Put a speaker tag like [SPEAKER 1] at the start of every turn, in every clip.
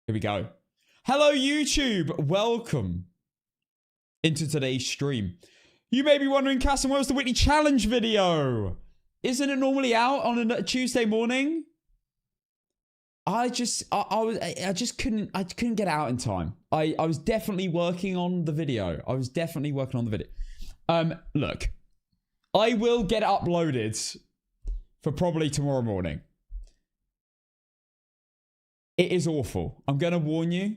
[SPEAKER 1] Here we go. Hello, YouTube. Welcome into today's stream. You may be wondering, Casson, where was the Whitney Challenge video? Isn't it normally out on a Tuesday morning? I just couldn't get it out in time. I was definitely working on the video. Look, I will get it uploaded for probably tomorrow morning. It is awful. I'm going to warn you.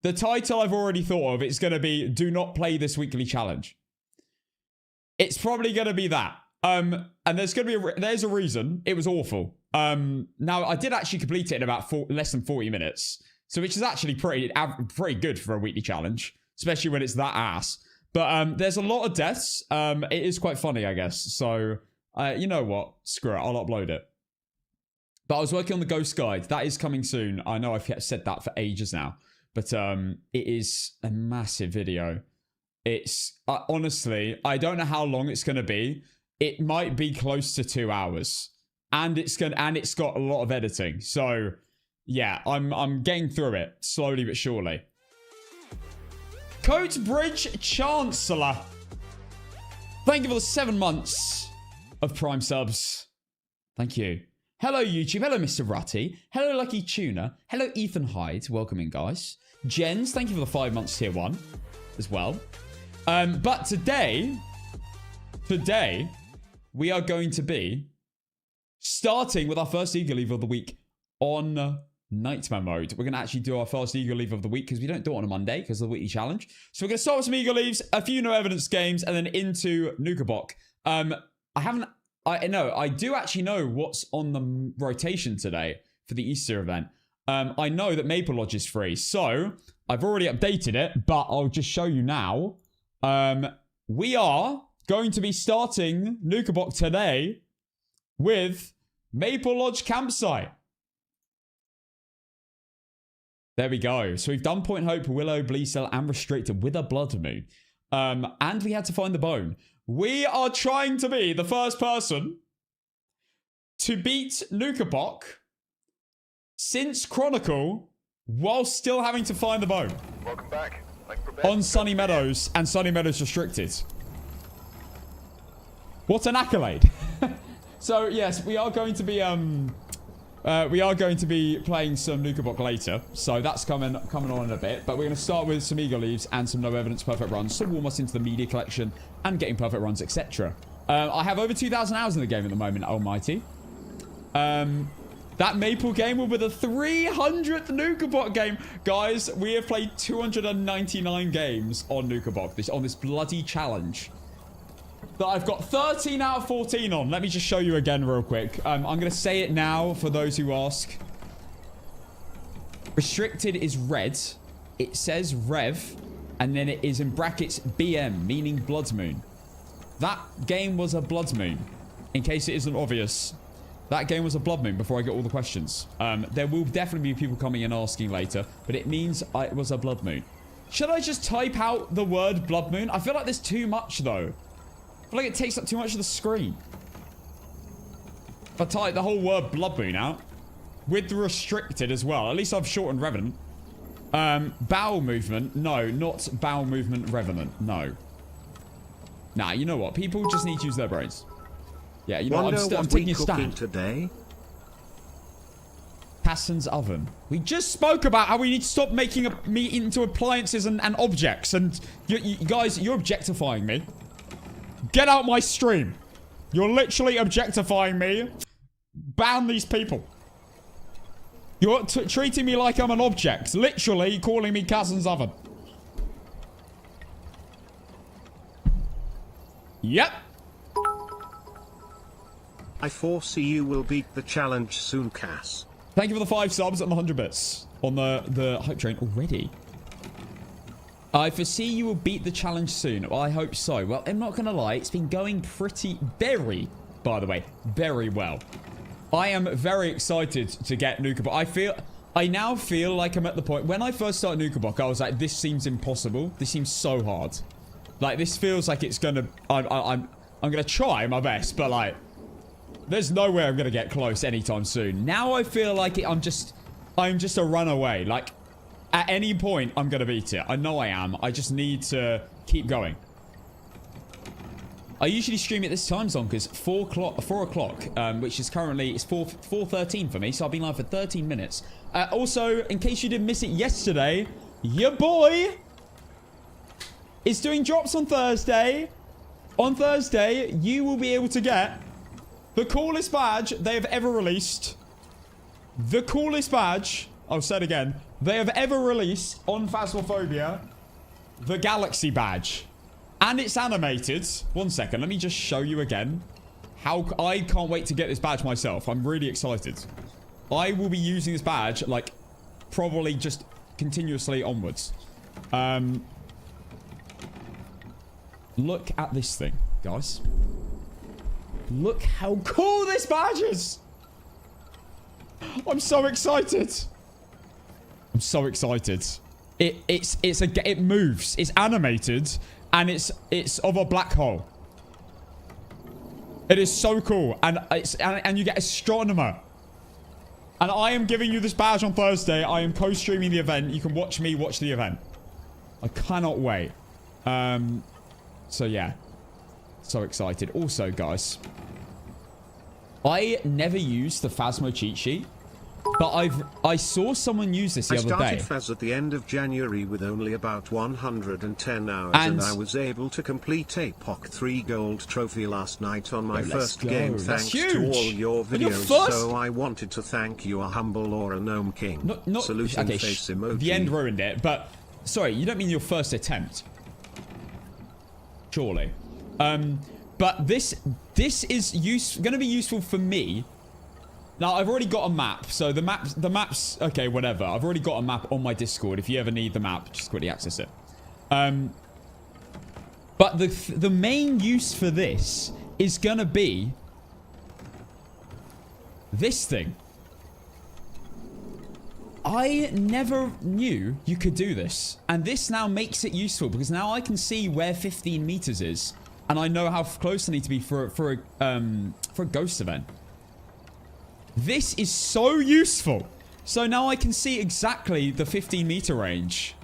[SPEAKER 1] The title I've already thought of, it's going to be, do not play this weekly challenge. It's probably going to be that. And there's going to be there's a reason. It was awful. Now, I did actually complete it in about less than 40 minutes. So, which is actually pretty good for a weekly challenge. Especially when it's that ass. But there's a lot of deaths. It is quite funny, I guess. So, you know what? Screw it. I'll upload it. But I was working on the Ghost Guide. That is coming soon. I know I've said that for ages now. But it is a massive video. It's honestly, I don't know how long it's going to be. It might be close to 2 hours. And it's got a lot of editing. So, yeah, I'm getting through it slowly but surely. Coatbridge Chancellor. Thank you for the 7 months of Prime subs. Thank you. Hello, YouTube. Hello, Mr. Rutty. Hello, Lucky Tuna. Hello, Ethan Hyde. Welcome in, guys. Jens, thank you for the 5 months tier 1 as well. But today, we are going to be starting with our first Eagle Leave of the week on Nightmare mode. We're going to actually do our first Eagle Leave of the week because we don't do it on a Monday because of the weekly challenge. So we're going to start with some Eagle Leaves, a few no evidence games, and then into Nukabok. I do actually know what's on the rotation today for the Easter event. I know that Maple Lodge is free, so I've already updated it, but I'll just show you now. We are going to be starting Nukabok today with Maple Lodge Campsite. There we go. So we've done Point Hope, Willow, Bleasdale, and Restricted with a Blood Moon. And we had to find the bone. We are trying to be the first person to beat Nukabok since Chronicle while still having to find the bone.
[SPEAKER 2] Welcome back.
[SPEAKER 1] On Sunny Meadows and Sunny Meadows Restricted. What an accolade. So, yes, we are going to be playing some Nukabok later. So that's coming on in a bit. But we're going to start with some Eagle Leaves and some no evidence perfect runs to warm us into the media collection and getting perfect runs, etc. I have over 2,000 hours in the game at the moment, almighty. That Maple game will be the 300th Nukabok game. Guys, we have played 299 games on Nukabok, on this bloody challenge that I've got 13 out of 14 on. Let me just show you again real quick. I'm going to say it now for those who ask. Restricted is red. It says Rev. And then it is in brackets BM, meaning Blood Moon. That game was a Blood Moon. In case it isn't obvious. That game was a Blood Moon before I get all the questions. There will definitely be people coming in asking later. But it means it was a Blood Moon. Should I just type out the word Blood Moon? I feel like there's too much though. I feel like it takes up too much of the screen. If I type the whole word Blood Moon out. With the Restricted as well. At least I've shortened Revenant. Bowel Movement. No, not Bowel Movement Revenant. No. Nah, you know what? People just need to use their brains. Yeah, you know what? I'm taking a stand.
[SPEAKER 3] Today?
[SPEAKER 1] Casson's oven. We just spoke about how we need to stop making meat into appliances and objects. And you guys, you're objectifying me. Get out my stream. You're literally objectifying me. Ban these people. You're treating me like I'm an object. Literally calling me Casson's oven. Yep.
[SPEAKER 3] I foresee you will beat the challenge soon, Cass.
[SPEAKER 1] Thank you for the 5 subs and the 100 bits on the hype train already. I foresee you will beat the challenge soon. Well, I hope so. Well, I'm not going to lie. It's been going by the way, very well. I am very excited to get Nukabok. I now feel like I'm at the point. When I first started Nukabok, I was like, this seems impossible. This seems so hard. Like, this feels like it's going to... I'm going to try my best, but like... There's no way I'm going to get close anytime soon. Now I feel like I'm just... I'm just a runaway. Like, at any point, I'm going to beat it. I know I am. I just need to keep going. I usually stream at this time zone because 4 o'clock, which is currently, it's 4:13 for me. So I've been live for 13 minutes. Also, in case you didn't miss it yesterday, your boy is doing drops on Thursday. On Thursday, you will be able to get the coolest badge they have ever released. The coolest badge, I'll say it again, they have ever released on Phasmophobia. The Galaxy badge. And it's animated. One second, let me just show you again. How I can't wait to get this badge myself. I'm really excited. I will be using this badge, like, probably just continuously onwards. Look at this thing, guys. Look how cool this badge is. I'm so excited. I'm so excited. It moves. It's animated, and it's of a black hole. It is so cool, and you get astronomer. And I am giving you this badge on Thursday. I am co-streaming the event. You can watch me watch the event. I cannot wait. So yeah, so excited. Also, guys, I never used the Phasmo cheat sheet, but I saw someone use this the other day.
[SPEAKER 3] I started Phas at the end of January with only about 110 hours, and I was able to complete APOC 3 gold trophy last night on my first game, thanks to all your videos. So I wanted to thank you, a humble or a gnome king.
[SPEAKER 1] Not
[SPEAKER 3] saluting
[SPEAKER 1] okay,
[SPEAKER 3] face emoji.
[SPEAKER 1] The end ruined it, but sorry, you don't mean your first attempt. Surely. But this is going to be useful for me. Now, I've already got a map. So the maps, okay, whatever. I've already got a map on my Discord. If you ever need the map, just quickly access it. But the main use for this is going to be this thing. I never knew you could do this. And this now makes it useful because now I can see where 15 meters is. And I know how close I need to be for a ghost event. This is so useful. So now I can see exactly the 15 meter range.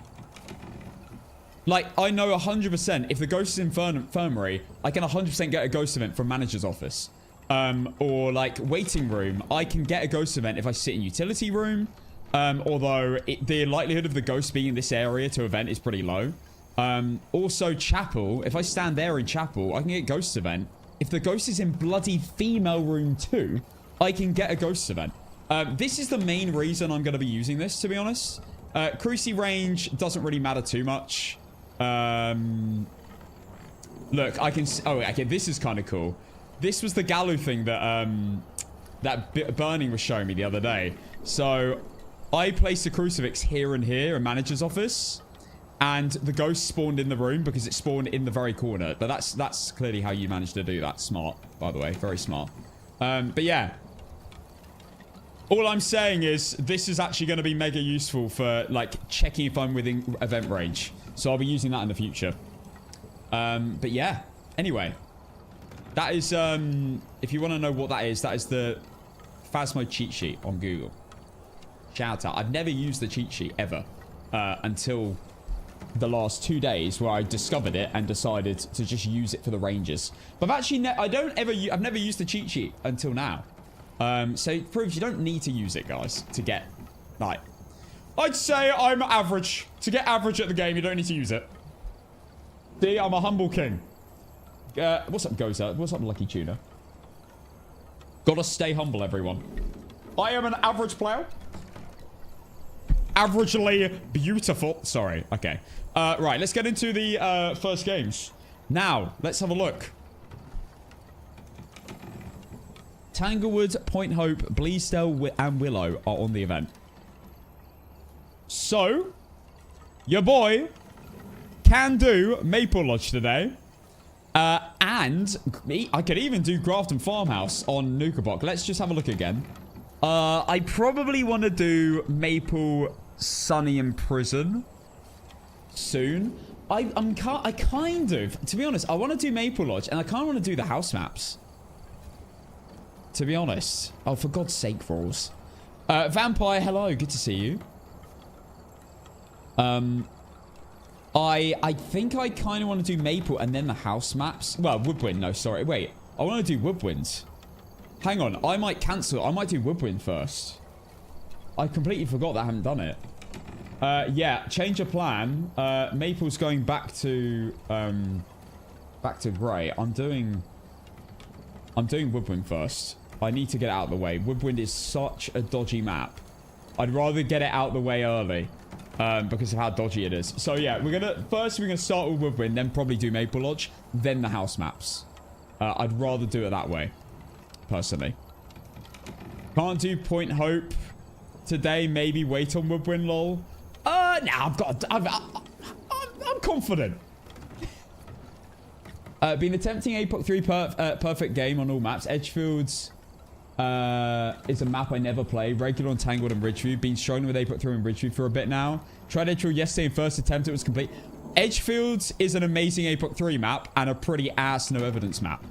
[SPEAKER 1] Like, I know 100% if the ghost is in infirmary, I can 100% get a ghost event from manager's office. Or like waiting room. I can get a ghost event if I sit in utility room. Although the likelihood of the ghost being in this area to event is pretty low. Also chapel. If I stand there in chapel, I can get ghost event. If the ghost is in bloody female room 2, I can get a ghost event. This is the main reason I'm going to be using this, to be honest. Cruci range doesn't really matter too much. Look, I can... Oh, okay, this is kind of cool. This was the Galu thing that that Burning was showing me the other day. So I placed a crucifix here and here in manager's office. And the ghost spawned in the room because it spawned in the very corner. But that's clearly how you managed to do that. Smart, by the way. Very smart. But yeah. All I'm saying is this is actually going to be mega useful for like checking if I'm within event range. So I'll be using that in the future. But yeah. Anyway. That is, if you want to know what that is the Phasmo cheat sheet on Google. Shout out. I've never used the cheat sheet ever. Until the last 2 days where I discovered it and decided to just use it for the ranges. But I've actually I've never used the cheat sheet until now. So it proves you don't need to use it, guys, to get like I'd say I'm average. To get average at the game, you don't need to use it. See, I'm a humble king. What's up, Goza? What's up, Lucky Tuna? Gotta stay humble, everyone. I am an average player. Averagely beautiful. Sorry. Okay. Right. Let's get into the first games. Now, let's have a look. Tanglewood, Point Hope, Bleasdale, and Willow are on the event. So, your boy can do Maple Lodge today. And I could even do Grafton Farmhouse on Nukabok. Let's just have a look again. I probably want to do Maple, Sunny, and Prison soon. I kind of, to be honest, I want to do Maple Lodge, and I kind of want to do the house maps. To be honest. Oh, for God's sake, Rolls. Vampire, hello. Good to see you. I think I kind of want to do Maple and then the house maps. Well, Woodwind. No, sorry. Wait. I want to do Woodwind. Hang on. I might cancel. I might do Woodwind first. I completely forgot that I haven't done it. Yeah. Change of plan. Maple's going back to Grey. I'm doing Woodwind first. I need to get it out of the way. Woodwind is such a dodgy map. I'd rather get it out of the way early. Because of how dodgy it is. So yeah, we're gonna start with Woodwind, then probably do Maple Lodge, then the house maps. I'd rather do it that way, personally. Can't do Point Hope today. Maybe wait on Woodwind, lol. Nah, I'm confident. Been attempting APOC 3 perfect game on all maps. Edgefield's is a map I never play. Regular on Tanglewood and Ridgeview. Been struggling with APOC 3 and Ridgeview for a bit now. Tried Edgefield yesterday in first attempt. It was complete. Edgefields is an amazing APOC 3 map and a pretty ass no evidence map.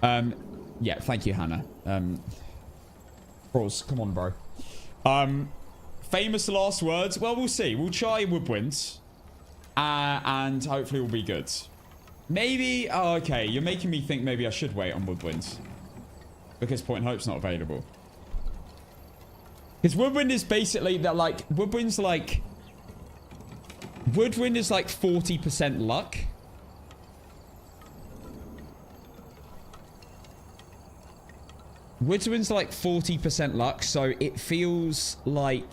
[SPEAKER 1] Yeah, thank you, Hannah. Bros, come on, bro. Famous last words. Well, we'll see. We'll try Woodwind. And hopefully we'll be good. Maybe... Oh, okay. You're making me think maybe I should wait on Woodwind. Because Point Hope's not available. Because Woodwind is basically... like, Woodwind's like... Woodwind is like 40% luck. Woodwind's like 40% luck, so it feels like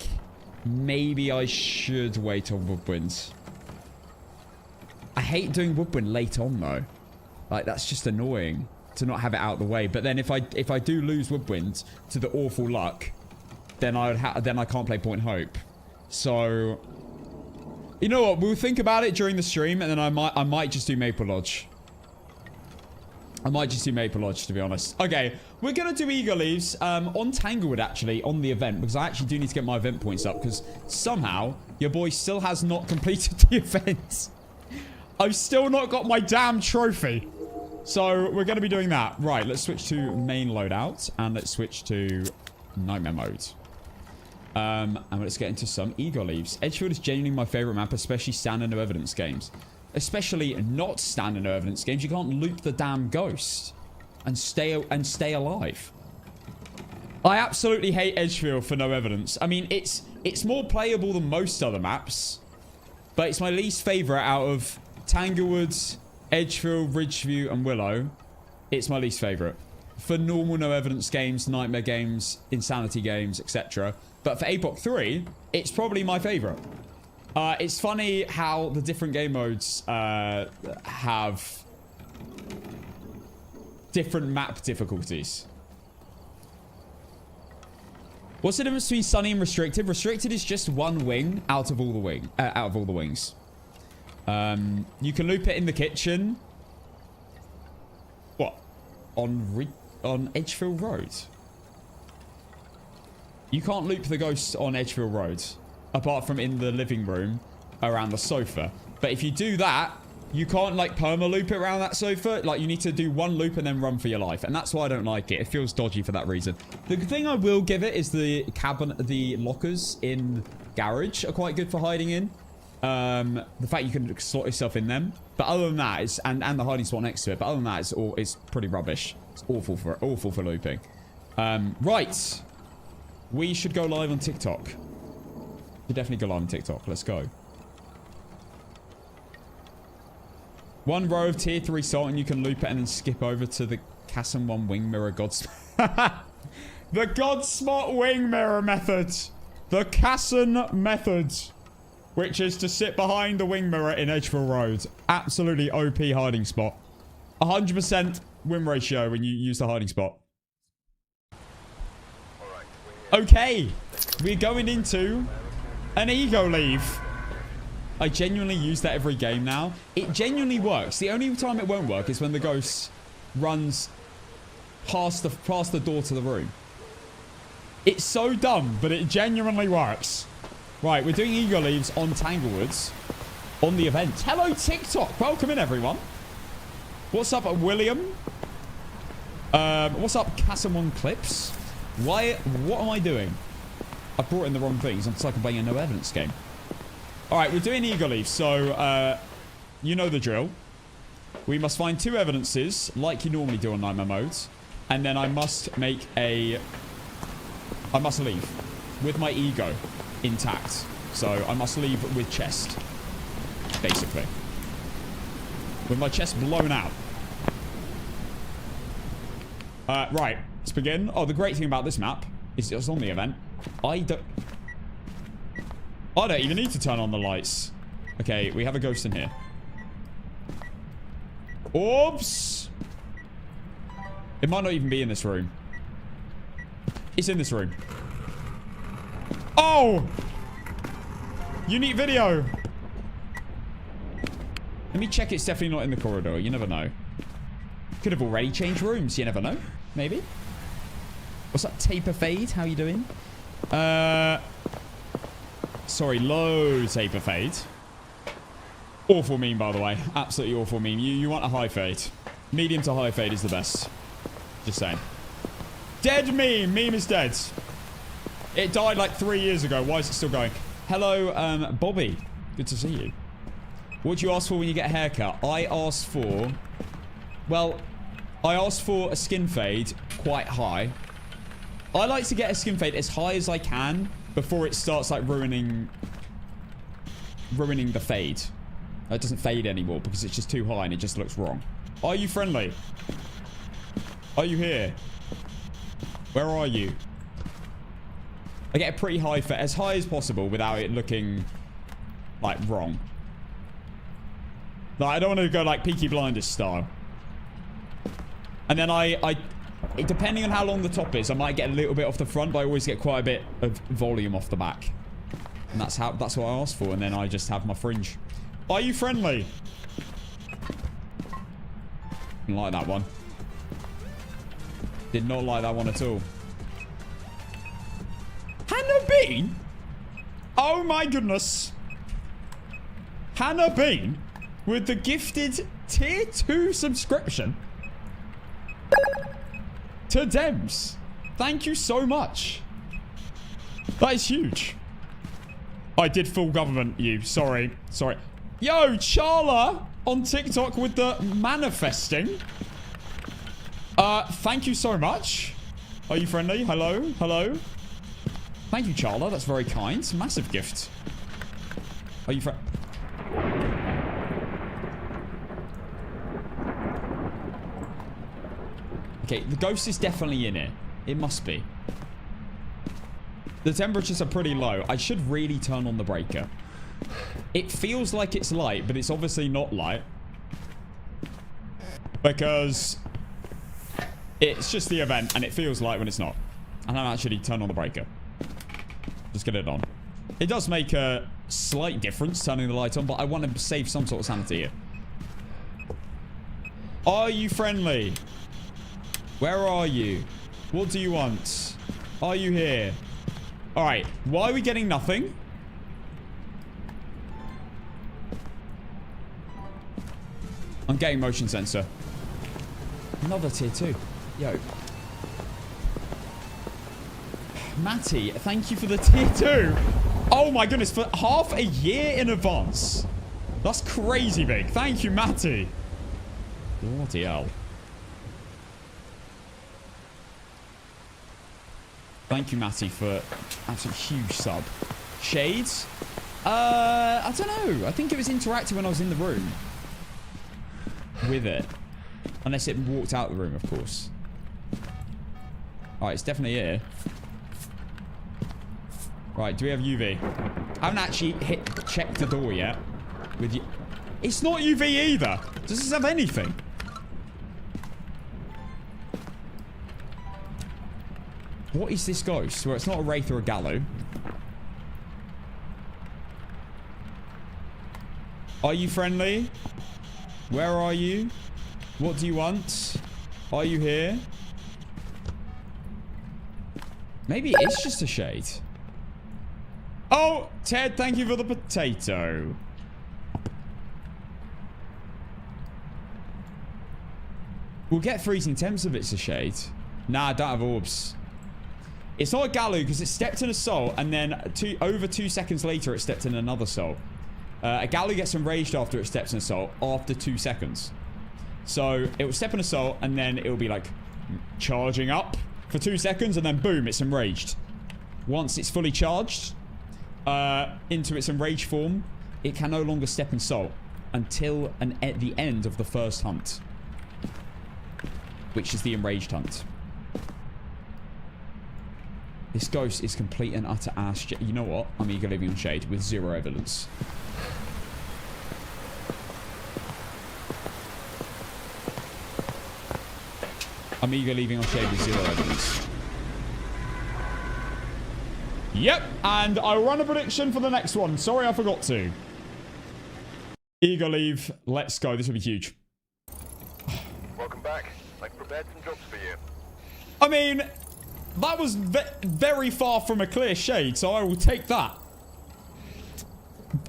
[SPEAKER 1] maybe I should wait on Woodwind. I hate doing Woodwind late on, though. Like, that's just annoying to not have it out of the way. But then if I do lose Woodwind to the awful luck, then I can't play Point Hope. So, you know what? We'll think about it during the stream, and then I might just do Maple Lodge. I might just do Maple Lodge, to be honest. Okay, we're going to do Eagle Leaves on Tanglewood, actually, on the event. Because I actually do need to get my event points up. Because somehow, your boy still has not completed the event. I've still not got my damn trophy. So, we're going to be doing that. Right, let's switch to main loadout. And let's switch to nightmare mode. And let's get into some Eagle Leaves. Edgefield is genuinely my favorite map, especially standard no evidence games. Especially not standard no evidence games. You can't loop the damn ghost and stay alive. I absolutely hate Edgefield for no evidence. I mean, it's more playable than most other maps, but it's my least favorite out of Tanglewood, Edgefield, Ridgeview, and Willow. It's my least favorite for normal no evidence games, nightmare games, insanity games, etc. But for APOC 3, it's probably my favorite. It's funny how the different game modes have different map difficulties. What's the difference between Sunny and Restricted? Restricted is just one wing out of all the wings. You can loop it in the kitchen. What? On Edgefield Road? You can't loop the ghost on Edgefield Road. Apart from in the living room around the sofa. But if you do that, you can't like perma loop it around that sofa. Like you need to do one loop and then run for your life. And that's why I don't like it. It feels dodgy for that reason. The thing I will give it is the the lockers in garage are quite good for hiding in. The fact you can slot yourself in them. But other than that, it's and the hiding spot next to it. But other than that, it's pretty rubbish. It's awful for looping. Right. We should go live on TikTok. You definitely go live on TikTok. Let's go. One row of tier 3 salt and you can loop it and then skip over to the Casson 1 wing mirror Godspot. The Godspot wing mirror method. The Casson method. Which is to sit behind the wing mirror in Edgefield Road. Absolutely OP hiding spot. 100% win ratio when you use the hiding spot. Okay. We're going into an ego leave. I genuinely use that every game now. It genuinely works. The only time it won't work is when the ghost runs past the door to the room. It's so dumb, but it genuinely works. Right, we're doing ego leaves on Tanglewoods on the event. Hello, TikTok. Welcome in, everyone. What's up, William? What's up, Casamon Clips? Why? What am I doing? I brought in the wrong things. It's like I'm playing a no evidence game. All right, we're doing Eagle Leaf. So, you know the drill. We must find 2 evidences, like you normally do on Nightmare modes. And then I must make a... I must leave with my ego intact. So, I must leave with chest. Basically. With my chest blown out. Right. Let's begin. Oh, the great thing about this map is it's on the event. I don't even need to turn on the lights. Okay, we have a ghost in here. Oops. It might not even be in this room. It's in this room. Oh! Unique video. Let me check it's definitely not in the corridor. You never know. Could have already changed rooms. You never know. Maybe. What's up, Taper Fade? How you doing? Sorry, low Taper Fade. Awful meme, by the way. Absolutely awful meme. You want a high fade. Medium to high fade is the best. Just saying. Dead meme. Meme is dead. It died like 3 years ago. Why is it still going? Hello, Bobby. Good to see you. What do you ask for when you get a haircut? I asked for... Well, I asked for a skin fade quite high. I like to get a skin fade as high as I can before it starts like ruining the fade. It doesn't fade anymore because it's just too high and it just looks wrong. Are you friendly? Are you here? Where are you? I get a pretty high fade, as high as possible without it looking like wrong. Like, I don't want to go like Peaky Blinders style. And then depending on how long the top is, I might get a little bit off the front, but I always get quite a bit of volume off the back. And that's what I asked for, and then I just have my fringe. Are you friendly? Didn't like that one. Did not like that one at all. Hannah Bean? Oh my goodness. Hannah Bean with the gifted tier 2 subscription to Dems. Thank you so much. That is huge. I did full government you. Sorry. Yo, Charla on TikTok with the manifesting. Thank you so much. Are you friendly? Hello. Thank you, Charla. That's very kind. Massive gift. Are you friendly? Okay, the ghost is definitely in here. It must be. The temperatures are pretty low. I should really turn on the breaker. It feels like it's light, but it's obviously not light. Because it's just the event, and it feels light when it's not. And I'll actually turn on the breaker. Just get it on. It does make a slight difference turning the light on, but I want to save some sort of sanity here. Are you friendly? Where are you? What do you want? Are you here? Alright, why are we getting nothing? I'm getting motion sensor. Another tier 2. Yo. Matty, thank you for the tier 2. Oh my goodness, for half a year in advance. That's crazy big. Thank you, Matty. Bloody hell. Thank you, Matty, for absolutely huge sub. Shades? I don't know. I think it was interactive when I was in the room. With it. Unless it walked out the room, of course. Alright, it's definitely here. Right, do we have UV? I haven't actually checked the door yet. With you. It's not UV either. Does this have anything? What is this ghost? Well, it's not a Wraith or a Gallo. Are you friendly? Where are you? What do you want? Are you here? Maybe it's just a shade. Oh, Ted, thank you for the potato. We'll get freezing temps if it's a shade. Nah, I don't have orbs. It's not a Galoo because it stepped in a soul, and then over 2 seconds later, it stepped in another soul. A Galoo gets enraged after it steps in a soul after 2 seconds. So it will step in a soul, and then it will be like charging up for 2 seconds, and then boom, it's enraged. Once it's fully charged into its enraged form, it can no longer step in soul until the end of the first hunt, which is the enraged hunt. This ghost is complete and utter ass. You know what? I'm eager living on shade with 0 evidence. I'm eager leaving on shade with 0 evidence. Yep, and I'll run a prediction for the next one. Sorry, I forgot to. Eager leave. Let's go. This will be huge.
[SPEAKER 2] Welcome back. I've prepared some jobs for you.
[SPEAKER 1] I mean, that was very far from a clear shade, so I will take that.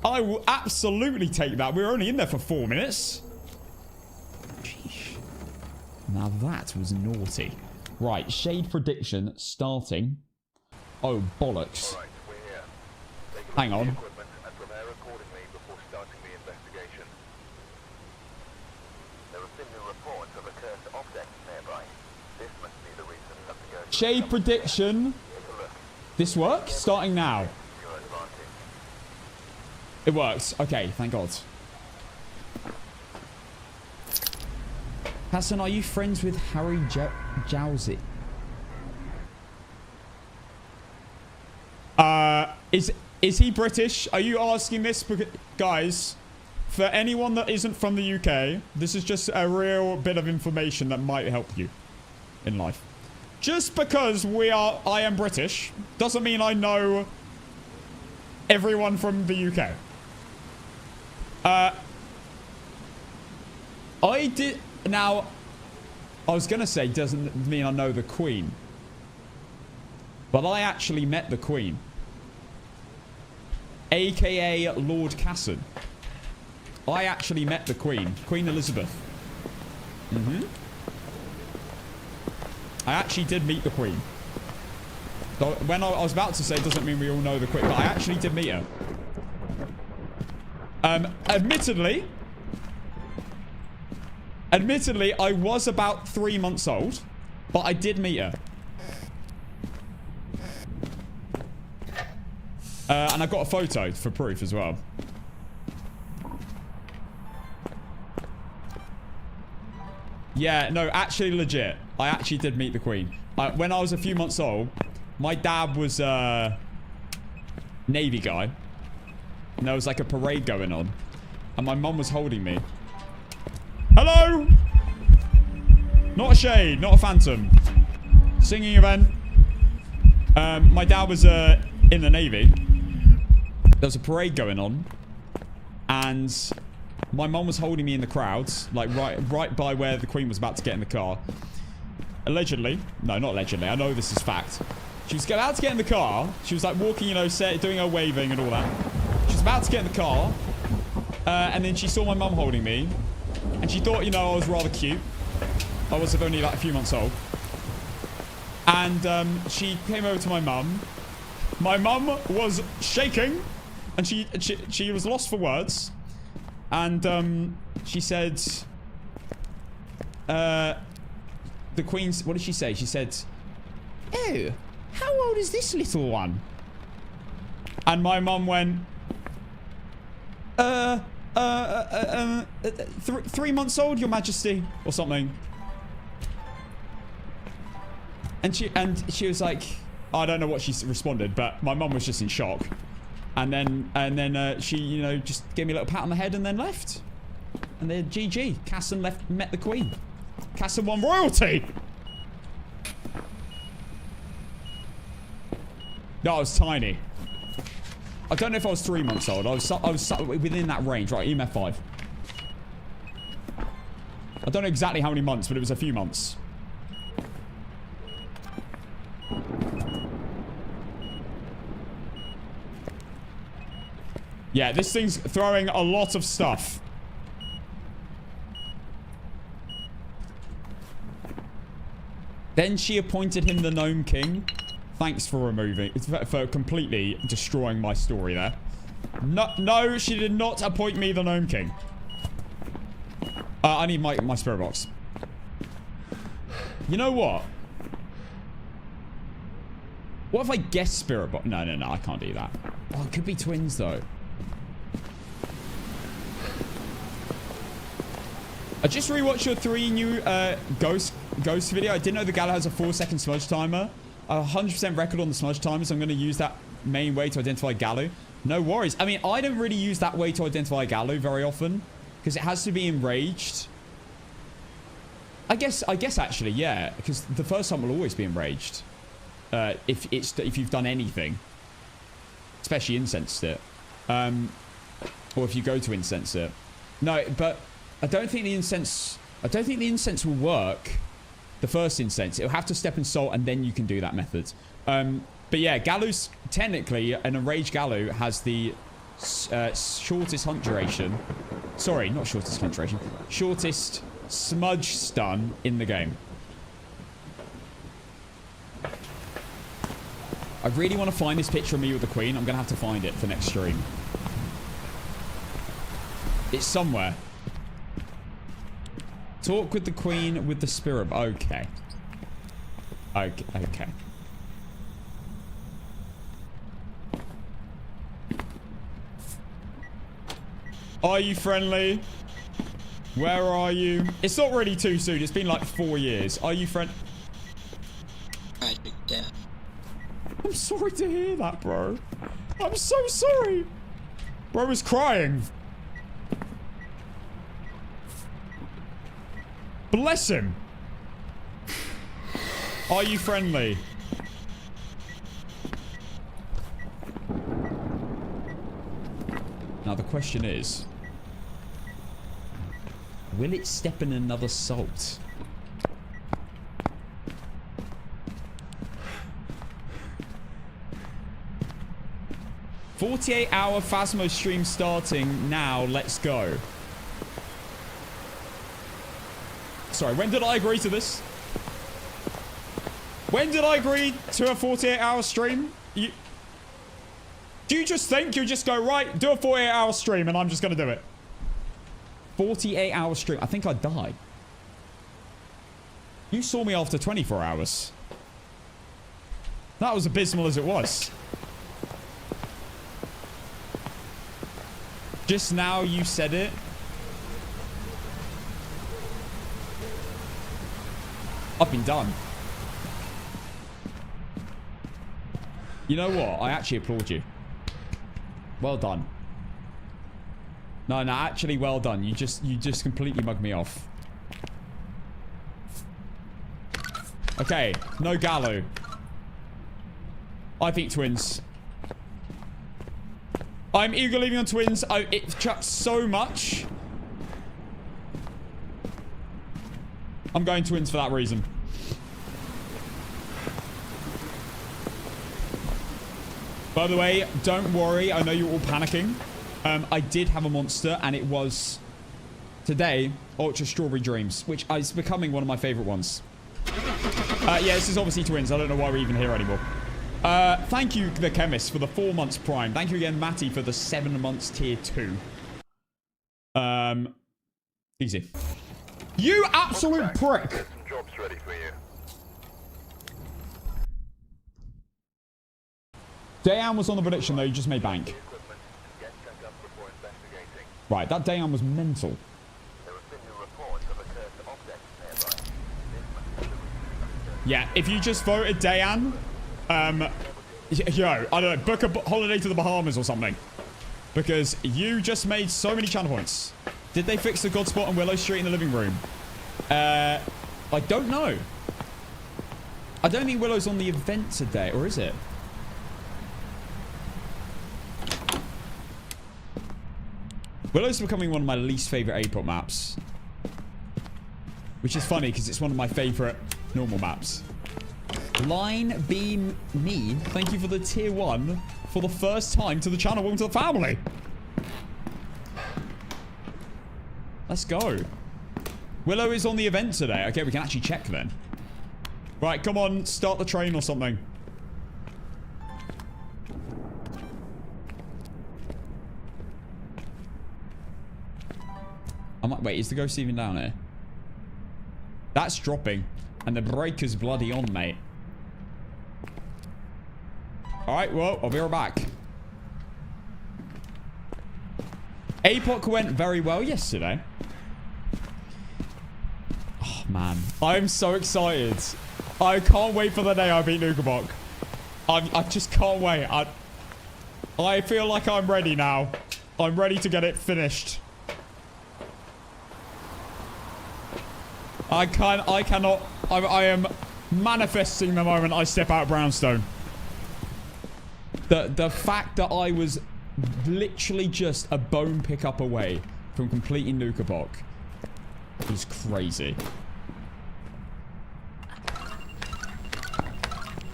[SPEAKER 1] I will absolutely take that. We were only in there for 4 minutes. Sheesh. Now that was naughty. Right, shade prediction starting. Oh, bollocks.
[SPEAKER 2] All right, we're here.
[SPEAKER 1] Hang on.
[SPEAKER 2] And prepare accordingly before starting the investigation. There have been new reports of a cursed object nearby. This must be the reason something goes.
[SPEAKER 1] Shade prediction. This works? Starting now.
[SPEAKER 2] Your advantage.
[SPEAKER 1] It works. Okay, thank God. Hassan, are you friends with Harry Jowsey? Is he British? Are you asking this? Guys, for anyone that isn't from the UK, this is just a real bit of information that might help you in life. Just because I am British doesn't mean I know everyone from the UK. Now, I was going to say doesn't mean I know the Queen. But I actually met the Queen. AKA Lord Casson. I actually met the Queen. Queen Elizabeth. I actually did meet the Queen. So when I was about to say, doesn't mean we all know the Queen, but I actually did meet her. Admittedly, I was about 3 months old, but I did meet her. And I got a photo for proof as well. Yeah, no, actually legit. I actually did meet the Queen. When I was a few months old, my dad was a Navy guy. And there was like a parade going on. And my mum was holding me. Hello! Not a shade, not a phantom. Singing event. My dad was in the Navy. There was a parade going on, and my mum was holding me in the crowds, like right by where the Queen was about to get in the car. Allegedly, no, not allegedly. I know this is fact. She was about to get in the car. She was like walking, you know, doing her waving and all that. She was about to get in the car, and then she saw my mum holding me, and she thought, you know, I was rather cute. I was only like a few months old, and she came over to my mum. My mum was shaking. And she was lost for words. And she said, the Queen's, what did she say? She said, oh, how old is this little one? And my mum went, 3 months old, Your Majesty, or something. And she was like, I don't know what she responded, but my mum was just in shock. And then she, you know, just gave me a little pat on the head and then left. And then GG. Casson met the Queen. Casson won royalty. No, I was tiny. I don't know if I was 3 months old. I was within that range. Right, EMF 5. I don't know exactly how many months, but it was a few months. Yeah, this thing's throwing a lot of stuff. Then she appointed him the Gnome King. Thanks for removing, for completely destroying my story there. No, she did not appoint me the Gnome King. I need my spirit box. You know what? What if I guess spirit box? No, I can't do that. Oh, it could be twins though. I just rewatched your 3 new ghost video. I didn't know the Gallo has a 4-second smudge timer. 100% record on the smudge timers. I'm going to use that main way to identify Gallo. No worries. I mean, I don't really use that way to identify Gallo very often because it has to be enraged. I guess actually, yeah, because the first time will always be enraged. If you've done anything, especially incensed it, or if you go to incense it. No, but I don't think the incense will work. The first incense, it'll have to step in salt, and then you can do that method. But yeah, Gallo's technically an enraged Gallo has the shortest hunt duration. Sorry, not shortest hunt duration. Shortest smudge stun in the game. I really want to find this picture of me with the Queen. I'm gonna have to find it for next stream. It's somewhere. Talk with the Queen with the spirit. Okay. Okay. Are you friendly? Where are you? It's not really too soon. It's been like 4 years. Are you friend? I'm sorry to hear that, bro. I'm so sorry. Bro was crying. Bless him. Are you friendly? Now the question is, will it step in another salt? "48-hour Phasmo stream starting now. Let's go." Sorry, when did I agree to this? When did I agree to a 48-hour stream? Do you just think you just go, right, do a 48-hour stream and I'm just going to do it? 48-hour stream. I think I'd die. You saw me after 24 hours. That was abysmal as it was. Just now you said it. I've been done. You know what? I actually applaud you. Well done. No, actually well done. You just completely mugged me off. Okay, no Gallo. I think twins. I'm eager leaving on twins. It chucks so much. I'm going twins for that reason. By the way, don't worry. I know you're all panicking. I did have a monster, and it was today Ultra Strawberry Dreams, which is becoming one of my favorite ones. Yeah, this is obviously twins. I don't know why we're even here anymore. Thank you, the chemist, for the 4 months prime. Thank you again, Matty, for the 7 months tier 2. Easy. You absolute prick!
[SPEAKER 2] Some jobs ready for you.
[SPEAKER 1] Dayan was on the prediction though, you just made bank.
[SPEAKER 2] Get checked up before investigating.
[SPEAKER 1] Right, that Dayan was mental.
[SPEAKER 2] There have been new reports of a cursed object nearby.
[SPEAKER 1] Yeah, if you just voted Dayan, yo, I don't know, book a holiday to the Bahamas or something. Because you just made so many channel points. Did they fix the God spot on Willow Street in the living room? I don't know. I don't think Willow's on the event today, or is it? Willow's becoming one of my least favorite APOC maps. Which is funny, because it's one of my favorite normal maps. Line Beam Me, thank you for the tier 1 for the first time to the channel. Welcome to the family. Let's go. Willow is on the event today. Okay, we can actually check then. Right, come on, start the train or something. I'm like, wait, is the ghost even down here? That's dropping. And the breaker's bloody on, mate. Alright, well, I'll be right back. APOC went very well yesterday. Oh, man. I'm so excited. I can't wait for the day I beat Nukabok. I just can't wait. I feel like I'm ready now. I'm ready to get it finished. I am manifesting the moment I step out of Brownstone. The fact that I was literally just a bone pickup away from completing Nukabok is crazy.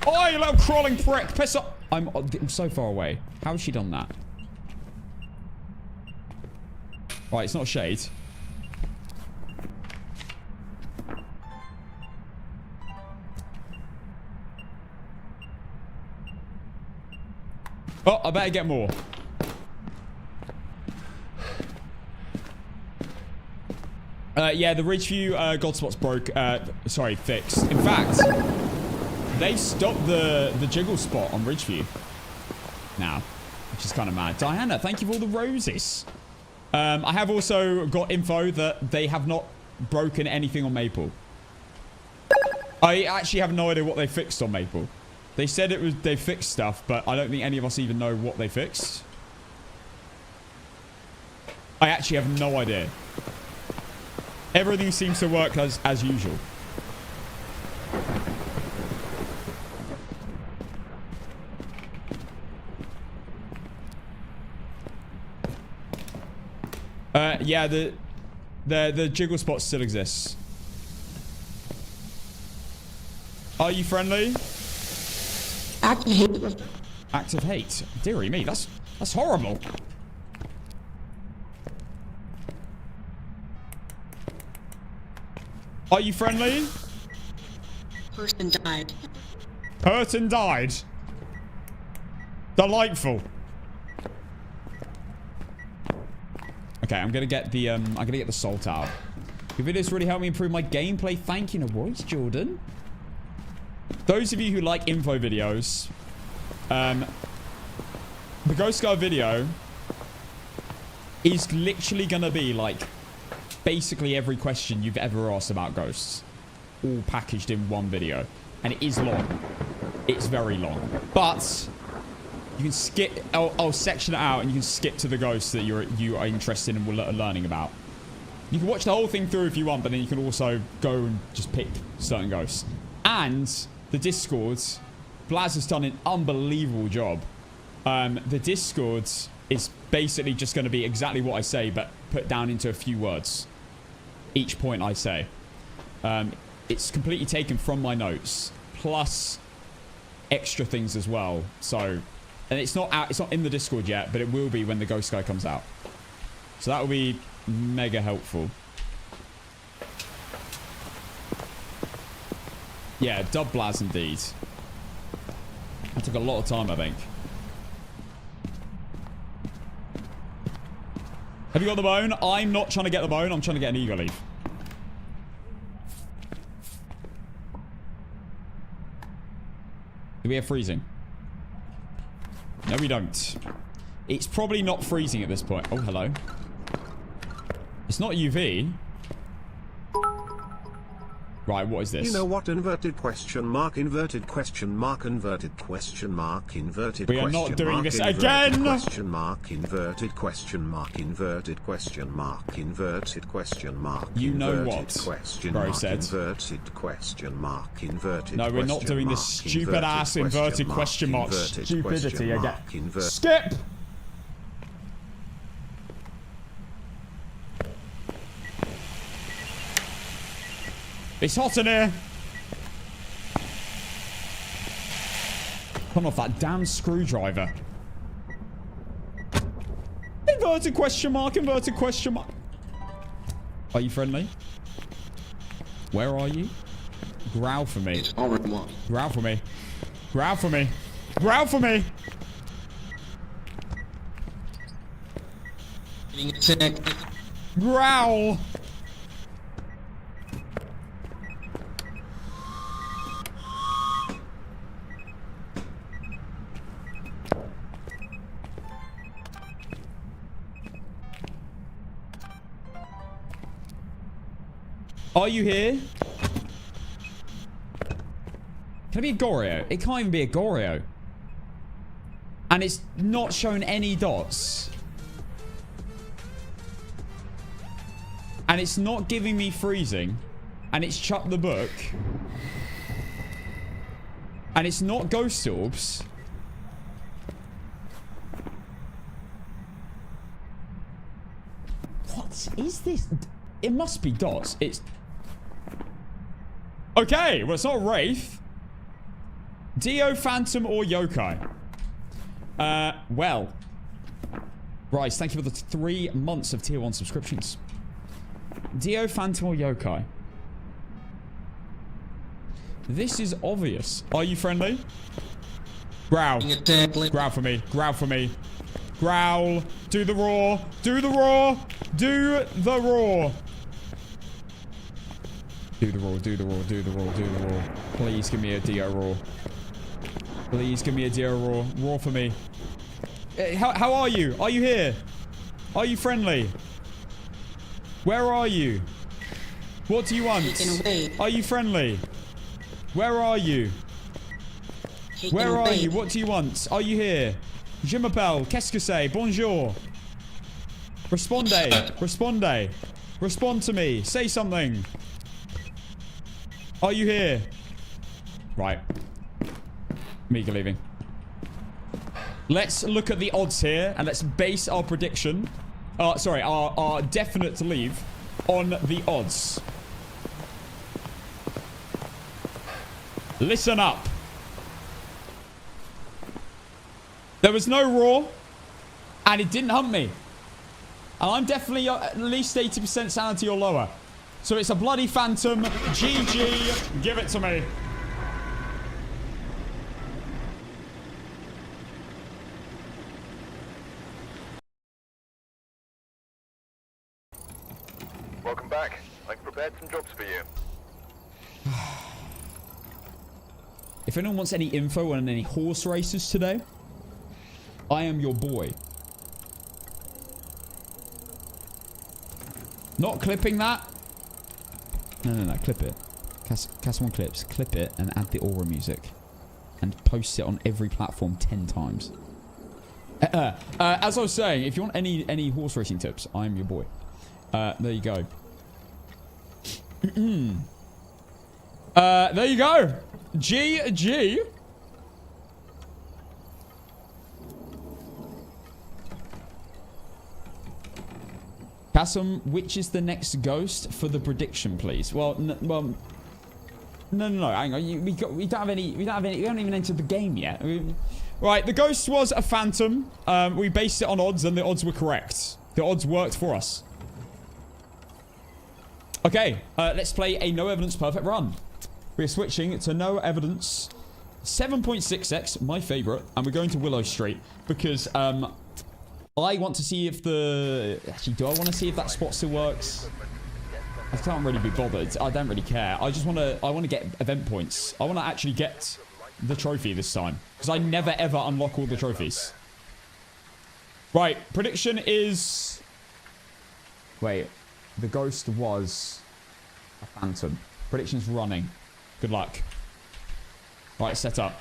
[SPEAKER 1] Oh, you little crawling prick! Piss off! I'm so far away. How has she done that? Right, it's not shade. Oh, I better get more. Yeah, the Ridgeview God Spot's broke. Sorry, fixed. In fact, they stopped the jiggle spot on Ridgeview now, which is kind of mad. Diana, thank you for all the roses. I have also got info that they have not broken anything on Maple. I actually have no idea what they fixed on Maple. They said they fixed stuff, but I don't think any of us even know what they fixed. I actually have no idea. Everything seems to work as usual. Yeah, the jiggle spot still exists. Are you friendly?
[SPEAKER 4] Active hate.
[SPEAKER 1] Active hate. Dearie me, that's horrible. Are you friendly?
[SPEAKER 4] Person died.
[SPEAKER 1] Person died. Delightful. Okay, I'm gonna get the salt out. Your videos really helped me improve my gameplay. Thank you, no worries, Jordan. Those of you who like info videos, the Ghost Guard video is literally gonna be like basically every question you've ever asked about ghosts, all packaged in one video, and it is long. It's very long, but you can skip. I'll section it out, and you can skip to the ghosts that you are interested in learning about. You can watch the whole thing through if you want, but then you can also go and just pick certain ghosts. And the Discord, Blaz has done an unbelievable job. The Discord is basically just going to be exactly what I say, but put down into a few words. Each point I say. It's completely taken from my notes, plus extra things as well. So, and it's not out. It's not in the Discord yet, but it will be when the Ghost Guy comes out. So that will be mega helpful. Yeah, dub Blaz indeed. That took a lot of time, I think. Have you got the bone? I'm not trying to get the bone. I'm trying to get an eagle leaf. Do we have freezing? No, we don't. It's probably not freezing at this point. Oh, hello. It's not UV. Right, what is this?
[SPEAKER 3] You know what? Inverted question mark, inverted question mark, inverted question mark, inverted
[SPEAKER 1] we are
[SPEAKER 3] question
[SPEAKER 1] not doing
[SPEAKER 3] mark,
[SPEAKER 1] this
[SPEAKER 3] inverted
[SPEAKER 1] again!
[SPEAKER 3] Question mark, inverted question mark, inverted question mark, inverted question mark.
[SPEAKER 1] You know what?
[SPEAKER 3] Question
[SPEAKER 1] Bro
[SPEAKER 3] mark,
[SPEAKER 1] said.
[SPEAKER 3] Inverted question mark, inverted.
[SPEAKER 1] No, we're not doing this stupid ass inverted question mark stupidity again. Skip! It's hot in here. Come off that damn screwdriver. Inverted question mark, inverted question mark. Are you friendly? Where are you? Growl for me. Growl for me. Growl for me. Growl for me. Growl. Are you here? Can it be a Goreo? It can't even be a Goreo. And it's not shown any dots. And it's not giving me freezing. And it's chucked the book. And it's not ghost orbs. What is this? It must be dots. It's... Okay, well, it's not Wraith. Dio, Phantom, or Yokai. Well. Bryce, thank you for the 3 months of tier 1 subscriptions. Dio, Phantom, or Yokai? This is obvious. Are you friendly? Growl. Growl for me. Growl for me. Growl. Do the roar. Do the roar. Do the roar. Do the roar. Do the roar. Do the roar. Do the roar. Please give me a Dio roar. Please give me a Dio roar. Roar for me. How are you? Are you here? Are you friendly? Where are you? What do you want? Are you friendly? Where are you? Where are you? What do you want? Are you here? Je m'appelle. Qu'est-ce que c'est? Bonjour. Respondez. Respondez. Respond to me. Say something. Are you here? Right. Mega leaving. Let's look at the odds here and let's base our prediction. Sorry, our definite to leave on the odds. Listen up. There was no roar, and it didn't hump me. And I'm definitely at least 80% sanity or lower. So it's a bloody phantom. GG. Give it to me.
[SPEAKER 2] Welcome back. I've prepared some jobs for you.
[SPEAKER 1] If anyone wants any info on any horse races today, I am your boy. Not clipping that. No. Clip it. Cast one clips. Clip it and add the aura music. And post it on every platform 10 times. As I was saying, if you want any horse racing tips, I'm your boy. There you go. There you go. GG. Kassam, which is the next ghost for the prediction, please? Well, no. Hang on. We don't have any. We haven't even entered the game yet. Right, the ghost was a phantom. We based it on odds, and the odds were correct. The odds worked for us. Okay, let's play a no evidence perfect run. We're switching to no evidence 7.6x, my favorite, and we're going to Willow Street because I want to see if the... Actually, do I want to see if that spot still works? I can't really be bothered. I don't really care. I just want to... I want to get event points. I want to actually get the trophy this time because I never ever unlock all the trophies. Right, prediction is... Wait, the ghost was a phantom. Prediction's running. Good luck. Right, set up.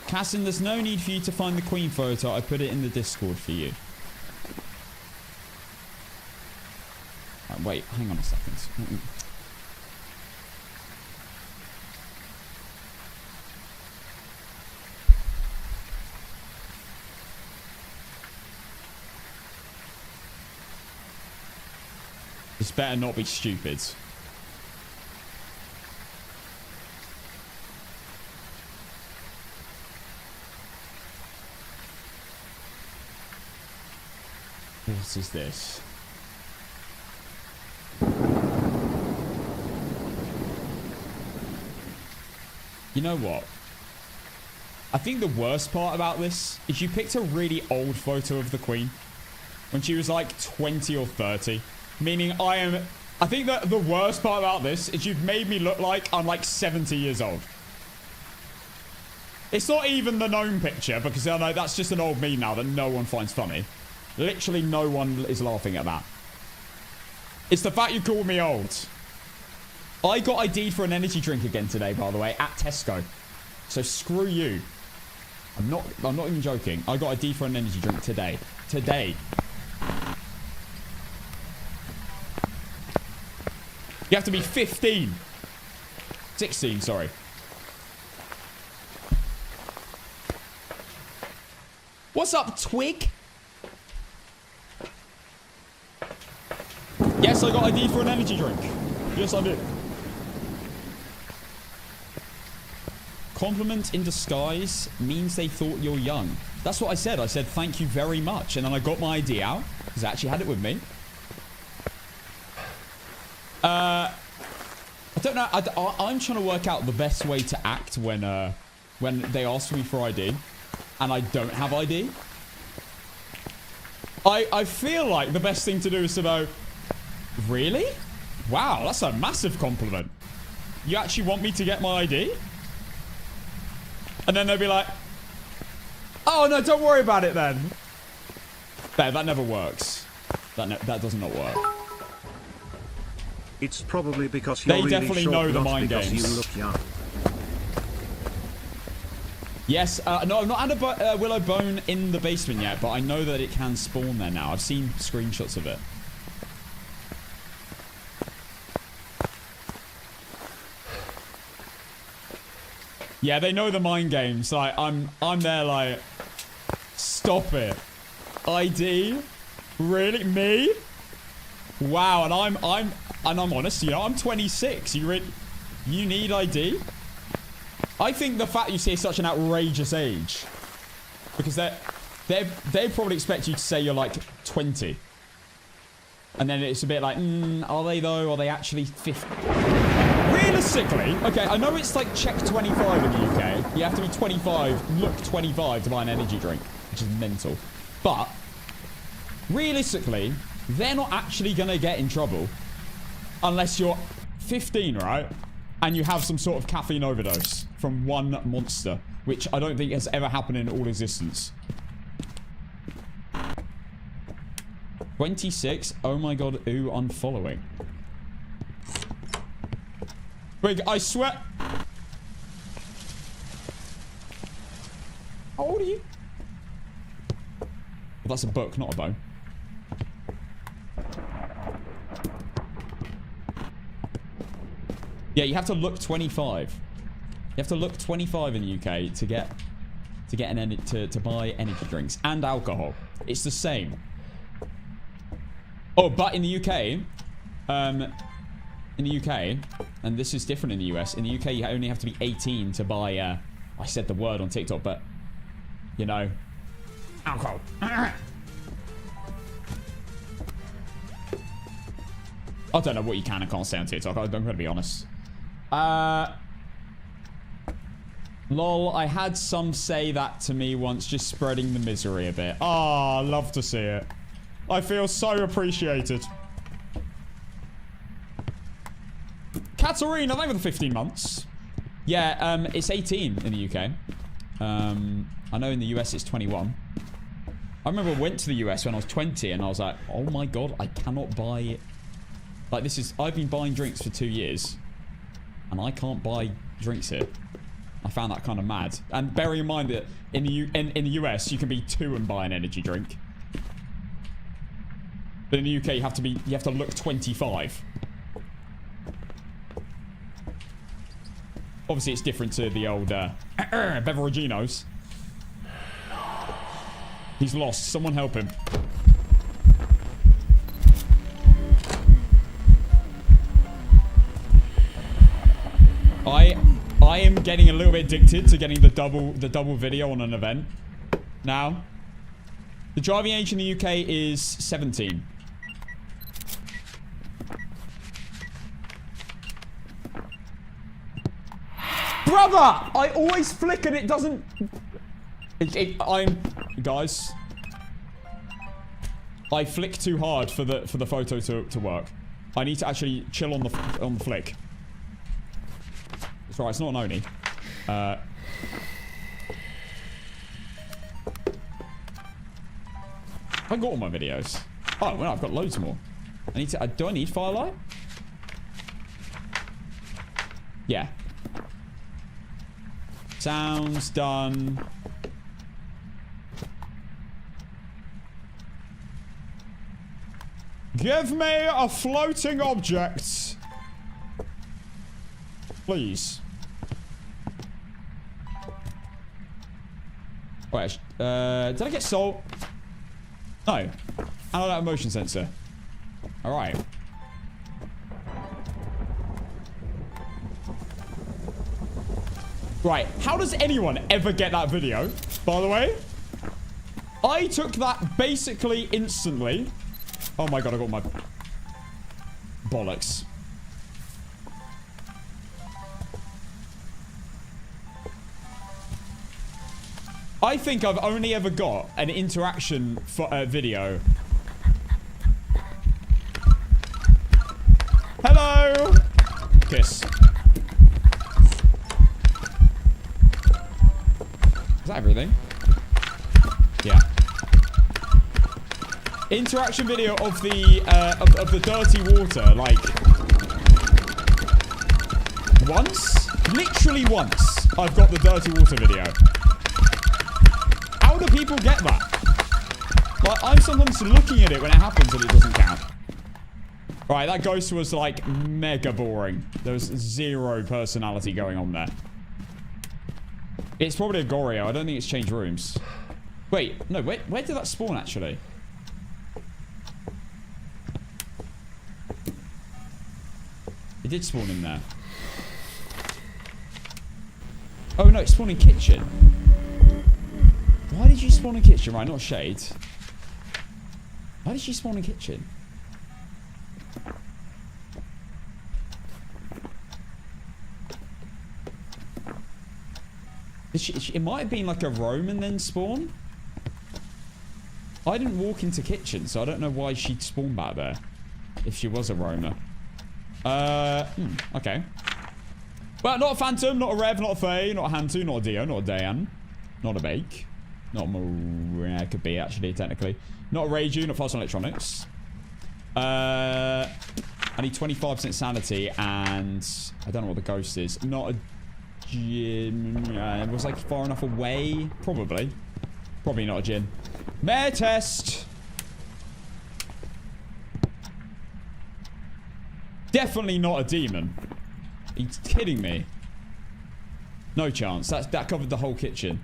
[SPEAKER 1] Cassin, there's no need for you to find the queen photo. I put it in the Discord for you. Right, wait, hang on a second. This better not be stupid. What is this? You know what? I think the worst part about this is you picked a really old photo of the Queen. when she was like 20 or 30. Meaning I think that the worst part about this is you've made me look like I'm like 70 years old. It's not even the gnome picture, because I know that's just an old meme now that no one finds funny. Literally no one is laughing at that. It's the fact you call me old. I got ID'd for an energy drink again today, by the way, at Tesco. So screw you. I'm not even joking. I got ID'd for an energy drink today. Today. You have to be 15. 16, sorry. What's up, Twig? Yes, I got ID'd for an energy drink. Yes, I did. Compliment in disguise means they thought you're young. That's what I said. I said, thank you very much. And then I got my ID out, because I actually had it with me. I don't know. I'm trying to work out the best way to act when they ask me for ID and I don't have ID. I feel like the best thing to do is to go, really? Wow, that's a massive compliment. You actually want me to get my ID? And then they'll be like, oh, no, don't worry about it then. That never works. That does not work.
[SPEAKER 3] It's probably because you're
[SPEAKER 1] they
[SPEAKER 3] really
[SPEAKER 1] definitely
[SPEAKER 3] short,
[SPEAKER 1] know the
[SPEAKER 3] not
[SPEAKER 1] mind
[SPEAKER 3] because
[SPEAKER 1] games.
[SPEAKER 3] you look young.
[SPEAKER 1] Yes, no, I've not had a willow bone in the basement yet, but I know that it can spawn there now. I've seen screenshots of it. Yeah, they know the mind games. Like, I'm there like, stop it. ID? Really? Me? Wow, and I'm honest, you know, I'm 26. You need ID? I think the fact you say such an outrageous age, because they probably expect you to say you're like 20. And then it's a bit like, are they though? Are they actually 50? Realistically, okay, I know it's like check 25 in the UK. You have to be 25, look 25 to buy an energy drink, which is mental. But realistically, they're not actually going to get in trouble unless you're 15, right? And you have some sort of caffeine overdose from one monster, which I don't think has ever happened in all existence. 26? Oh my god, ooh, unfollowing. Wait, I swear. How old are you? Well, that's a book, not a bone. Yeah, you have to look 25. You have to look 25 in the UK to get to buy energy drinks and alcohol. It's the same. Oh, but in the UK, and this is different in the US. In the UK, you only have to be 18 to buy. I said the word on TikTok, but you know, alcohol. I don't know what you can and can't say on TikTok. I'm going to be honest. Lol, I had some say that to me once, just spreading the misery a bit. Ah, oh, love to see it. I feel so appreciated. Katarina, thank you for the 15 months. Yeah, it's 18 in the UK. I know in the US it's 21. I remember I went to the US when I was 20 and I was like, oh my god, I cannot buy... Like, I've been buying drinks for 2 years. And I can't buy drinks here. I found that kind of mad. And bearing in mind that in the US, you can be 2 and buy an energy drink. But in the UK, you have to look 25. Obviously, it's different to the old Beveraginos. He's lost. Someone help him. I am getting a little bit addicted to getting the double video on an event now. The driving age in the UK is 17. Brother! I always flick and it doesn't... Guys. I flick too hard for the photo to work. I need to actually chill on the flick. It's alright, it's not an Oni. I got all my videos. Oh, well, I've got loads more. I need to... do I need Firelight? Yeah. Sounds done. Give me a floating object. Please. Wait, did I get salt? No. How about a motion sensor? Alright. Right, how does anyone ever get that video, by the way? I took that basically instantly. Oh my god, I got my bollocks. I think I've only ever got an interaction video. Hello! Kiss. Is that everything? Yeah. Interaction video of the dirty water, like once? Literally once I've got the dirty water video. How do people get that? Like, I'm sometimes looking at it when it happens and it doesn't count. Right, that ghost was like mega boring. There was zero personality going on there. It's probably a Goryo. I don't think it's changed rooms. Wait, no, where did that spawn actually? It did spawn in there. Oh no, it spawned in kitchen. Why did you spawn in kitchen? Right, not shade. Why did you spawn in kitchen? It might have been like a roam and then spawn. I didn't walk into kitchen, so I don't know why she'd spawn back there. If she was a roamer. Okay. Well, not a Phantom, not a Rev, not a Faye, not a Hantu, not a Dio, not a Dayan. Not a Bake. Not a Maria, could be actually, technically. Not a Reiju, not Fast Electronics. I need 25% sanity, and I don't know what the ghost is. Not a Jin. It was like far enough away. Probably. Probably not a Jin. Mare test. Definitely not a demon. Are you kidding me? No chance. That covered the whole kitchen.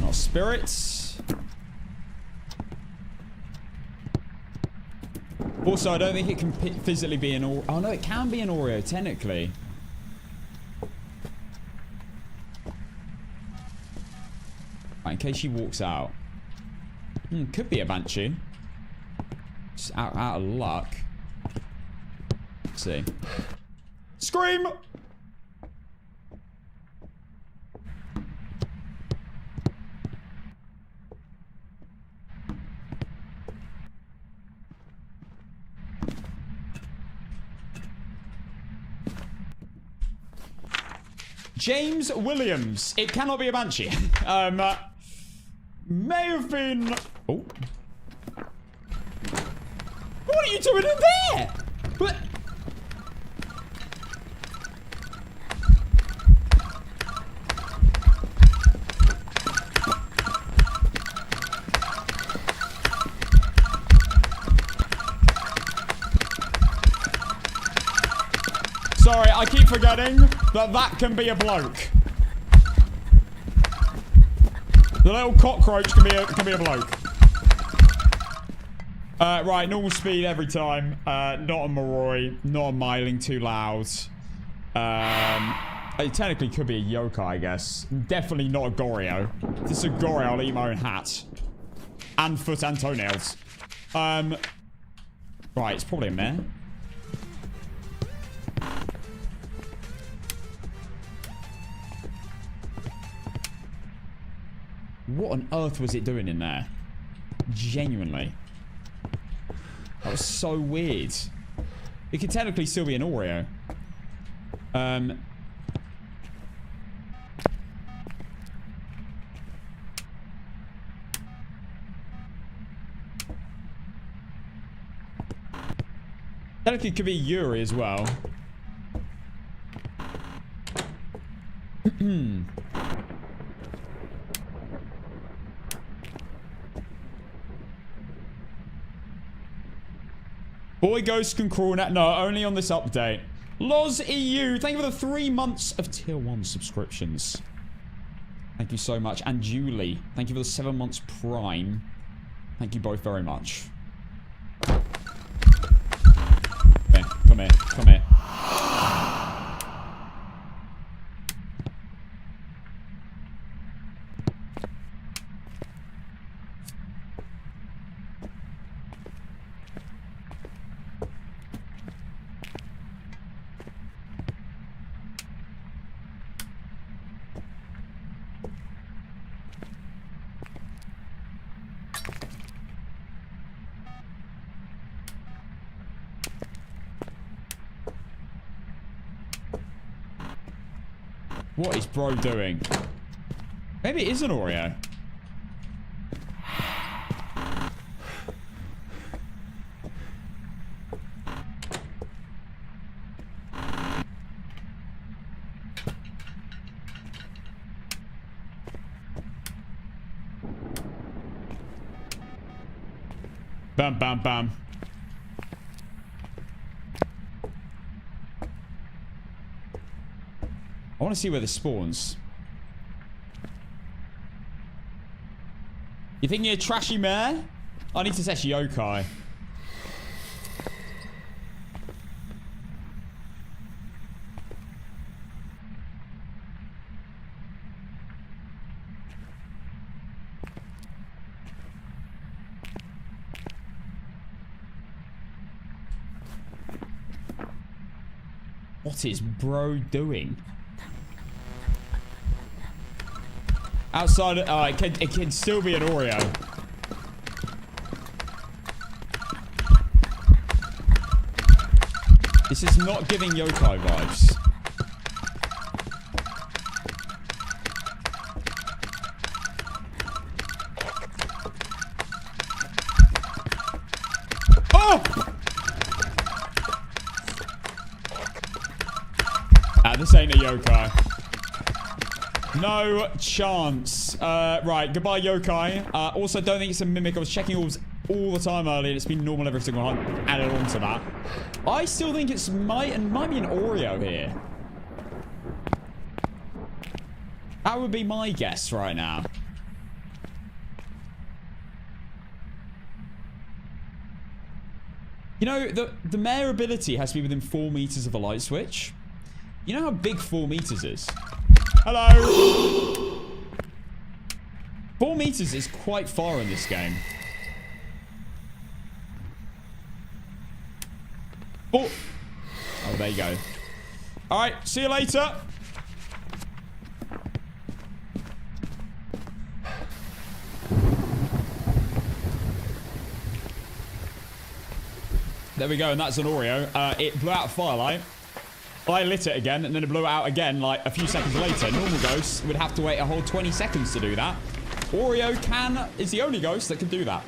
[SPEAKER 1] Not spirits. Also, I don't think it can physically be an Oreo. Oh no, it can be an Oreo, technically. Right, in case she walks out. Could be a Banshee. Just out of luck. Let's see. Scream! James Williams. It cannot be a Banshee. May have been... Oh. What are you doing in there? What? Sorry, I keep forgetting that can be a bloke. The little cockroach can be a bloke. Right, normal speed every time. Not a Moroi, not a Myling, too loud. It technically could be a yokai, I guess. Definitely not a Goryo. If this is a Goryo, I'll eat my own hat. And foot and toenails. Right, it's probably a mare. What on earth was it doing in there? Genuinely. That was so weird. It could technically still be an Oreo. Technically it could be Yuri as well. Boy Ghost can crawl now. No, only on this update. Loz EU, thank you for the 3 months of tier 1 subscriptions. Thank you so much. And Julie, thank you for the 7 months Prime. Thank you both very much. Come here, come here. What is bro doing? Maybe it is an Oreo. Bam, bam, bam. I want to see where this spawns. You think you're a trashy mare? I need to test yokai. What is bro doing? Outside, it can still be an Oreo. This is not giving yokai vibes. Oh! This ain't a yokai. No chance. Right, goodbye, yokai. Also, don't think it's a mimic. I was checking orbs all the time earlier, and it's been normal every single time. Added on to that. I still think it might be an Oreo here. That would be my guess right now. You know, the mare ability has to be within 4 meters of a light switch. You know how big 4 meters is? Hello! 4 meters is quite far in this game. Oh, there you go. Alright, see you later. There we go, and that's an Oreo. It blew out a firelight. I lit it again, and then it blew out again, like, a few seconds later. Normal ghosts would have to wait a whole 20 seconds to do that. Oreo is the only ghost that can do that.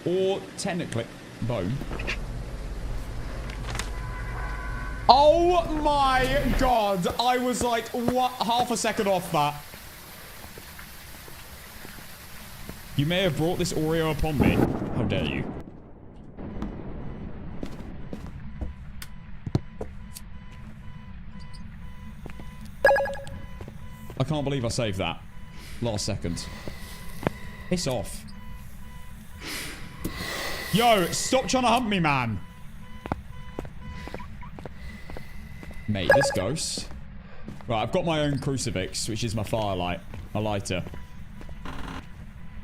[SPEAKER 1] Or, technically, Bone. Oh my god! I was like, what? Half a second off that. You may have brought this Oreo upon me. How dare you? I can't believe I saved that. Last second. Piss off. Yo, stop trying to hunt me, man. Mate, this ghost. Right, I've got my own crucifix, which is my firelight. My lighter.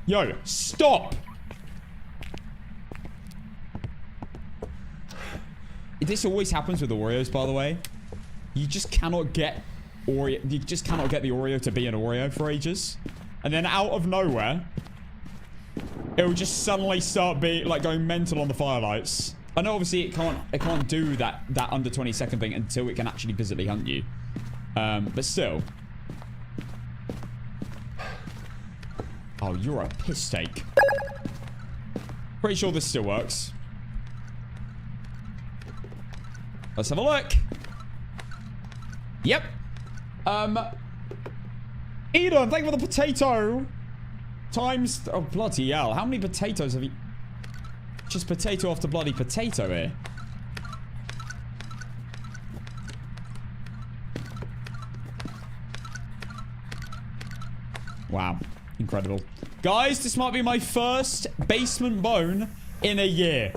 [SPEAKER 1] Yo, stop! This always happens with Oreos, by the way. You just cannot get Oreo. You just cannot get the Oreo to be an Oreo for ages. And then out of nowhere, it will just suddenly start being like going mental on the firelights. I know obviously it can't do that under 20-second thing until it can actually physically hunt you. But still. Oh, you're a piss take. Pretty sure this still works. Let's have a look. Yep. Eden, thank you for the potato. Times... Oh, bloody hell. How many potatoes have you... Just potato after bloody potato here. Wow. Incredible. Guys, this might be my first basement bone in a year.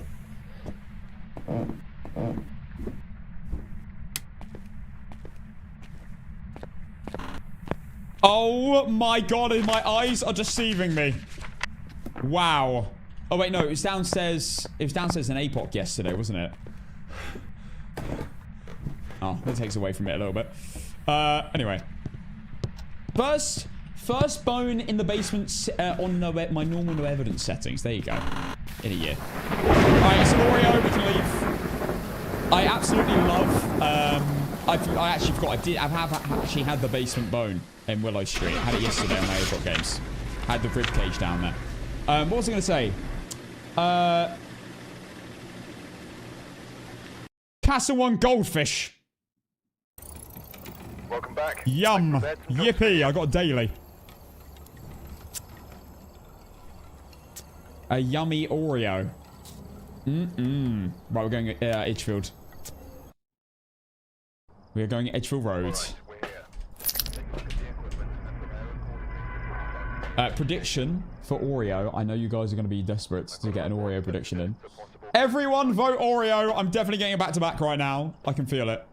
[SPEAKER 1] Oh my god, my eyes are deceiving me. Wow. Oh wait, no, it was downstairs. It was downstairs in APOC yesterday, wasn't it? Oh, that takes away from it a little bit. Anyway. First bone in the basement on my normal no evidence settings. There you go. In a year. Alright, it's an Oreo. We can leave. I absolutely love... I actually forgot. I have actually had the basement bone in Willow Street. I had it yesterday on my APOC games. I had the rib cage down there. What was I going to say? Castle 1 goldfish.
[SPEAKER 2] Welcome back.
[SPEAKER 1] Yum. Yippee. I got a daily. A yummy Oreo. Right, we're going Edgefield. We are going Edgefield Road. Prediction for Oreo. I know you guys are going to be desperate to get an Oreo prediction in. Everyone vote Oreo. I'm definitely getting a back-to-back right now. I can feel it.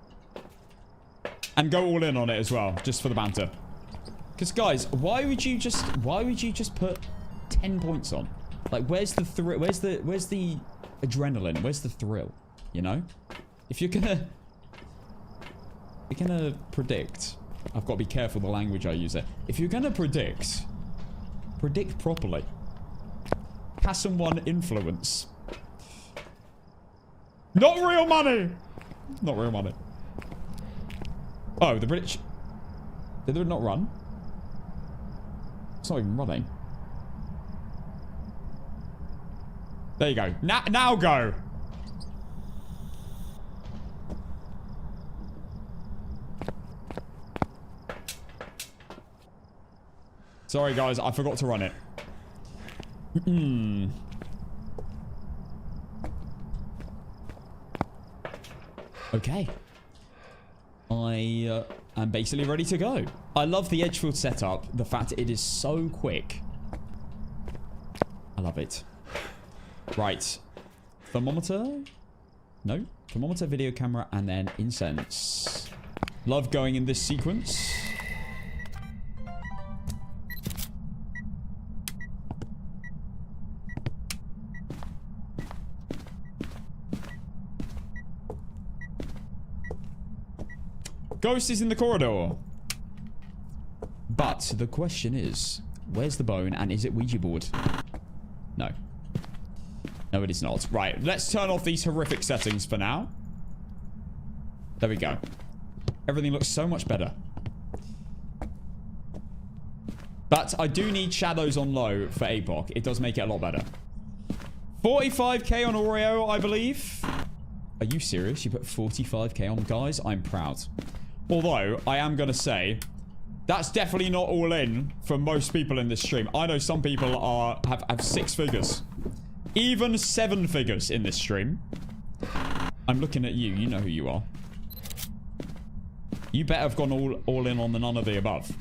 [SPEAKER 1] And go all in on it as well, just for the banter. Because guys, why would you just put 10 points on? Like, where's the where's the adrenaline? Where's the thrill? You know? If you're gonna predict, I've got to be careful the language I use there. If you're gonna predict properly. Castle 1 influence. Not real money! Not real money. Oh, the British... Did they not run? It's not even running. There you go. Now go! Sorry, guys. I forgot to run it. Okay. I am basically ready to go. I love the Edgefield setup. The fact that it is so quick. I love it. Right. Thermometer? No. Thermometer, video camera, and then incense. Love going in this sequence. Ghost is in the corridor. But the question is, where's the bone and is it Ouija board? No. No, it is not. Right, let's turn off these horrific settings for now. There we go. Everything looks so much better. But I do need shadows on low for APOC. It does make it a lot better. 45k on Oreo, I believe. Are you serious? You put 45k on, guys? I'm proud. Although, I am going to say, that's definitely not all in for most people in this stream. I know some people have 6 figures. Even 7 figures in this stream. I'm looking at you. You know who you are. You better have gone all in on the none of the above.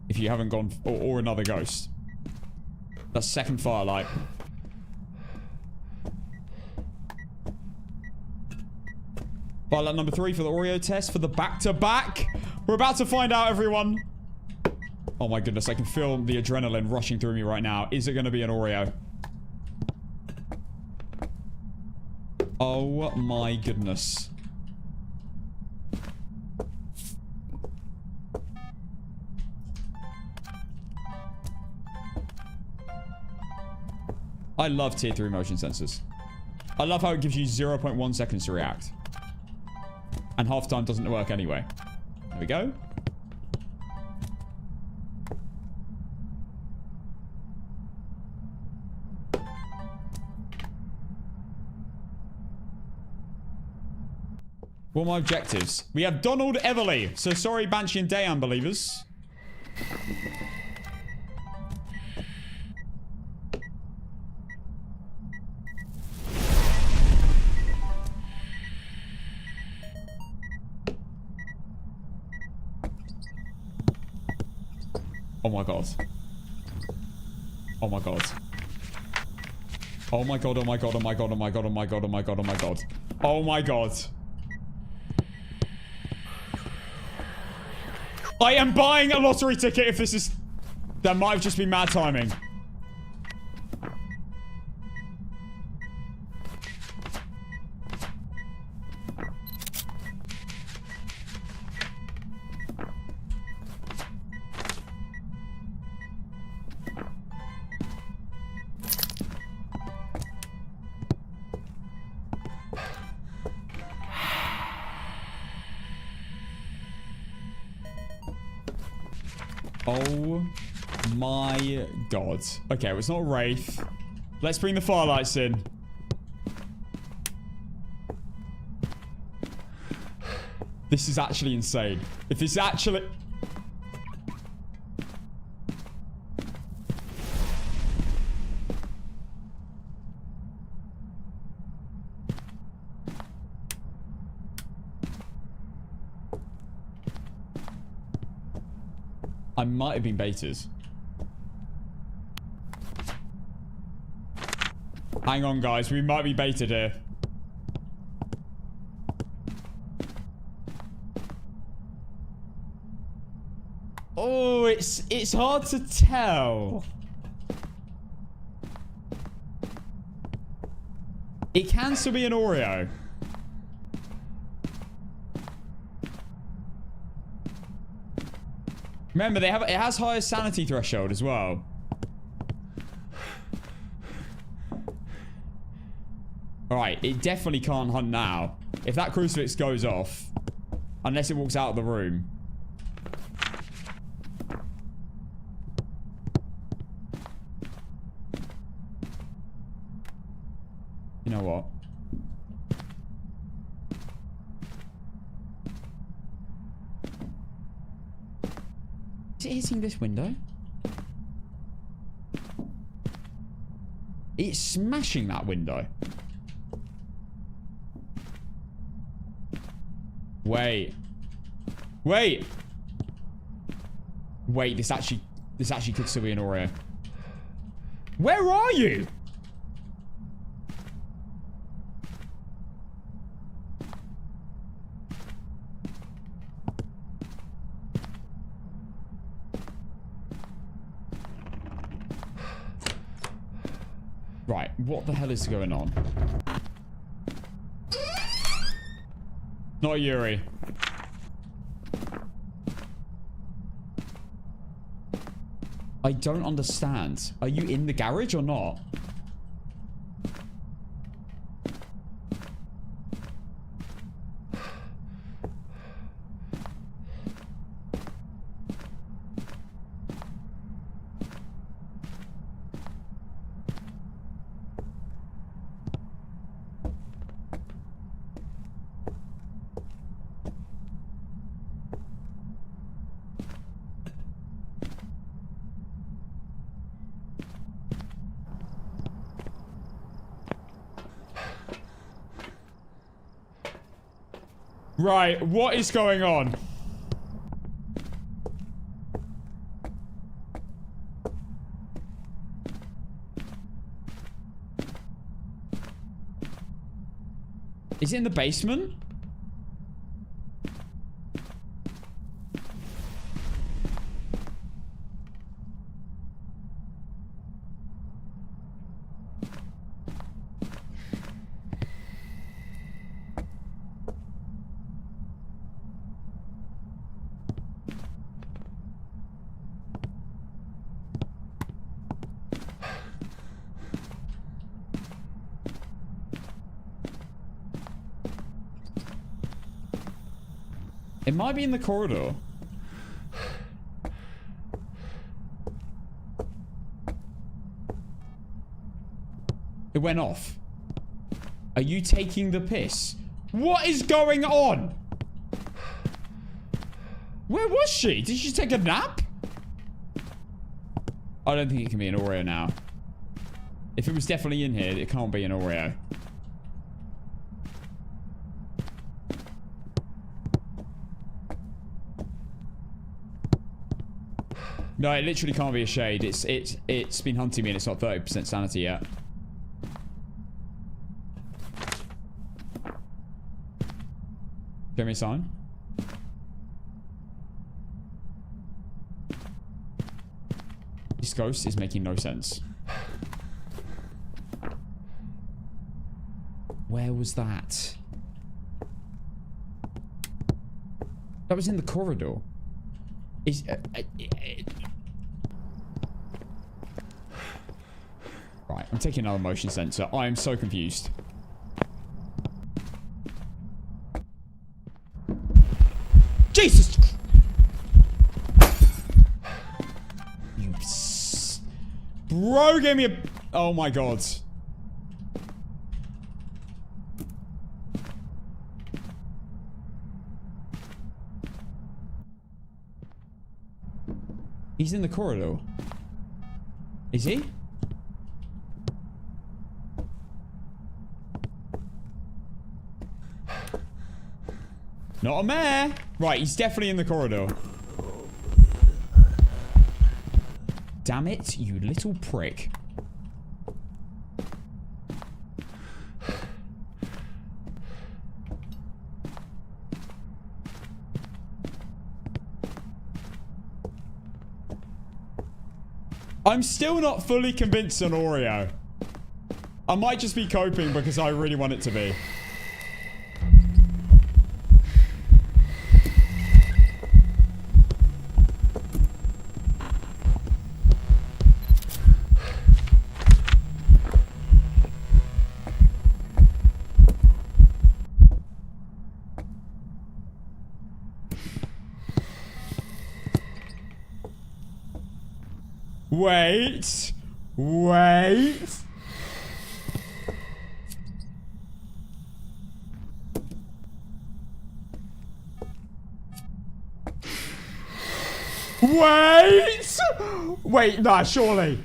[SPEAKER 1] If you haven't gone... Or another ghost. That's second firelight. Firelight number 3 for the Oreo test. For the back-to-back. We're about to find out, everyone. Oh my goodness. I can feel the adrenaline rushing through me right now. Is it going to be an Oreo? Oh my goodness. I love tier 3 motion sensors. I love how it gives you 0.1 seconds to react. And half time doesn't work anyway. There we go. What are my objectives? We have Donald Everly. So sorry, Banshee and Day unbelievers. Oh my god. Oh my god. Oh my god, oh my god, oh my god, oh my god, oh my god, oh my god, oh my god. Oh my god. I am buying a lottery ticket if this is... That might have just been mad timing. Oh my god. Okay, well, it's not Wraith. Let's bring the firelights in. This is actually insane. If this actually... I might have been baited. Hang on, guys. We might be baited here. Oh, it's hard to tell. It can still be an Oreo. Remember, it has higher sanity threshold as well. Alright, it definitely can't hunt now. If that crucifix goes off, unless it walks out of the room. You know what? Is it hitting this window? It's smashing that window. Wait. Wait. Wait, this actually could still be an Oreo. Where are you? Right, what the hell is going on? Not Yuri. I don't understand. Are you in the garage or not? Right, what is going on? Is it in the basement? It might be in the corridor. It went off. Are you taking the piss? What is going on? Where was she? Did she take a nap? I don't think it can be an Oreo now. If it was definitely in here, it can't be an Oreo. No, it literally can't be a shade. It's been hunting me and it's not 30% sanity yet. Show me a sign. This ghost is making no sense. Where was that? That was in the corridor. Right, I'm taking another motion sensor. I am so confused. Jesus! Bro, give me a... Oh my god. He's in the corridor. Is he? Not a mare. Right, he's definitely in the corridor. Damn it, you little prick. I'm still not fully convinced on Oreo. I might just be coping because I really want it to be. Wait. Wait. Wait. Wait, nah, surely.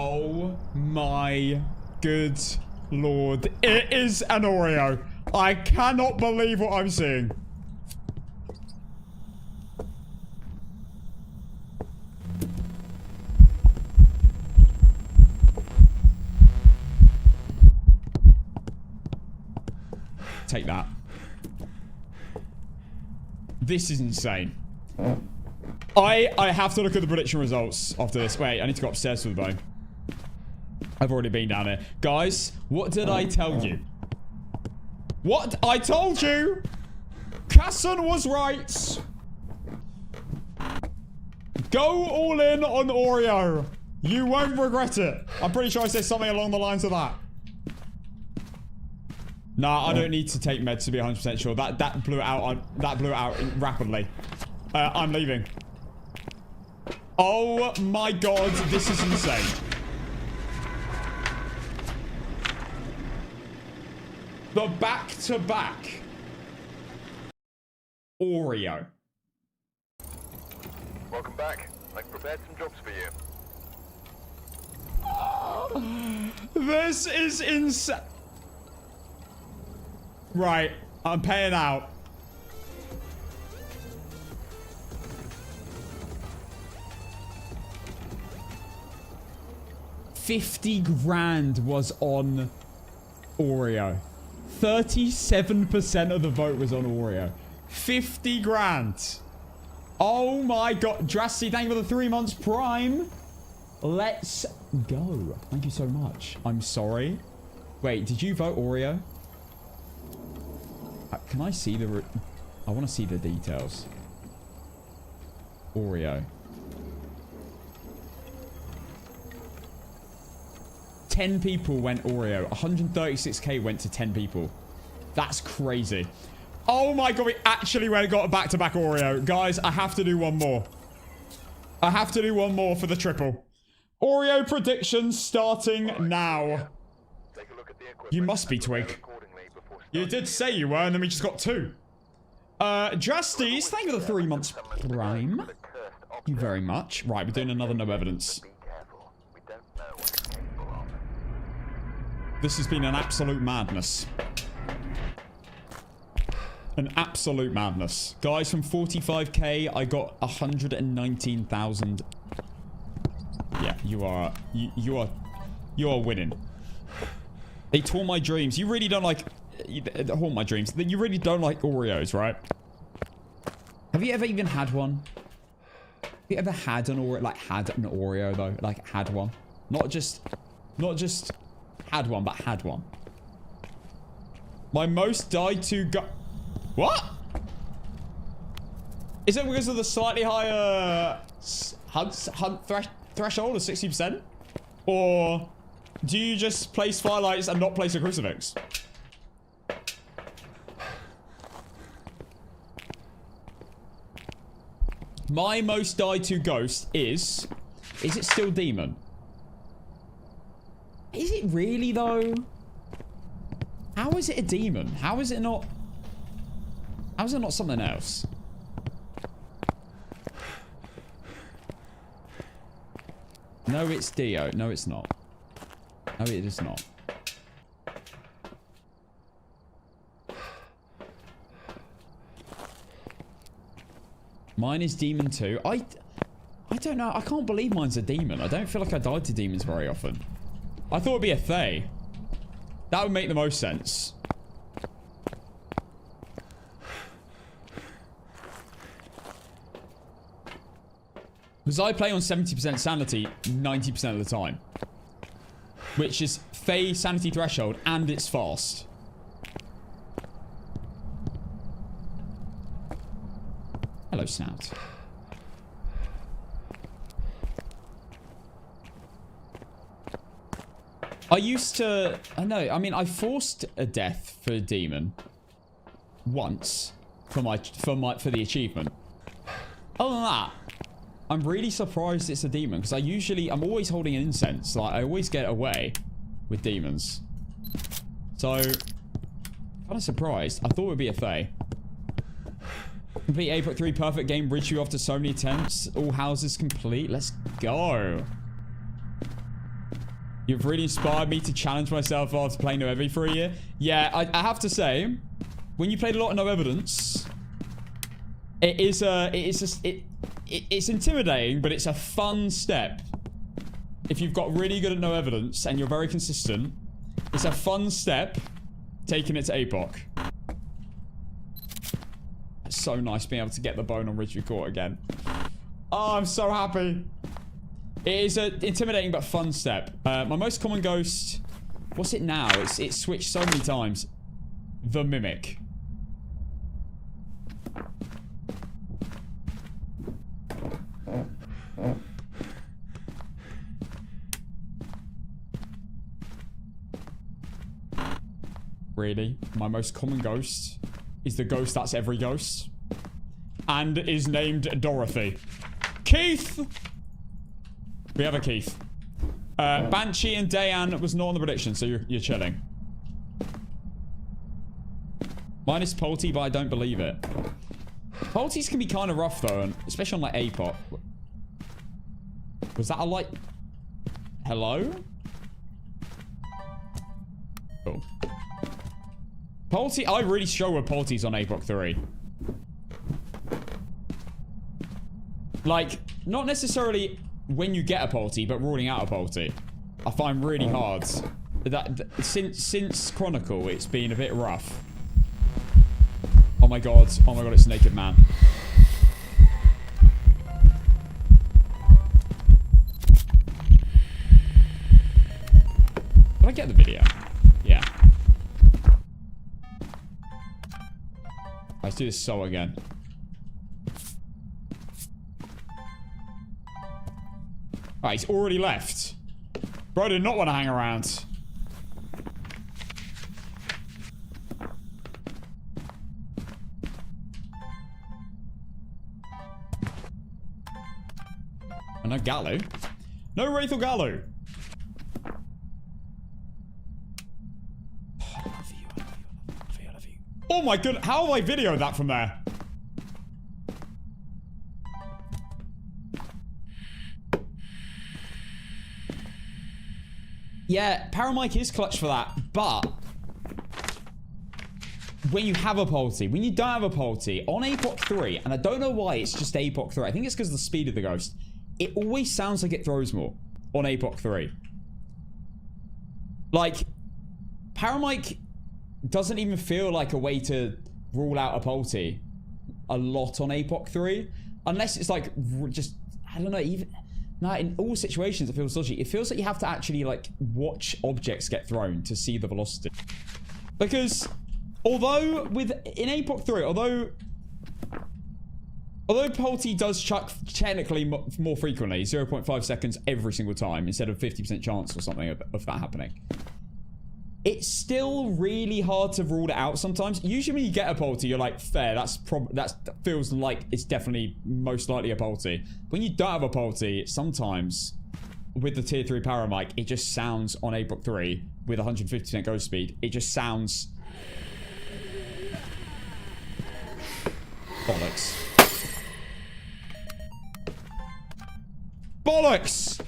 [SPEAKER 1] Oh my good lord. It is an Oreo. I cannot believe what I'm seeing. Take that. This is insane. I have to look at the prediction results after this. Wait, I need to go upstairs for the bone. I've already been down here. Guys, what did I tell you? What? I told you! Casson was right! Go all in on Oreo. You won't regret it. I'm pretty sure I said something along the lines of that. Nah, I don't need to take meds to be 100% sure. That blew it out. That blew it out rapidly. I'm leaving. Oh my god, this is insane. The back-to-back Oreo.
[SPEAKER 2] Welcome back. I've prepared some jobs for you.
[SPEAKER 1] This is insane. Right, I'm paying out. $50 grand was on Oreo. 37% of the vote was on Oreo. 50 grand. Oh my god. Drasty, thank you for the 3 months prime. Let's go. Thank you so much. I'm sorry. Wait, did you vote Oreo? Can I see the... I want to see the details. Oreo. 10 people went Oreo. 136k went to 10 people. That's crazy. Oh my god, we actually went and got a back-to-back Oreo. Guys, I have to do one more. I have to do one more for the triple. Oreo predictions starting now. You must be Twig. You did say you were, and then we just got 2. Justice, thank you for the 3 months prime. Thank you very much. Right, we're doing another no evidence. This has been an absolute madness. An absolute madness. Guys, from 45k, I got 119,000. Yeah, you are winning. They tore my dreams. You really don't like... haunt my dreams. You really don't like Oreos, right? Have you ever even had one? Have you ever had an Oreo? Like, had an Oreo, though? Like, had one? Not just had one, but had one. My most died to go... What? Is it because of the slightly higher hunt threshold of 60%? Or do you just place firelights and not place a crucifix? My most died to ghost is it still demon? Is it really though? How is it a demon? How is it not something else? No, it's Dio. No, it's not. No, it is not. Mine is demon too. I don't know. I can't believe mine's a demon. I don't feel like I died to demons very often. I thought it'd be a Fae. That would make the most sense. Because I play on 70% sanity 90% of the time. Which is Fae sanity threshold and it's fast. Hello, Snout. I used to... I know. I mean, I forced a death for a demon once for the achievement. Other than that, I'm really surprised it's a demon because I'm always holding an incense. Like, I always get away with demons. So, kind of surprised. I thought it would be a Fae. Complete APOC 3 perfect game. Bridge you after so many attempts. All houses complete. Let's go. You've really inspired me to challenge myself after playing No Evi for a year. Yeah, I have to say, when you played a lot of No Evidence, it's intimidating, but it's a fun step. If you've got really good at No Evidence and you're very consistent, it's a fun step taking it to APOC. It's so nice being able to get the bone on Ridgeview Court again. Oh, I'm so happy. It is an intimidating but fun step. My most common ghost... What's it now? It's switched so many times. The Mimic. Really? My most common ghost is the ghost that's every ghost. And is named Dorothy. Keith! We have a Keith. Banshee and Dayan was not on the prediction, so you're chilling. Mine is Polty, but I don't believe it. Polties can be kind of rough, though, and especially on, like, APOC. Was that a light? Hello? Cool. Polty, I really struggle with Polties on APOC 3. Like, not necessarily when you get a Polty, but ruling out a Polty. I find really hard. Since Chronicle, it's been a bit rough. Oh my god, it's Naked Man. Did I get the video? Yeah. Let's do this so again. Right, he's already left. Bro did not want to hang around. And no Gallo. No Wraith or Gallo. Oh my goodness, how have I videoed that from there? Yeah, Paramike is clutch for that, but when you have a Polty, when you don't have a Polty, on APOC 3, and I don't know why it's just APOC 3, I think it's because of the speed of the Ghost, it always sounds like it throws more on APOC 3. Like, Paramike doesn't even feel like a way to rule out a Polty a lot on APOC 3. Unless it's like, just, I don't know, even... No, in all situations it feels dodgy. It feels like you have to actually, like, watch objects get thrown to see the velocity. Because, although, in APOC 3, although Polty does chuck technically more frequently, 0.5 seconds every single time, instead of 50% chance or something of that happening, it's still really hard to rule it out sometimes. Usually when you get a Polty, you're like, fair, that feels like it's definitely most likely a Polty. When you don't have a Polty, sometimes with the tier 3 Paramike, it just sounds on APOC 3 with 150% ghost speed. It just sounds... Bollocks. Bollocks!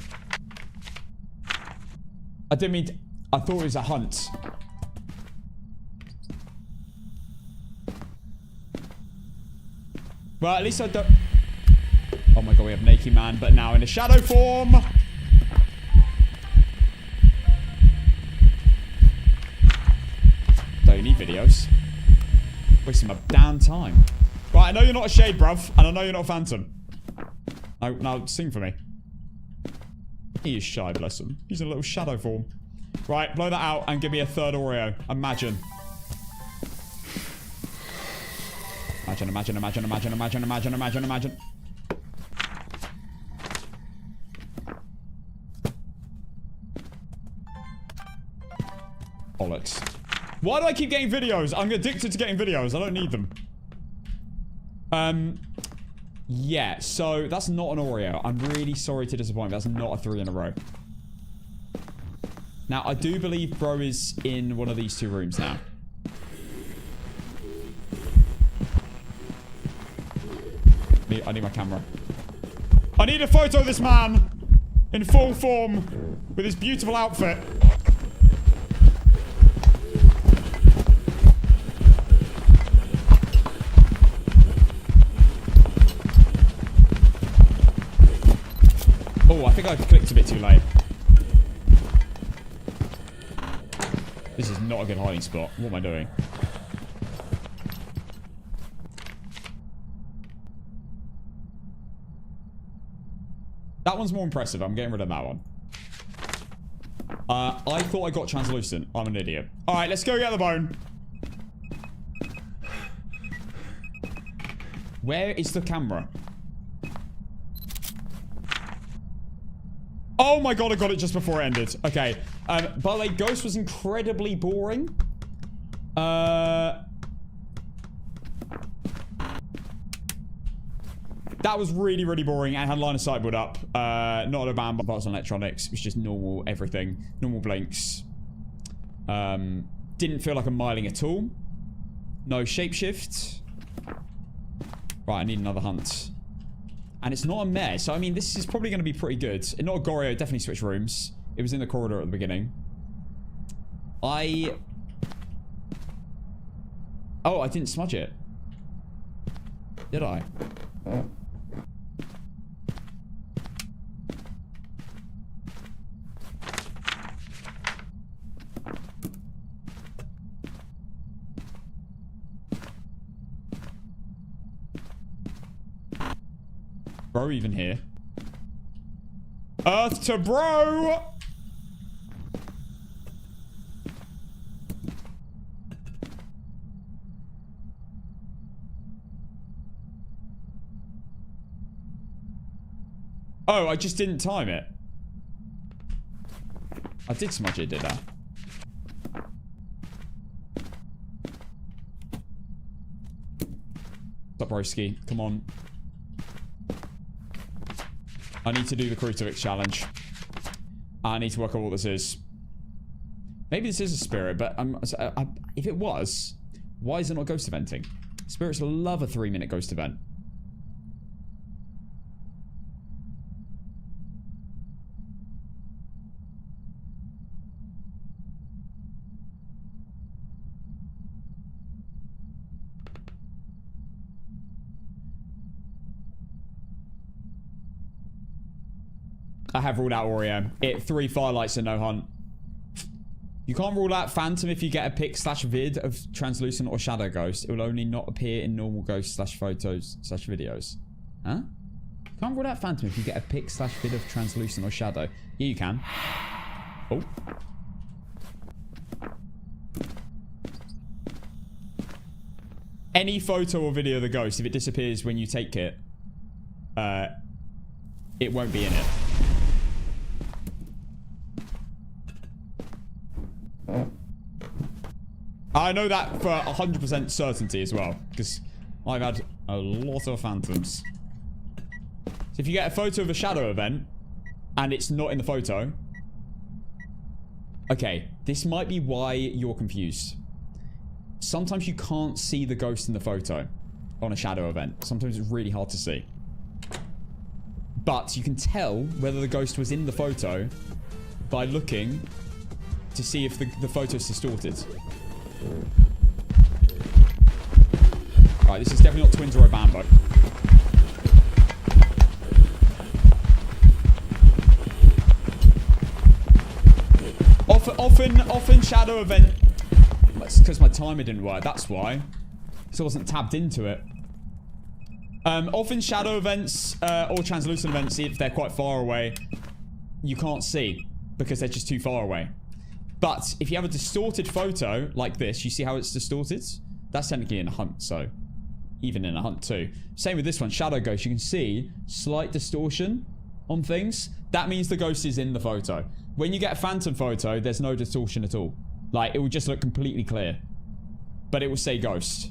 [SPEAKER 1] I didn't mean to... I thought it was a hunt. Well, at least I don't... Oh my god, we have Naked Man, but now in a shadow form! Don't need videos. Wasting my damn time. Right, I know you're not a shade, bruv, and I know you're not a phantom. Now sing for me. He is shy, bless him. He's in a little shadow form. Right, blow that out and give me a third Oreo. Imagine. Imagine. Bollocks. Why do I keep getting videos? I'm addicted to getting videos. I don't need them. Yeah, so that's not an Oreo. I'm really sorry to disappoint. That's not a 3 in a row. Now, I do believe bro is in one of these 2 rooms now. I need my camera. I need a photo of this man in full form with his beautiful outfit. Oh, I think I clicked a bit too late. This is not a good hiding spot. What am I doing? That one's more impressive. I'm getting rid of that one. I thought I got translucent. I'm an idiot. Alright, let's go get the bone. Where is the camera? Oh my god, I got it just before it ended. Okay. By the way, Ghost was incredibly boring. That was really, really boring and had line of sight build up. Not a band, but parts on electronics. It was just normal everything. Normal blinks. Didn't feel like a miling at all. No shapeshift. Right, I need another hunt. And it's not a mare, so I mean, this is probably going to be pretty good. Not a Goreo, definitely switch rooms. It was in the corridor at the beginning. Oh, I didn't smudge it. Did I? Bro even here? Earth to bro! Oh, I just didn't time it. I did smudge it, did I? Stop, broski. Come on. I need to do the crucifix challenge. I need to work out what this is. Maybe this is a spirit, but if it was, why is it not ghost eventing? Spirits love a 3-minute ghost event. I have ruled out Oreo. 3 firelights and no hunt. You can't rule out Phantom if you get a pic/vid of translucent or shadow ghost. It will only not appear in normal ghost/photos/videos. Huh? You can't rule out Phantom if you get a pic/vid of translucent or shadow. Yeah, you can. Oh. Any photo or video of the ghost, if it disappears when you take it, it won't be in it. I know that for 100% certainty as well, because I've had a lot of phantoms. So if you get a photo of a shadow event, and it's not in the photo... Okay, this might be why you're confused. Sometimes you can't see the ghost in the photo on a shadow event. Sometimes it's really hard to see. But you can tell whether the ghost was in the photo by looking to see if the photo's distorted. Right, this is definitely not twins or a bambo. Often shadow event. It's because my timer didn't work. That's why. So I wasn't tabbed into it. Often shadow events or translucent events, if they're quite far away, you can't see because they're just too far away. But if you have a distorted photo like this, you see how it's distorted? That's technically in a hunt, so even in a hunt too. Same with this one, shadow ghost. You can see slight distortion on things. That means the ghost is in the photo. When you get a phantom photo, there's no distortion at all. Like, it will just look completely clear. But it will say ghost.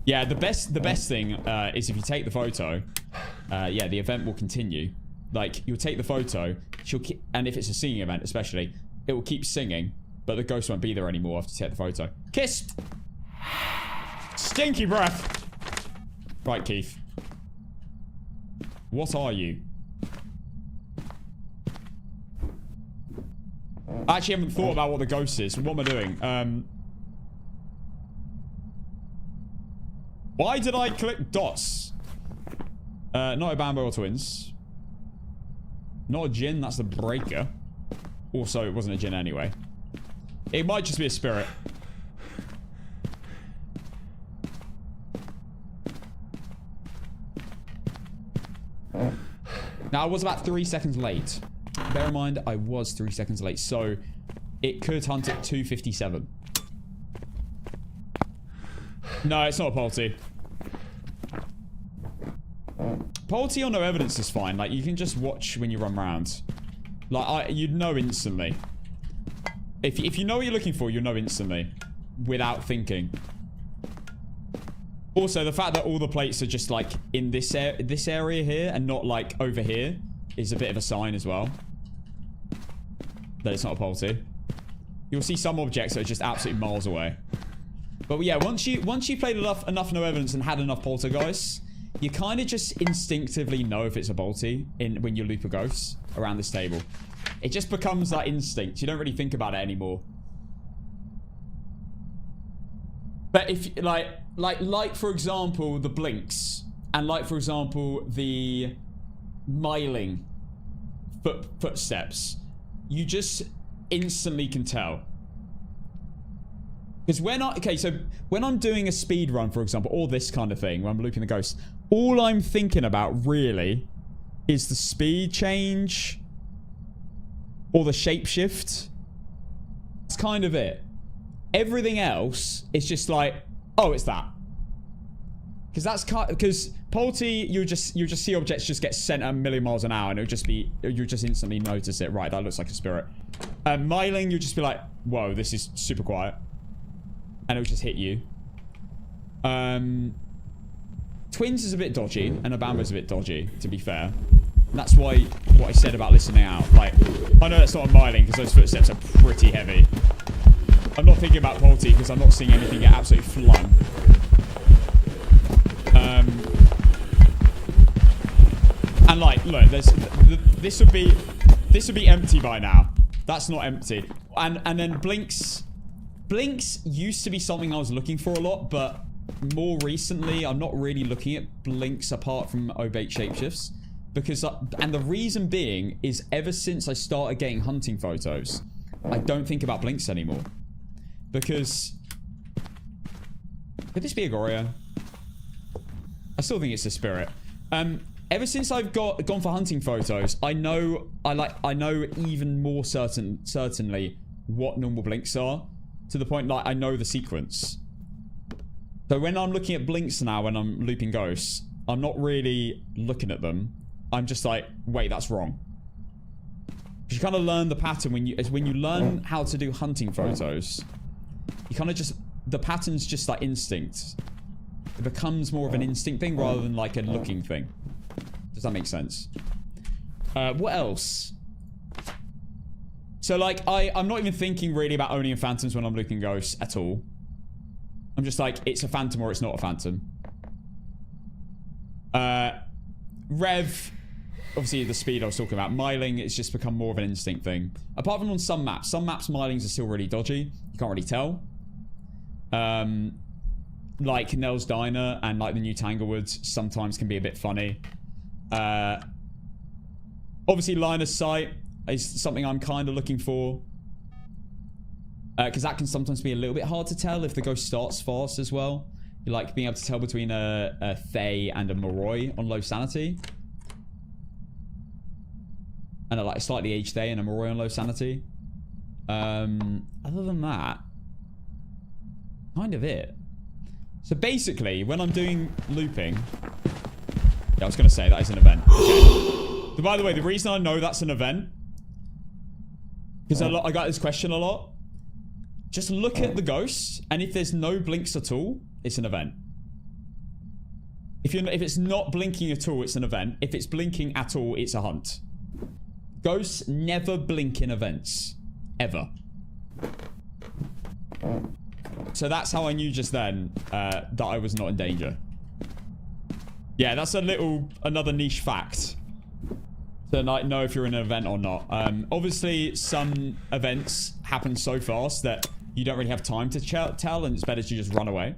[SPEAKER 1] Yeah, the best thing is if you take the photo, yeah, the event will continue. Like, you'll take the photo, and if it's a singing event especially, it will keep singing, but the ghost won't be there anymore after you take the photo. Kiss! Stinky breath! Right, Keith. What are you? I actually haven't thought about what the ghost is. What am I doing? Why did I click dots? Not a bamboo or twins. Not a djinn, that's the breaker. Also, it wasn't a djinn anyway. It might just be a spirit. Now, I was about 3 seconds late. Bear in mind, I was 3 seconds late, so it could hunt at 2:57. No, it's not a polty. Polty or no evidence is fine. Like, you can just watch when you run around. Like, you'd know instantly. If you know what you're looking for, you'll know instantly. Without thinking. Also, the fact that all the plates are just, like, in this area here and not, like, over here is a bit of a sign as well. That it's not a polty. You'll see some objects that are just absolutely miles away. But yeah, once you played enough no evidence and had enough poltergeists, you kind of just instinctively know if it's a polty when you loop a ghost around this table. It just becomes that instinct. You don't really think about it anymore. But if like for example the blinks and like for example the miling footsteps, you just instantly can tell. Because when I'm doing a speed run, for example, or this kind of thing, when I'm looping the ghost, all I'm thinking about really is the speed change or the shapeshift. That's kind of it. Everything else is just like, oh, it's that. Because Polty, you'll just see objects just get sent at a million miles an hour, and you'll just instantly notice it. Right, that looks like a spirit. Myling, you'll just be like, whoa, this is super quiet, and it'll just hit you. Twins is a bit dodgy, and Obama's a bit dodgy, to be fair. And that's why what I said about listening out. Like, I know that's not a Myling because those footsteps are pretty heavy. I'm not thinking about Polty because I'm not seeing anything get absolutely flung. And like, look, this would be empty by now. That's not empty. And then Blinks used to be something I was looking for a lot, but more recently I'm not really looking at Blinks apart from obate shapeshifts, because and the reason being is ever since I started getting hunting photos, I don't think about Blinks anymore. Because could this be a Goryo? I still think it's a spirit. Ever since I've gone for hunting photos, I know even more certainly what normal blinks are, to the point like I know the sequence. So when I'm looking at blinks now, when I'm looping ghosts, I'm not really looking at them. I'm just like, wait, that's wrong. You kind of learn the pattern when you learn how to do hunting photos. You kind of just, the pattern's just like instinct. It becomes more of an instinct thing rather than like a looking thing. Does that make sense? What else? So like, I'm not even thinking really about owning phantoms when I'm looking ghosts at all. I'm just like, it's a phantom or it's not a phantom. Rev, obviously the speed I was talking about. Myling, it's just become more of an instinct thing. Apart from on some maps. Some maps, Mylings are still really dodgy. You can't really tell. Like Nell's Diner and like the new Tanglewood sometimes can be a bit funny. Obviously line of sight is something I'm kind of looking for. Because that can sometimes be a little bit hard to tell if the ghost starts fast as well. You like being able to tell between a Thay and a Moroi on low sanity. And a slightly aged Thay and a Moroi on low sanity. Other than that, kind of it. So basically, when I'm doing looping... Yeah, I was going to say that is an event. Okay. So by the way, the reason I know that's an event... Because I got this question a lot. Just look at the ghost, and if there's no blinks at all, it's an event. If it's not blinking at all, it's an event. If it's blinking at all, it's a hunt. Ghosts never blink in events. Ever. So that's how I knew just then that I was not in danger. Yeah, that's another niche fact. To like know if you're in an event or not. Obviously, some events happen so fast that you don't really have time to tell, and it's better to just run away.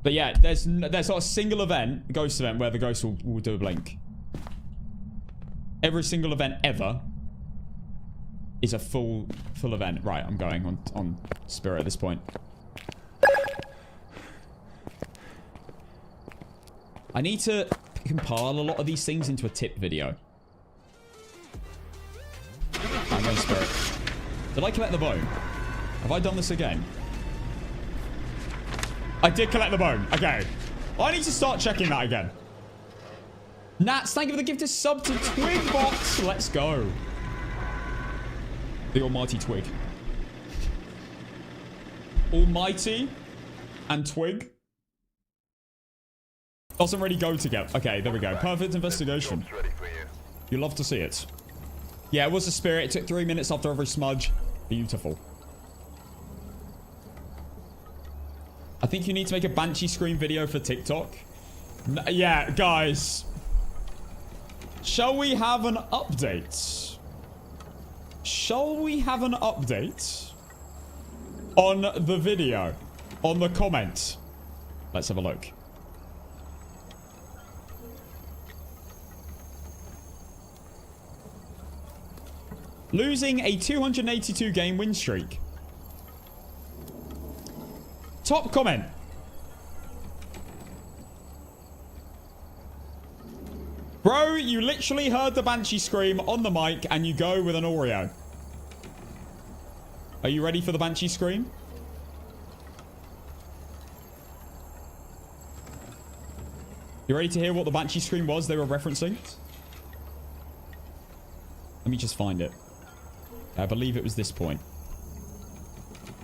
[SPEAKER 1] But yeah, there's not a single event, ghost event, where the ghost will do a blink. Every single event ever is a full event. Right, I'm going on spirit at this point. I need to compile a lot of these things into a tip video. I'm going spirit. Did I collect the bone? Have I done this again? I did collect the bone. Okay. I need to start checking that again. Nats, thank you for the gifted sub to Twigbox. Let's go. The almighty Twig. Almighty and Twig doesn't really go together. Okay, there we go. Perfect investigation. You love to see it. Yeah, it was a spirit. It took 3 minutes after every smudge. Beautiful. I think you need to make a Banshee scream video for TikTok. Yeah, guys. Shall we have an update? Shall we have an update on the video? On the comment? Let's have a look. Losing a 282 game win streak. Top comment. Bro, you literally heard the Banshee scream on the mic and you go with an Oreo. Are you ready for the Banshee scream? You ready to hear what the Banshee scream was they were referencing? Let me just find it. I believe it was this point.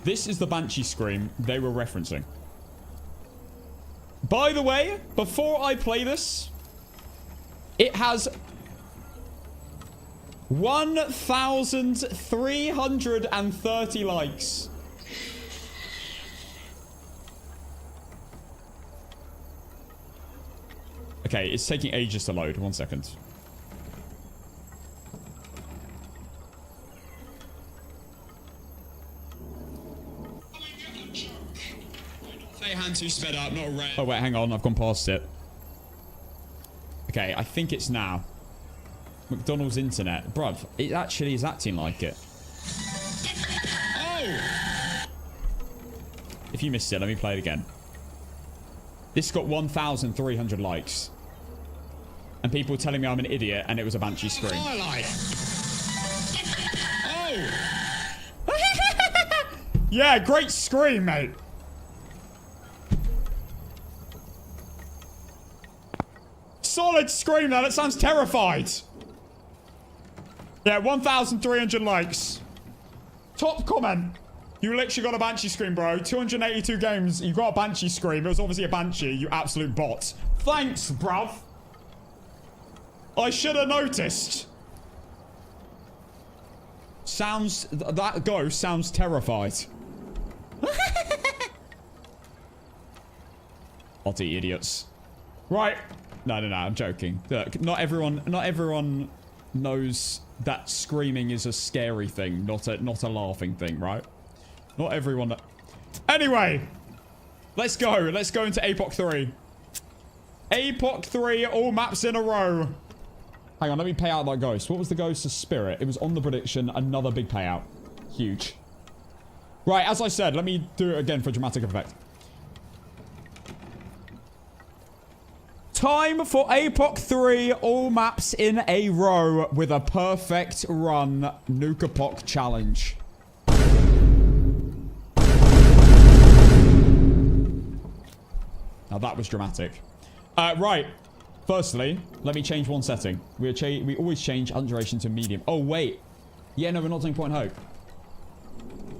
[SPEAKER 1] This is the Banshee scream they were referencing. By the way, before I play this, it has 1,330 likes. Okay, it's taking ages to load. 1 second. Say hand too sped up, not a red. Oh wait, hang on, I've gone past it. Okay, I think it's now. McDonald's internet. Bruv, it actually is acting like it. Oh! If you missed it, let me play it again. This got 1,300 likes. And people were telling me I'm an idiot and it was a Banshee scream. Oh! Yeah, great scream, mate. Solid scream there. That sounds terrified. Yeah, 1,300 likes. Top comment. You literally got a Banshee scream, bro. 282 games. You got a Banshee scream. It was obviously a Banshee. You absolute bot. Thanks, bruv. I should have noticed. Sounds... That ghost sounds terrified. Otty idiots. Right. No, I'm joking. Look, not everyone knows that screaming is a scary thing, not a laughing thing, right? Not everyone. Anyway, let's go. Let's go into APOC 3. APOC 3, all maps in a row. Hang on, let me pay out that ghost. What was the ghost's spirit? It was on the prediction. Another big payout. Huge. Right, as I said, let me do it again for dramatic effect. Time for APOC 3, all maps in a row with a perfect run Nuka-Poc challenge. Now that was dramatic. Right. Firstly, let me change one setting. We always change duration to medium. Oh, wait. Yeah, no, we're not doing Point Hope.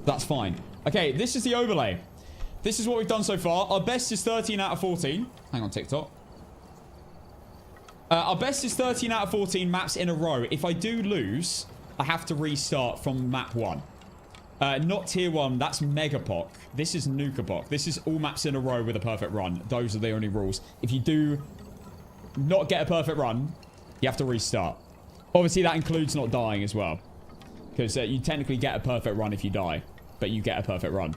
[SPEAKER 1] That's fine. Okay, this is the overlay. This is what we've done so far. Our best is 13 out of 14. Hang on, TikTok. Our best is 13 out of 14 maps in a row. If I do lose, I have to restart from map 1. Not tier 1. That's Megapoc. This is Nuka-Poc. This is all maps in a row with a perfect run. Those are the only rules. If you do not get a perfect run, you have to restart. Obviously, that includes not dying as well. Because you technically get a perfect run if you die. But you get a perfect run.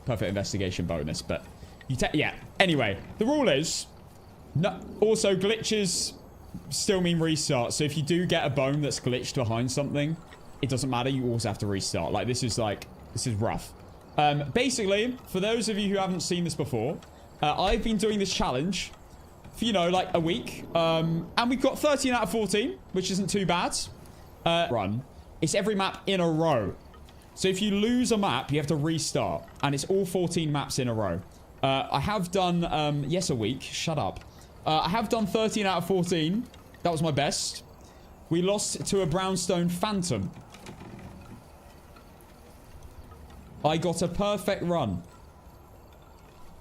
[SPEAKER 1] Perfect investigation bonus. But you yeah. Anyway, the rule is... No, also, glitches still mean restart. So if you do get a bone that's glitched behind something, it doesn't matter. You also have to restart. Like, this is rough. Basically, for those of you who haven't seen this before, I've been doing this challenge for, you know, like a week. And we've got 13 out of 14, which isn't too bad. Run. It's every map in a row. So if you lose a map, you have to restart. And it's all 14 maps in a row. I have done, yes, a week. Shut up. I have done 13 out of 14. That was my best. We lost to a brownstone phantom. I got a perfect run.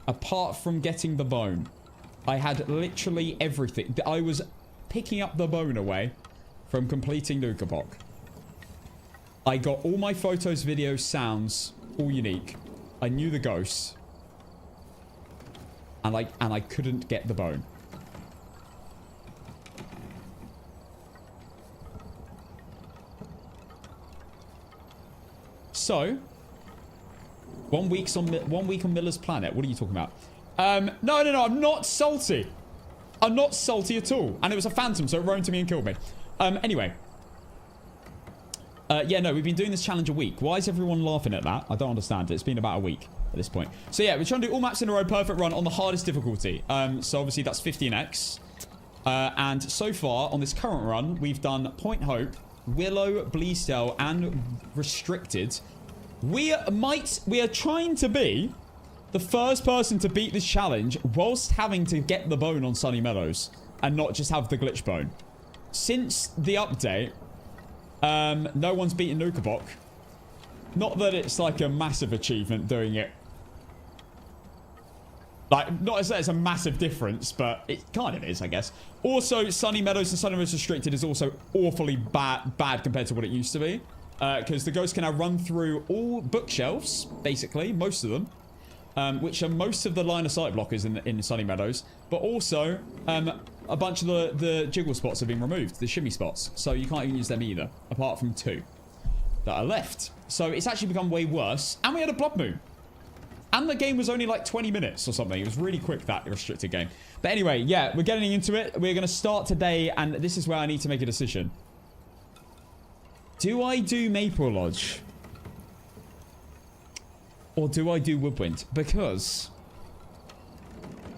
[SPEAKER 1] Apart from getting the bone. I had literally everything. I was picking up the bone away from completing Nuka-Poc. I got all my photos, videos, sounds, all unique. I knew the ghosts. And I couldn't get the bone. So, 1 week on Miller's Planet. What are you talking about? No, I'm not salty. I'm not salty at all. And it was a phantom, so it roamed to me and killed me. Anyway. Yeah, no, we've been doing this challenge a week. Why is everyone laughing at that? I don't understand. It's been about a week at this point. So yeah, we're trying to do all maps in a row, perfect run on the hardest difficulty. So obviously that's 15x. And so far, on this current run, we've done Point Hope, Willow, Bleasdale, and Restricted We are trying to be the first person to beat this challenge whilst having to get the bone on Sunny Meadows and not just have the glitch bone. Since the update, no one's beaten Nukabok. Not that it's like a massive achievement doing it. Like, not as it's a massive difference, but it kind of is, I guess. Also, Sunny Meadows and Sunny Meadows Restricted is also awfully bad compared to what it used to be. Because the ghost can now run through all bookshelves, basically, most of them. Which are most of the line of sight blockers in Sunny Meadows. But also, a bunch of the jiggle spots have been removed, the shimmy spots. So you can't even use them either, apart from 2 that are left. So it's actually become way worse. And we had a blood moon. And the game was only like 20 minutes or something. It was really quick, that restricted game. But anyway, yeah, we're getting into it. We're going to start today, and this is where I need to make a decision. Do I do Maple Lodge? Or do I do Woodwind? Because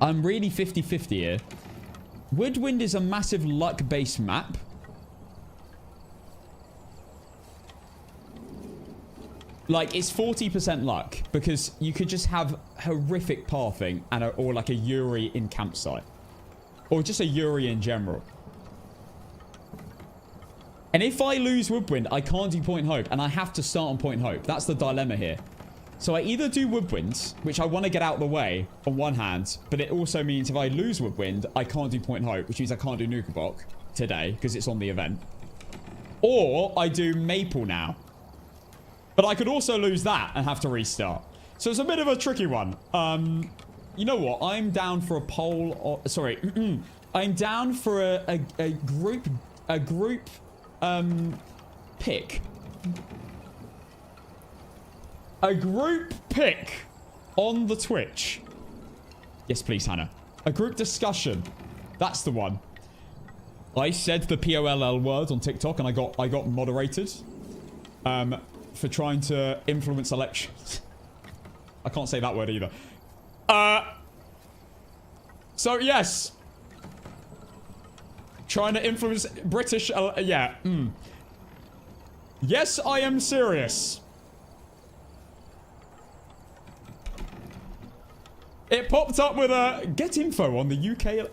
[SPEAKER 1] I'm really 50-50 here. Woodwind is a massive luck-based map. Like, it's 40% luck, because you could just have horrific pathing and or like a Yuri in campsite. Or just a Yuri in general. And if I lose Woodwind, I can't do Point Hope, and I have to start on Point Hope. That's the dilemma here. So I either do Woodwind, which I want to get out of the way on one hand, but it also means if I lose Woodwind, I can't do Point Hope, which means I can't do Nukabok today, because it's on the event. Or I do Maple now. But I could also lose that and have to restart. So it's a bit of a tricky one. You know what? I'm down for a poll. Or, sorry. I'm down for a group pick. A group pick on the Twitch. Yes, please, Hannah. A group discussion. That's the one. I said the POLL word on TikTok and I got moderated. For trying to influence elections. I can't say that word either. So, yes. Trying to influence British... yeah. Yes, I am serious. It popped up with a... Get info on the UK...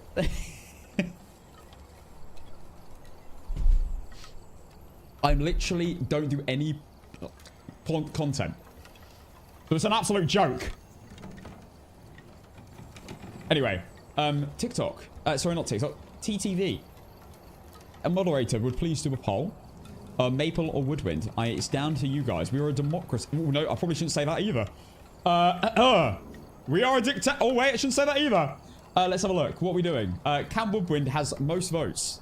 [SPEAKER 1] I'm literally... Don't do any... content. So it's an absolute joke. Anyway, TikTok. Sorry, not TikTok. TTV. A moderator would please do a poll. Maple or Woodwind. It's down to you guys. We are a democracy. Oh, no, I probably shouldn't say that either. We are a dictator. Oh, wait, I shouldn't say that either. Let's have a look. What are we doing? Camp Woodwind has most votes.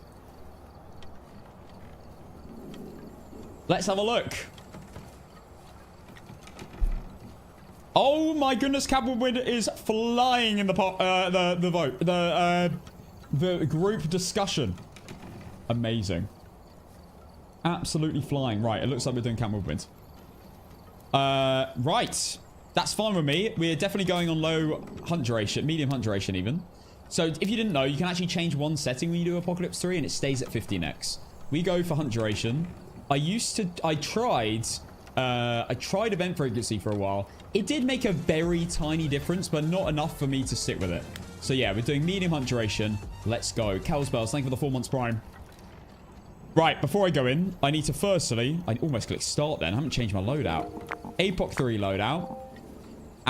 [SPEAKER 1] Let's have a look. Oh my goodness, Camp Woodwind is flying in the vote. The group discussion. Amazing. Absolutely flying. Right, it looks like we're doing Camp Woodwind. Right. That's fine with me. We're definitely going on low hunt duration, medium hunt duration even. So if you didn't know, you can actually change one setting when you do Apocalypse 3 and it stays at 15x. We go for hunt duration. I tried event frequency for a while. It did make a very tiny difference, but not enough for me to stick with it. So yeah, we're doing medium hunt duration. Let's go. Cowsbells, thank you for the 4 months prime. Right, before I go in, I need to firstly... I almost clicked start then. I haven't changed my loadout. APOC 3 loadout.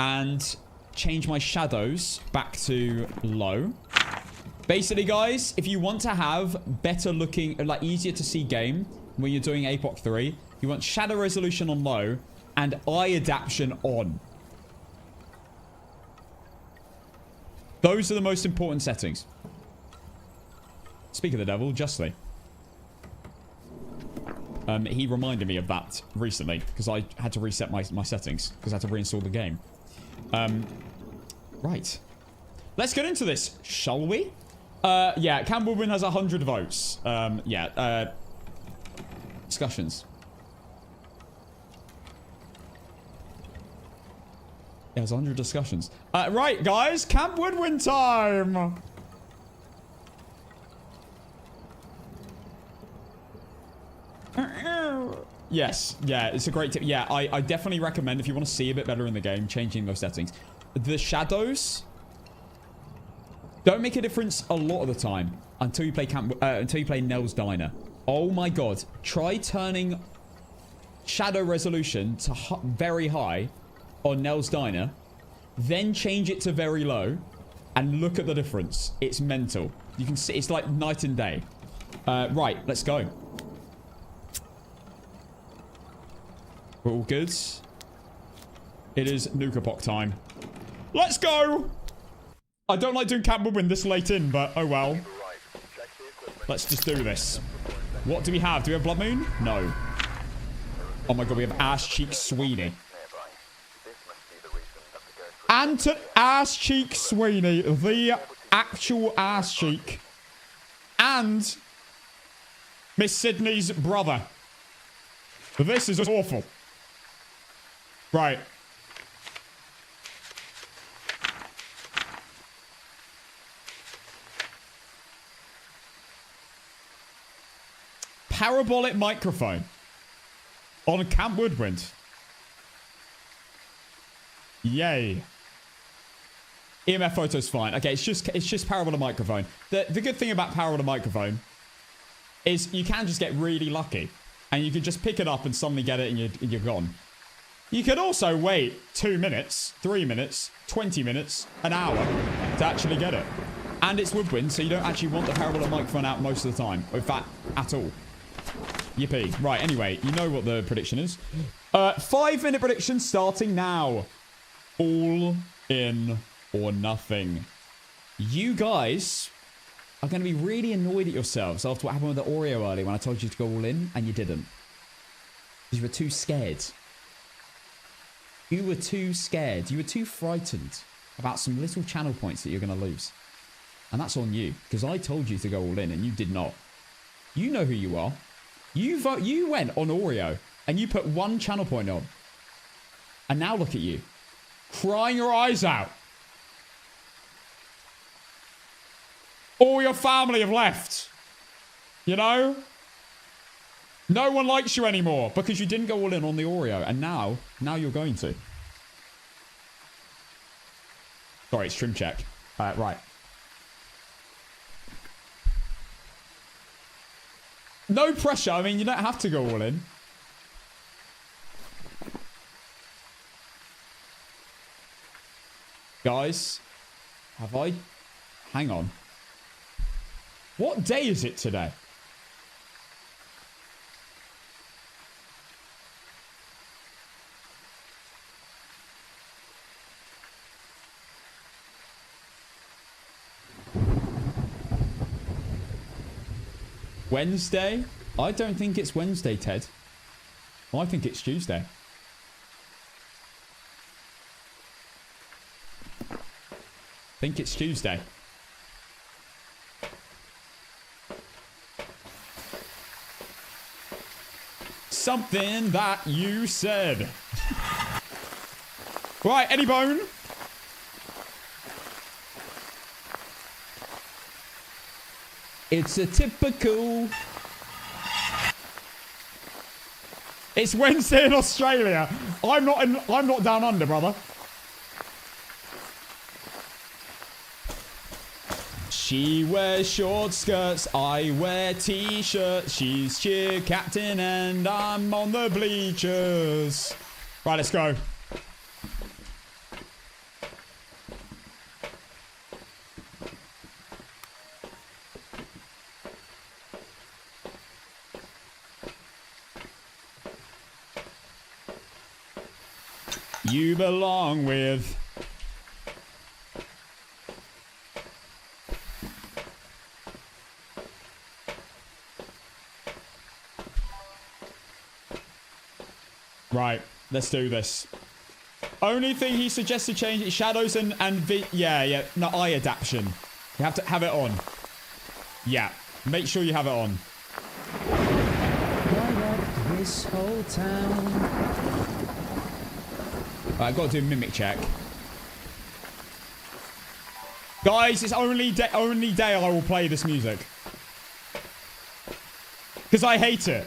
[SPEAKER 1] And change my shadows back to low. Basically, guys, if you want to have better looking, like easier to see game when you're doing APOC 3, you want shadow resolution on low and eye adaption on. Those are the most important settings. Speak of the devil, justly. He reminded me of that recently because I had to reset my settings because I had to reinstall the game. Right. Let's get into this, shall we? Yeah, Camp Woodwind has 100 votes. Yeah, discussions. Yeah, there's 100 discussions. Right, guys, Camp Woodwind time! Yes. Yeah, it's a great tip. Yeah, I definitely recommend, if you want to see a bit better in the game, changing those settings. The shadows don't make a difference a lot of the time until you play Nell's Diner. Oh my god. Try turning shadow resolution to very high on Nell's Diner. Then change it to very low. And look at the difference. It's mental. You can see it's like night and day. Right, let's go. We're all good. It is Nuke APOC time. Let's go! I don't like doing Camp Woodwind this late in, but oh well. Let's just do this. What do we have? Do we have Blood Moon? No. Oh my god, we have Ass Cheek Sweeney. And to Ass Cheek Sweeney, the actual Ass Cheek. And Miss Sydney's brother. This is awful. Right. Parabolic microphone on Camp Woodwind. Yay. EMF photo's fine. Okay, it's just parabolic microphone. The good thing about parabolic microphone is you can just get really lucky. And you can just pick it up and suddenly get it and you're gone. You could also wait 2 minutes, 3 minutes, 20 minutes, an hour to actually get it. And it's Woodwind, so you don't actually want the parabolic microphone out most of the time. Or in fact, at all. Yippee. Right, anyway, you know what the prediction is. 5-minute prediction starting now. All in or nothing. You guys are going to be really annoyed at yourselves after what happened with the Oreo earlier when I told you to go all in and you didn't. Because you were too scared. You were too scared. You were too frightened about some little channel points that you're going to lose. And that's on you. Because I told you to go all in and you did not. You know who you are. You went on Oreo and you put 1 channel point on. And now look at you. Crying your eyes out. All your family have left. You know? No one likes you anymore because you didn't go all in on the Oreo. And now you're going to. Sorry, it's trim check. Right. No pressure. I mean, you don't have to go all in. Guys, have I... Hang on. What day is it today? Wednesday? I don't think it's Wednesday, Ted. I think it's Tuesday. I think it's Tuesday. Something that you said. Right, Eddie Bone. It's a typical... It's Wednesday in Australia. I'm not down under, brother. She wears short skirts, I wear t-shirts. She's cheer captain and I'm on the bleachers. Right, let's go. You belong with... Right, let's do this. Only thing he suggested change is shadows and yeah. No, eye adaptation. You have to have it on. Yeah, make sure you have it on. This whole town. Right, I've got to do a mimic check. Guys, it's only day I will play this music. Because I hate it.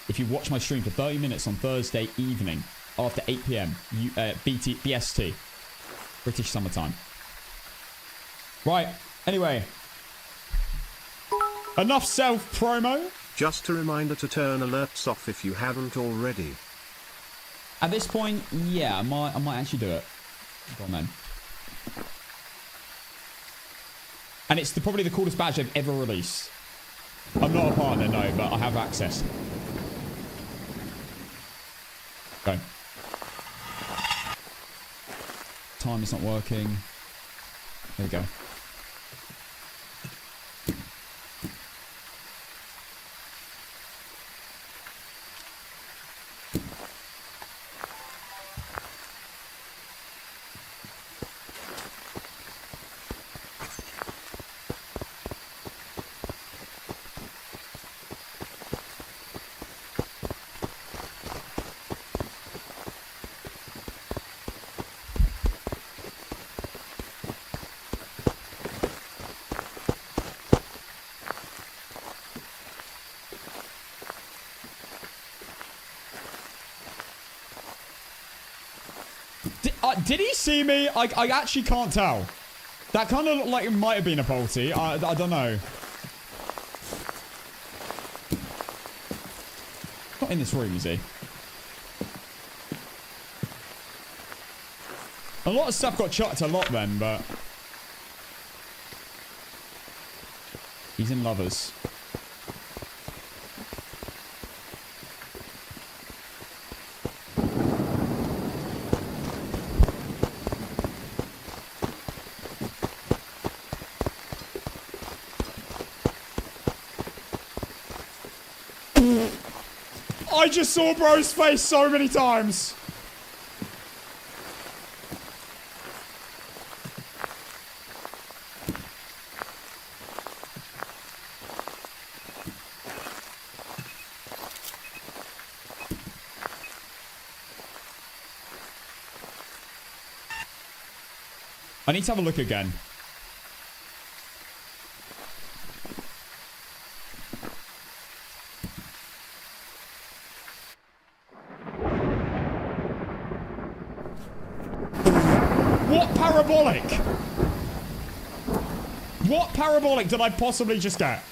[SPEAKER 1] if you watch my stream for 30 minutes on Thursday evening after 8 p.m. BST. British summertime. Right. Anyway. Enough self-promo.
[SPEAKER 3] Just a reminder to turn alerts off if you haven't already.
[SPEAKER 1] At this point, yeah, I might actually do it. Go on then. And it's probably the coolest badge they've ever released. I'm not a partner, no, but I have access. Go. Time is not working. There we go. Did he see me? I actually can't tell. That kind of looked like it might have been a Polty. I don't know. Not in this room, is he? A lot of stuff got chucked a lot then, but... He's in Lovers. I just saw bro's face so many times. I need to have a look again. Parabolic? What parabolic did I possibly just get?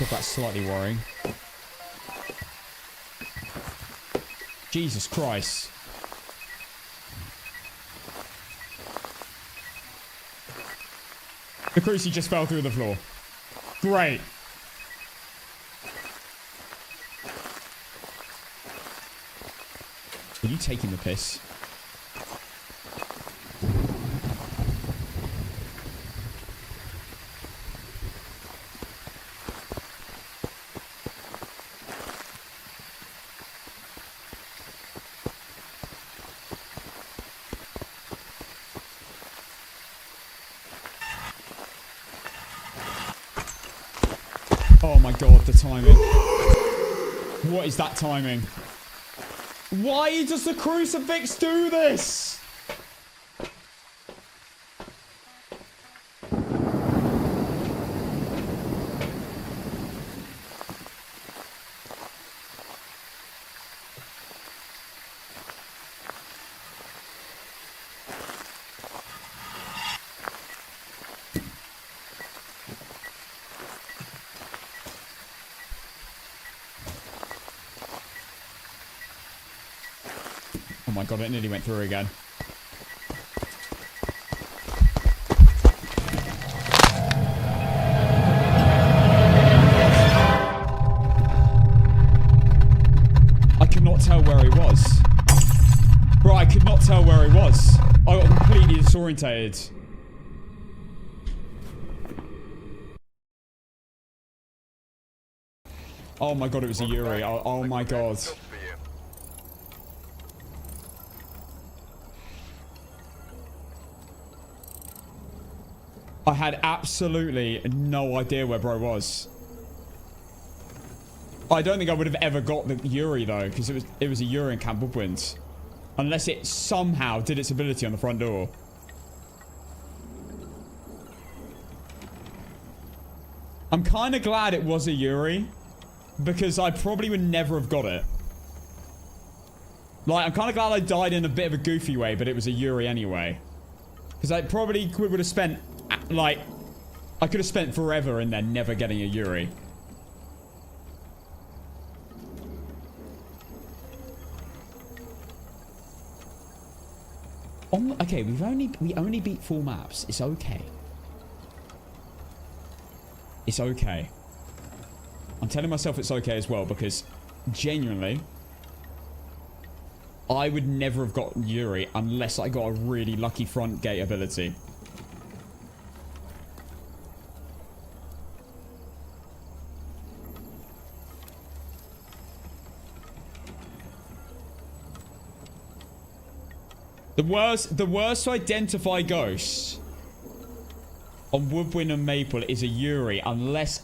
[SPEAKER 1] That's slightly worrying. Jesus Christ. The crucie just fell through the floor. Great. Are you taking the piss? Oh my god, the timing. What is that timing? Why does the crucifix do this? Oh my god, it nearly went through again. I could not tell where he was. Bro, I could not tell where he was. I got completely disorientated. Oh my god, it was a Yuri. Oh my god. I had absolutely no idea where bro was. I don't think I would have ever got the Yuri though, because it was a Yuri in Camp Woodwinds. Unless it somehow did its ability on the front door. I'm kind of glad it was a Yuri, because I probably would never have got it. Like, I'm kind of glad I died in a bit of a goofy way, but it was a Yuri anyway. Because I probably would have spent, like, I could have spent forever in there never getting a Yuri. Okay, we only beat 4 maps. It's okay. It's okay. I'm telling myself it's okay as well, because genuinely, I would never have got Yuri unless I got a really lucky front gate ability. The worst to identify ghosts on Woodwind and Maple is a Yuri, unless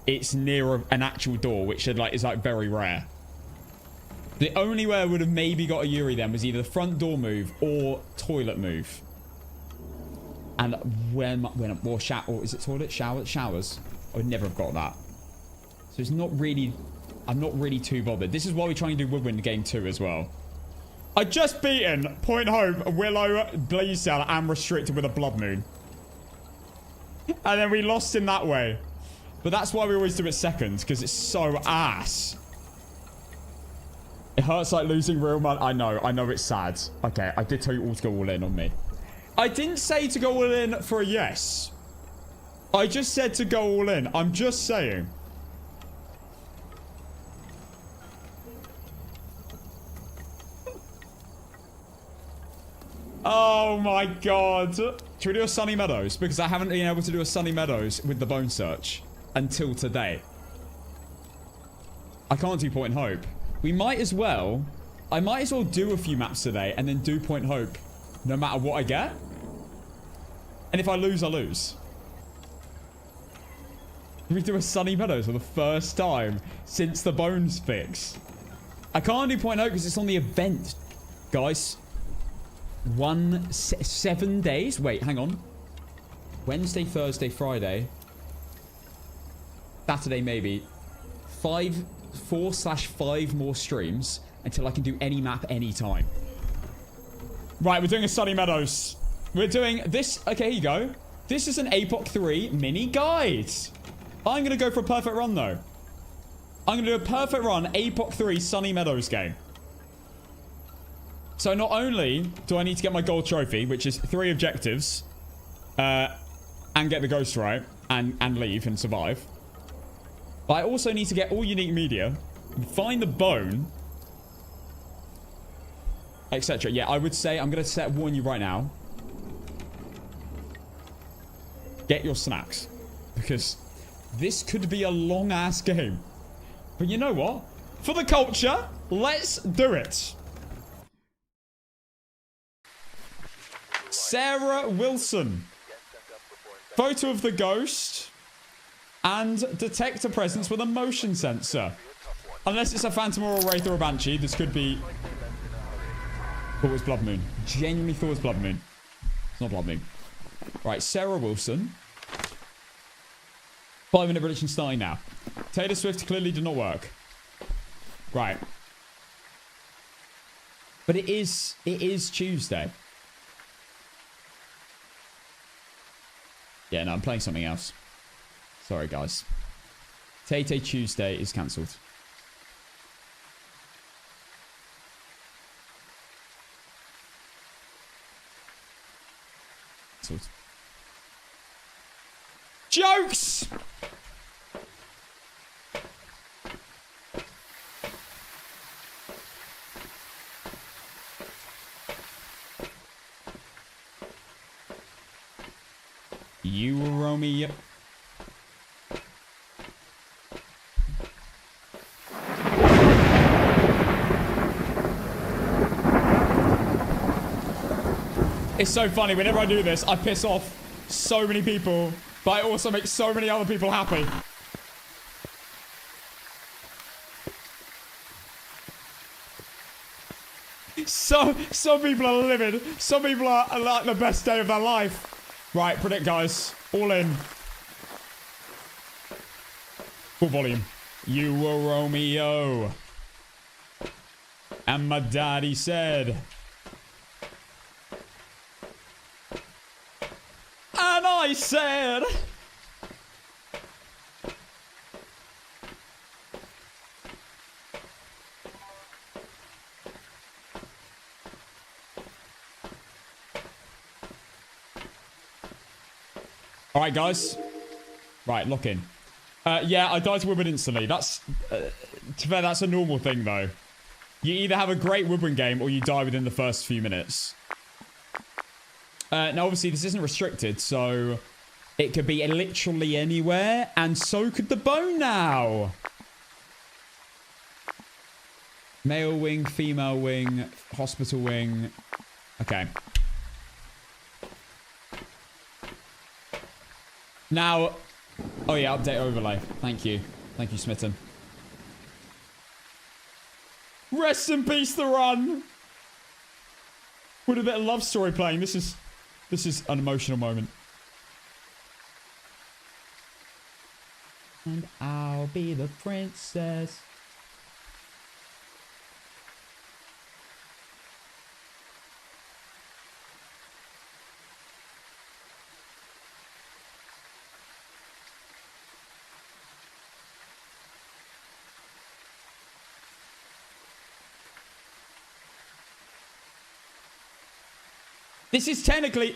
[SPEAKER 1] it's near an actual door, which is like very rare. The only way I would have maybe got a Yuri then was either the front door move or toilet move. And or is it toilet? Showers. I would never have got that. So it's not really, I'm not really too bothered. This is why we try and do Woodwind game 2 as well. I just beaten Point Hope, Willow, Blaze Cell, and Restricted with a Blood Moon. And then we lost in that way. But that's why we always do it second, because it's so ass. It hurts like losing real money. I know it's sad. Okay, I did tell you all to go all in on me. I didn't say to go all in for a yes. I just said to go all in. I'm just saying. Oh my god. Should we do a Sunny Meadows? Because I haven't been able to do a Sunny Meadows with the bone search until today. I can't do Point Hope. We might as well. I might as well do a few maps today and then do Point Hope no matter what I get. And if I lose, I lose. We do a Sunny Meadows for the first time since the bones fix. I can't do Point Hope because it's on the event, guys. 7 days. Wait, hang on. Wednesday, Thursday, Friday, Saturday, maybe 4/5 more streams until I can do any map anytime. Right, we're doing a Sunny Meadows. We're doing this. Okay, here you go. This is an APOC 3 mini guide. I'm going to go for a perfect run, though. I'm going to do a perfect run APOC 3 Sunny Meadows game. So not only do I need to get my gold trophy, which is 3 objectives, and get the ghost right, and leave and survive, but I also need to get all unique media, find the bone, etc. Yeah, I would say, I'm going to warn you right now, get your snacks, because this could be a long-ass game. But you know what? For the culture, let's do it. Sarah Wilson. Photo of the ghost. And detect a presence with a motion sensor. Unless it's a phantom or a wraith or a banshee, this could be... thought it was Blood Moon. Genuinely thought it was Blood Moon. It's not Blood Moon. Right, Sarah Wilson. 5-minute prediction starting now. Taylor Swift clearly did not work. Right. But it is Tuesday. Yeah, no, I'm playing something else. Sorry, guys. Tay-Tay Tuesday is cancelled. Jokes! You will roll me. It's so funny. Whenever I do this, I piss off so many people, but I also make so many other people happy. Some people are living. Some people are like the best day of their life. Right, predict, guys. All in. Full volume. You were Romeo. And my daddy said. And I said. All right, guys. Right, lock in. Yeah, I died to Woodward instantly. That's, to be fair, that's a normal thing, though. You either have a great Woodward game or you die within the first few minutes. Now, obviously, this isn't restricted, so it could be literally anywhere, and so could the bone now. Male wing, female wing, hospital wing. Okay. Now, oh yeah, update overlay. Thank you. Thank you, Smitten. Rest in peace, The Run. With a bit of love story playing. This is an emotional moment. And I'll be the princess. This is technically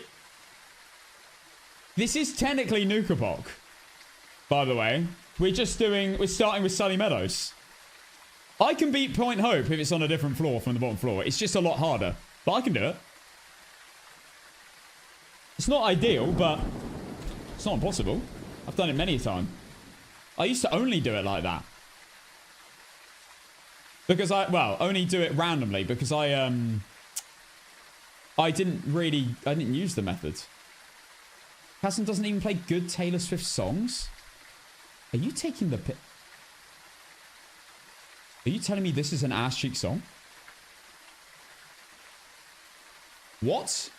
[SPEAKER 1] Nukapoc, by the way. We're starting with Sunny Meadows. I can beat Point Hope if it's on a different floor from the bottom floor. It's just a lot harder, but I can do it. It's not ideal, but it's not impossible. I've done it many a time. I used to only do it like that. Because only do it randomly because I didn't use the method. Hassan doesn't even play good Taylor Swift songs? Are you taking the piss? Are you telling me this is an ass cheek song? What?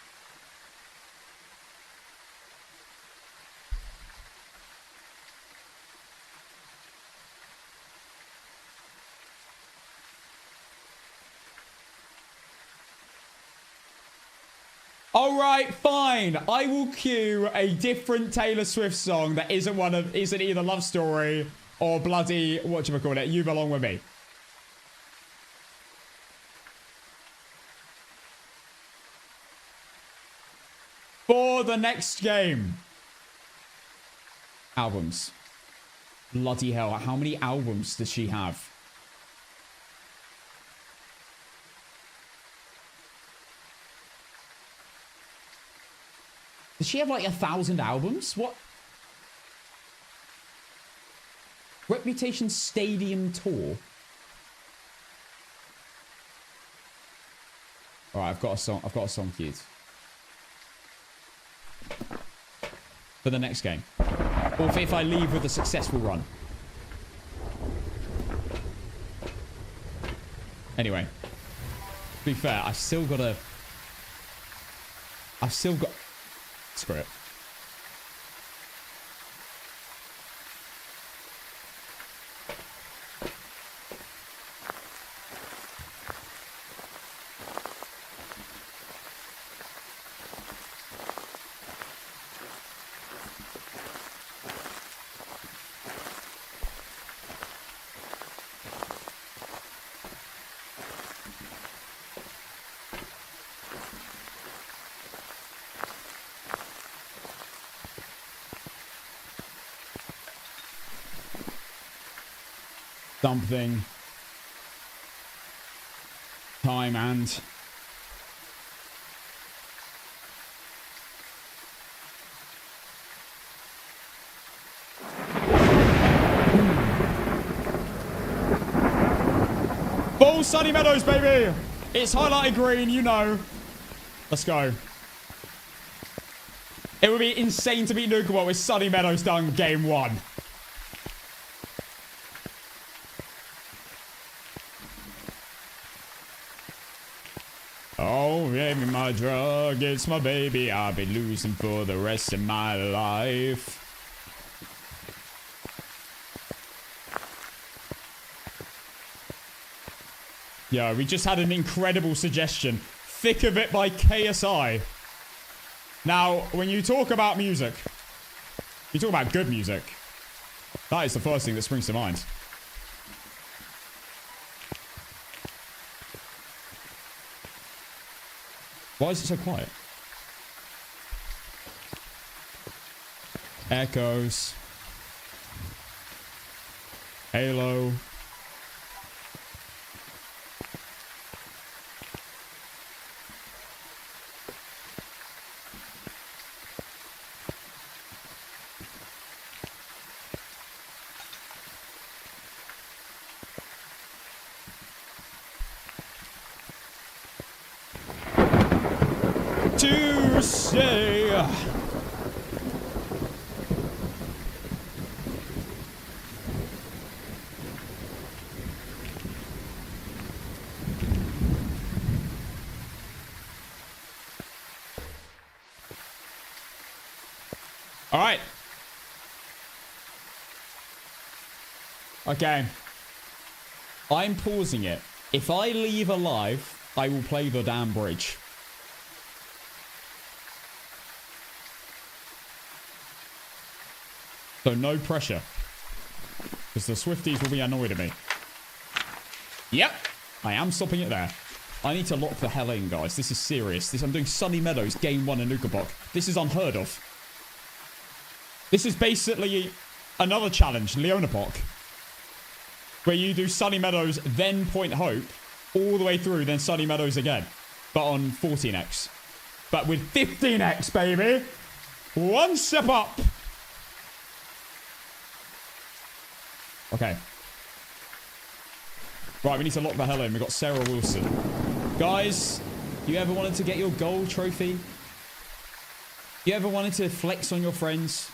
[SPEAKER 1] Alright, fine. I will cue a different Taylor Swift song that isn't either Love Story or bloody, whatchamacallit, You Belong With Me. For the next game. Albums. Bloody hell, how many albums does she have? Does she have like 1,000 albums? What? Reputation Stadium Tour. All right, I've got a song queued for the next game, or if I leave with a successful run. Anyway, to be fair, I've still got. Screw it. Something. Time and... Full Sunny Meadows, baby! It's highlighted green, you know. Let's go. It would be insane to beat Nuka with Sunny Meadows done game 1. Oh, baby, my drug, it's my baby. I'll be losing for the rest of my life. Yeah, we just had an incredible suggestion. Thick of It by KSI. Now, when you talk about music, you talk about good music. That is the first thing that springs to mind. Why is it so quiet? Echoes. Halo. Tuesday. All right. Okay. I'm pausing it. If I leave alive, I will play the damn bridge. So no pressure. Because the Swifties will be annoyed at me. Yep. I am stopping it there. I need to lock the hell in, guys. This is serious. I'm doing Sunny Meadows, game 1 in APOC. This is unheard of. This is basically another challenge, Leonapoc. Where you do Sunny Meadows, then Point Hope, all the way through, then Sunny Meadows again. But on 14x. But with 15x, baby. One step up. Okay. Right, we need to lock the hell in. We've got Sarah Wilson. Guys, you ever wanted to get your gold trophy? You ever wanted to flex on your friends?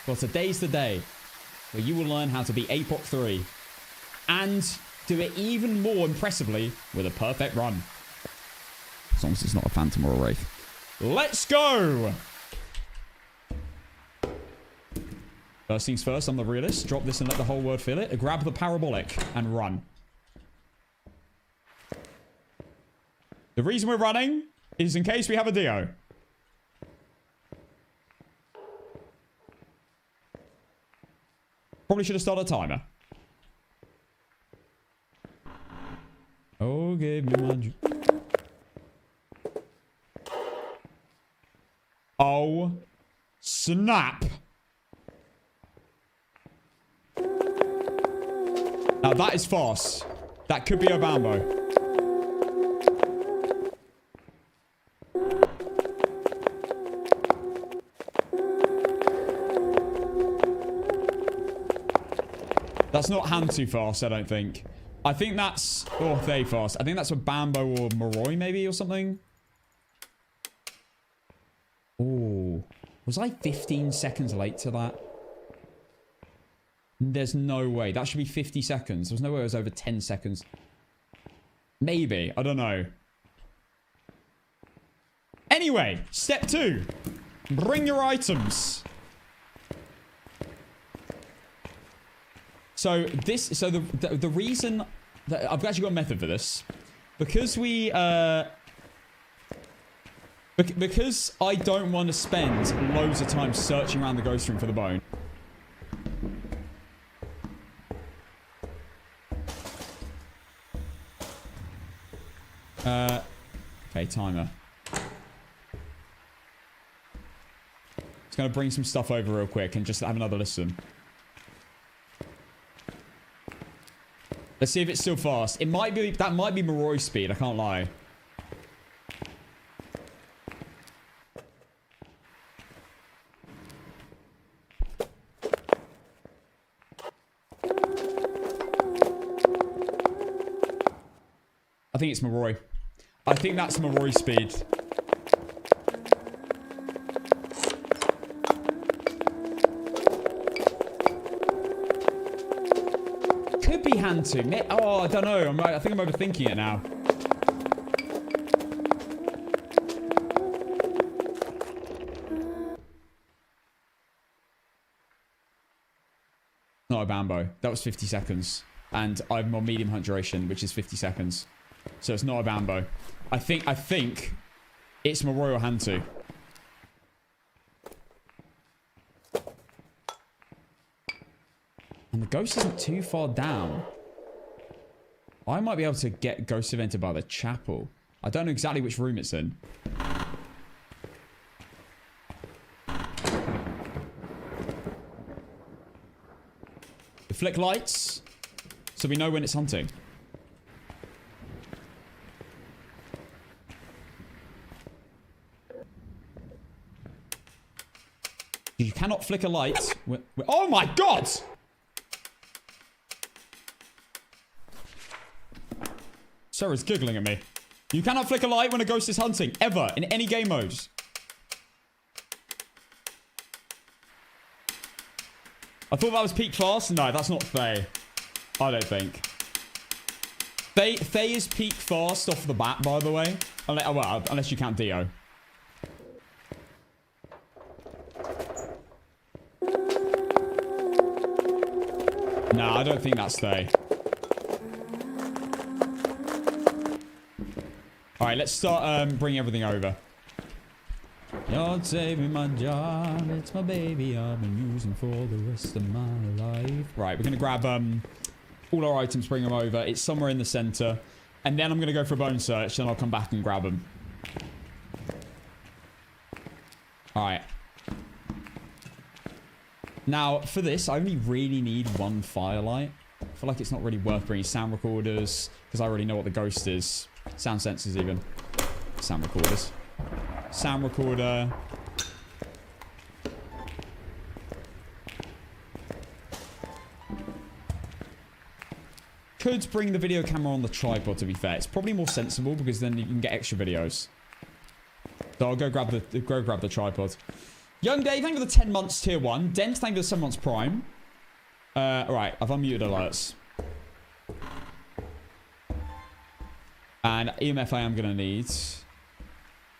[SPEAKER 1] Well, today's the day where you will learn how to be APOC 3 and do it even more impressively with a perfect run. As long as it's not a Phantom or a Wraith. Let's go! First things first, I'm the realist. Drop this and let the whole world feel it. Grab the parabolic and run. The reason we're running is in case we have a Dio. Probably should have started a timer. Oh, give me my... Oh, snap. Now that is fast. That could be a Bambo. That's not hand too fast, I don't think. I think that's... Oh, they fast. I think that's a Bambo or Moroi maybe or something. Oh. Was I 15 seconds late to that? There's no way. That should be 50 seconds. There's no way it was over 10 seconds. Maybe. I don't know. Anyway, step 2. Bring your items. So the reason that I've actually got a method for this, because we because I don't want to spend loads of time searching around the ghost room for the bone. Okay, timer. Just gonna bring some stuff over real quick and just have another listen. Let's see if it's still fast. It might be, that might be Moroi speed, I can't lie. I think it's Moroi. I think that's Moroi speed. could be Hantu. Oh, I don't know. I think I'm overthinking it now. Not a Bambo. That was 50 seconds. And I'm on medium hunt duration, which is 50 seconds. So it's not a Bambo. I think it's my Royal Hantu. And the ghost isn't too far down. I might be able to get ghost evented by the chapel. I don't know exactly which room it's in. We flick lights, so we know when it's hunting. You cannot flick a light. Oh my god! Sarah's giggling at me. You cannot flick a light when a ghost is hunting, ever, in any game modes. I thought that was peak fast. No, that's not Faye. I don't think. Faye is peak fast off the bat, by the way. Unless you count Dio. No, I don't think that's Faye. Alright, let's start bringing everything over. You're saving my job. It's my baby I've been using for the rest of my life. Right, we're going to grab all our items, bring them over. It's somewhere in the center. And then I'm going to go for a bone search, and I'll come back and grab them. Alright. Now, for this, I only really need one firelight. I feel like it's not really worth bringing sound recorders, because I already know what the ghost is. Sound sensors, even. Sound recorders. Sound recorder. Could bring the video camera on the tripod, to be fair. It's probably more sensible, because then you can get extra videos. So I'll go grab the tripod. Young Dave, thank you for the 10 months tier 1. Dent, thank you for the 7 months prime. Alright, I've unmuted alerts. And EMF I am going to need.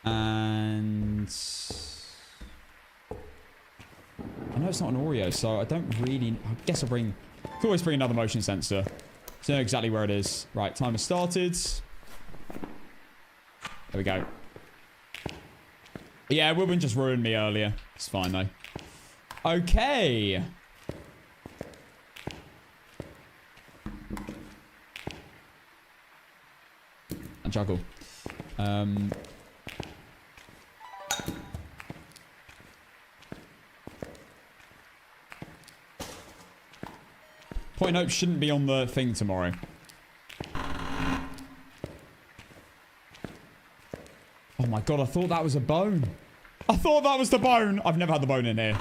[SPEAKER 1] And I know it's not an Oreo, so I don't really... I guess I'll bring... Could always bring another motion sensor. So I know exactly where it is. Right, timer started. There we go. Yeah, Wilburn just ruined me earlier. It's fine, though. Okay. And juggle. Point note shouldn't be on the thing tomorrow. Oh my god, I thought that was a bone. I thought that was the bone. I've never had the bone in here.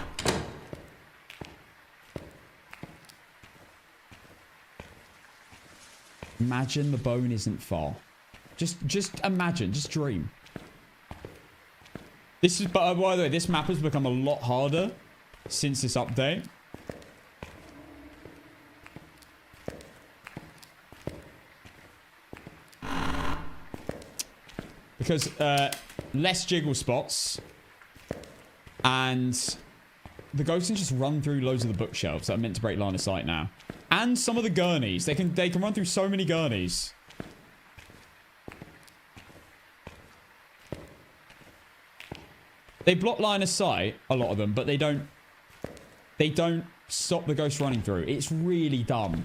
[SPEAKER 1] Imagine the bone isn't far. Just imagine. Just dream. This is, by the way, this map has become a lot harder since this update. Because less jiggle spots, and the ghosts can just run through loads of the bookshelves that are meant to break line of sight now, and some of the gurneys. They can run through so many gurneys. They block line of sight, a lot of them, but they don't stop the ghost running through. It's really dumb.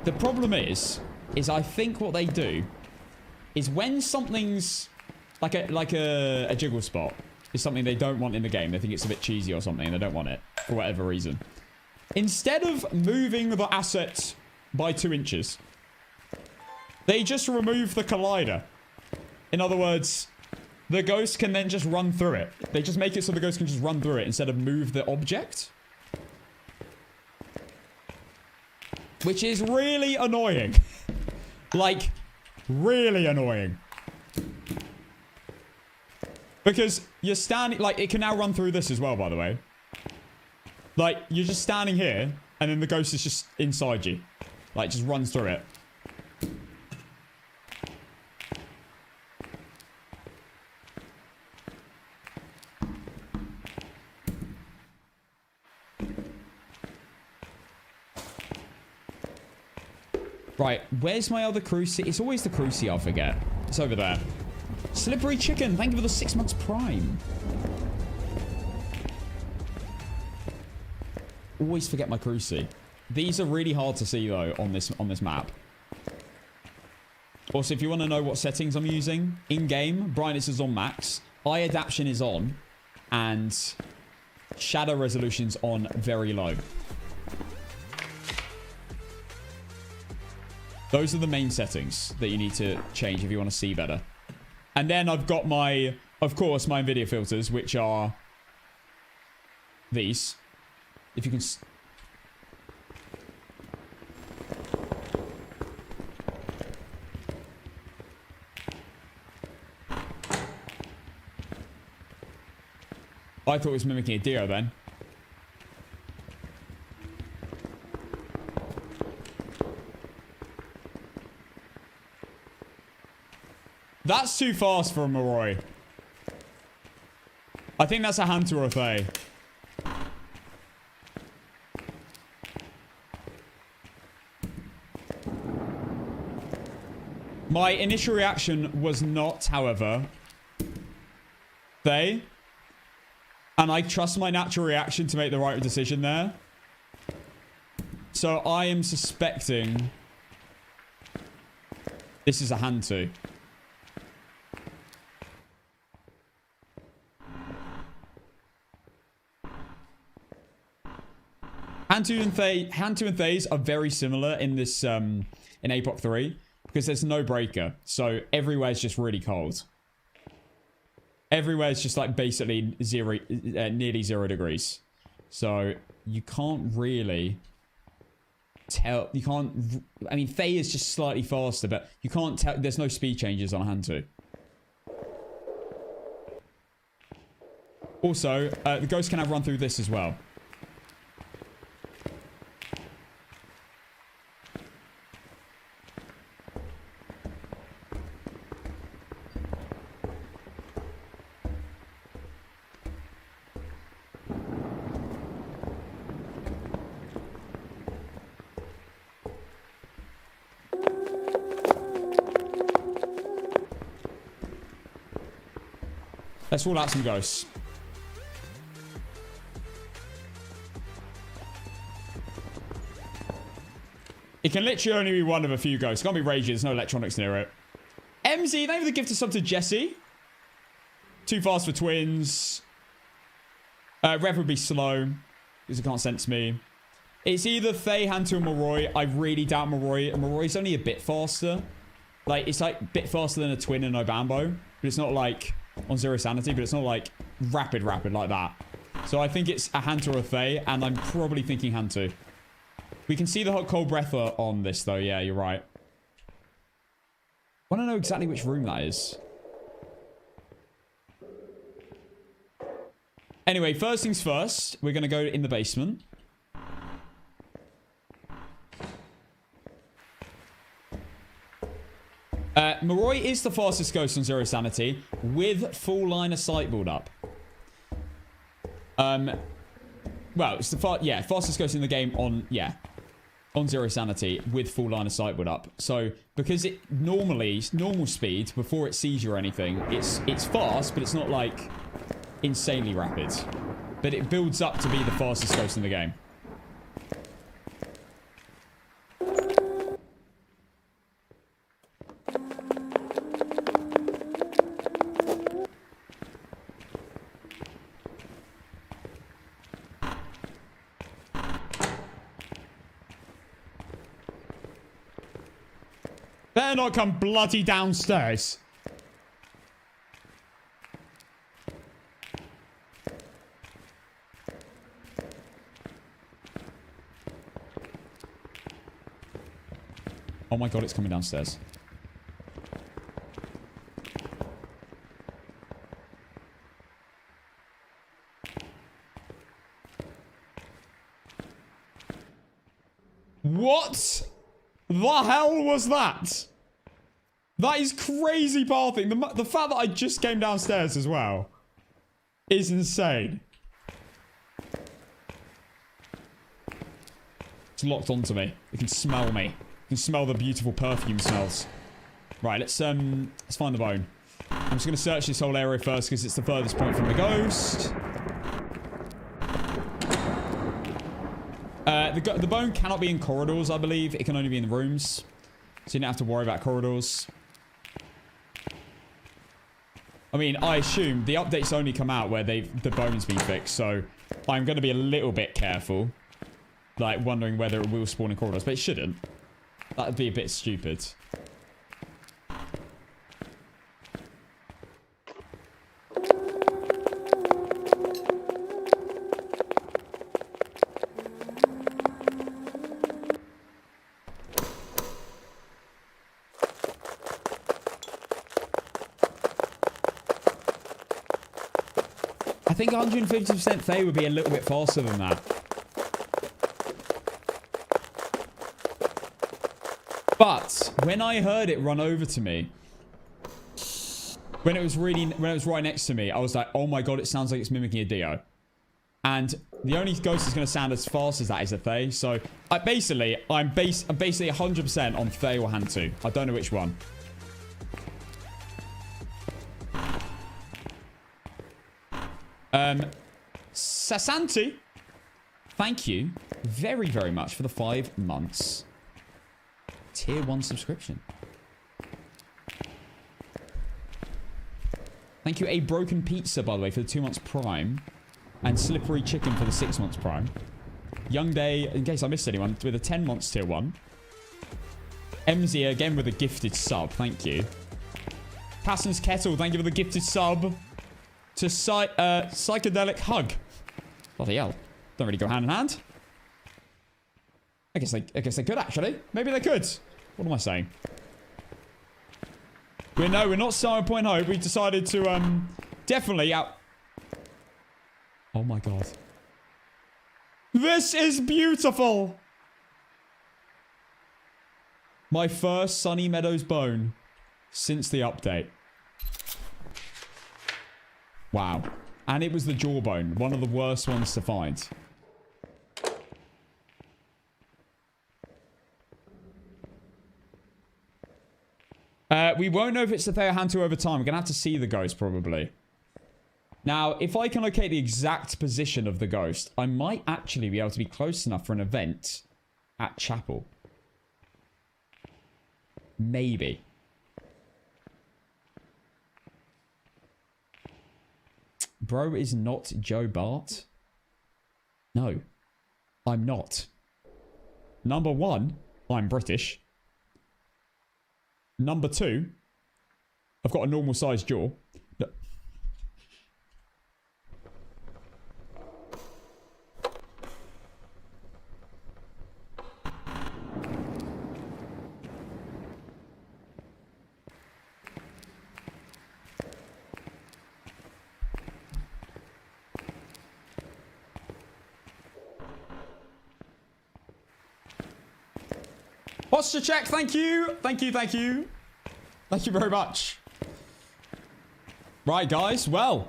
[SPEAKER 1] The problem is I think what they do is when something's like a jiggle spot is something they don't want in the game. They think it's a bit cheesy or something, and they don't want it for whatever reason. Instead of moving the asset by 2 inches, they just remove the collider. In other words, the ghost can then just run through it. They just make it so the ghost can just run through it instead of move the object. Which is really annoying. Like, really annoying. Because you're standing... Like, it can now run through this as well, by the way. Like, you're just standing here, and then the ghost is just inside you. Like, just runs through it. Right, where's my other cruci? It's always the cruci I forget. It's over there. Slippery Chicken, thank you for the 6 months Prime. Always forget my cruci. These are really hard to see though on this map. Also, if you want to know what settings I'm using, in-game, brightness is on max, eye adaptation is on, and shadow resolution's on very low. Those are the main settings that you need to change if you want to see better. And then I've got my, of course, my NVIDIA filters, which are these. If you can... I thought it was mimicking a deer then. That's too fast for a Moroi. I think that's a Hunter or a Thay. My initial reaction was not, however, Thay. And I trust my natural reaction to make the right decision there. So I am suspecting this is a Hantu. Hantu and Thays are very similar in this in APOC 3 because there's no breaker, so everywhere's just really cold. Everywhere's just like basically nearly 0 degrees, so you can't really tell. You can't. I mean, Thay is just slightly faster, but you can't tell. There's no speed changes on Hantu. Also, the ghost can now run through this as well. Let's rule out some ghosts. It can literally only be one of a few ghosts. It can't be Ragey. There's no electronics near it. MZ, thank you for the gift of sub to Jesse. Too fast for twins. Rev would be slow because it can't sense me. It's either Thay, Hantu, or Moroi. I really doubt Moroi. Moroi's only a bit faster. Like, it's like a bit faster than a twin and Obambo. But it's not like on 0 sanity, but it's not like rapid like that. So I think it's a Hantu or a Thay, and I'm probably thinking Hantu. We can see the hot cold breath on this though. Yeah, you're right. Want to know exactly which room that is. Anyway, first things first, we're going to go in the basement. Moroi is the fastest ghost on 0 sanity with full line of sight build up. Well, it's the fastest ghost in the game on 0 sanity with full line of sight build up. So because it normal speed before it sees you or anything, it's fast, but it's not like insanely rapid. But it builds up to be the fastest ghost in the game. Better not come bloody downstairs. Oh my god, it's coming downstairs. What the hell was that? That is crazy pathing. The fact that I just came downstairs as well is insane. It's locked onto me. It can smell me. It can smell the beautiful perfume smells. Right, let's find the bone. I'm just going to search this whole area first because it's the furthest point from the ghost. The bone cannot be in corridors, I believe. It can only be in the rooms. So you don't have to worry about corridors. I mean, I assume the updates only come out where the bone's been fixed. So I'm going to be a little bit careful. Like, wondering whether it will spawn in corridors. But it shouldn't. That would be a bit stupid. I think 150% Faye would be a little bit faster than that. But when I heard it run over to me, when it was right next to me, I was like, oh my god, it sounds like it's mimicking a Dio. And the only ghost that's going to sound as fast as that is a Fae. So I'm basically 100% on Fae or Hantu. I don't know which one. Sasanti, thank you very, very much for the 5 months. Tier 1 subscription. Thank you, A Broken Pizza, by the way, for the 2 months Prime. And Slippery Chicken for the 6 months Prime. Young Day, in case I missed anyone, with a 10 months Tier 1. MZ, again, with a gifted sub. Thank you. Passon's Kettle, thank you for the gifted sub. To Psychedelic Hug. Bloody hell. Don't really go hand in hand. I guess they could, actually. Maybe they could. What am I saying? We're not Simon Point Hope. We decided to, definitely out... Oh my god. This is beautiful! My first Sunny Meadows bone since the update. Wow. And it was the jawbone. One of the worst ones to find. We won't know if it's the Theo Hantu over time. We're going to have to see the ghost, probably. Now, if I can locate the exact position of the ghost, I might actually be able to be close enough for an event at Chapel. Maybe. Bro is not Joe Bart. No, I'm not. Number 1, I'm British. Number 2, I've got a normal sized jaw. No. Posture check, thank you. Thank you, thank you. Thank you very much. Right, guys, well,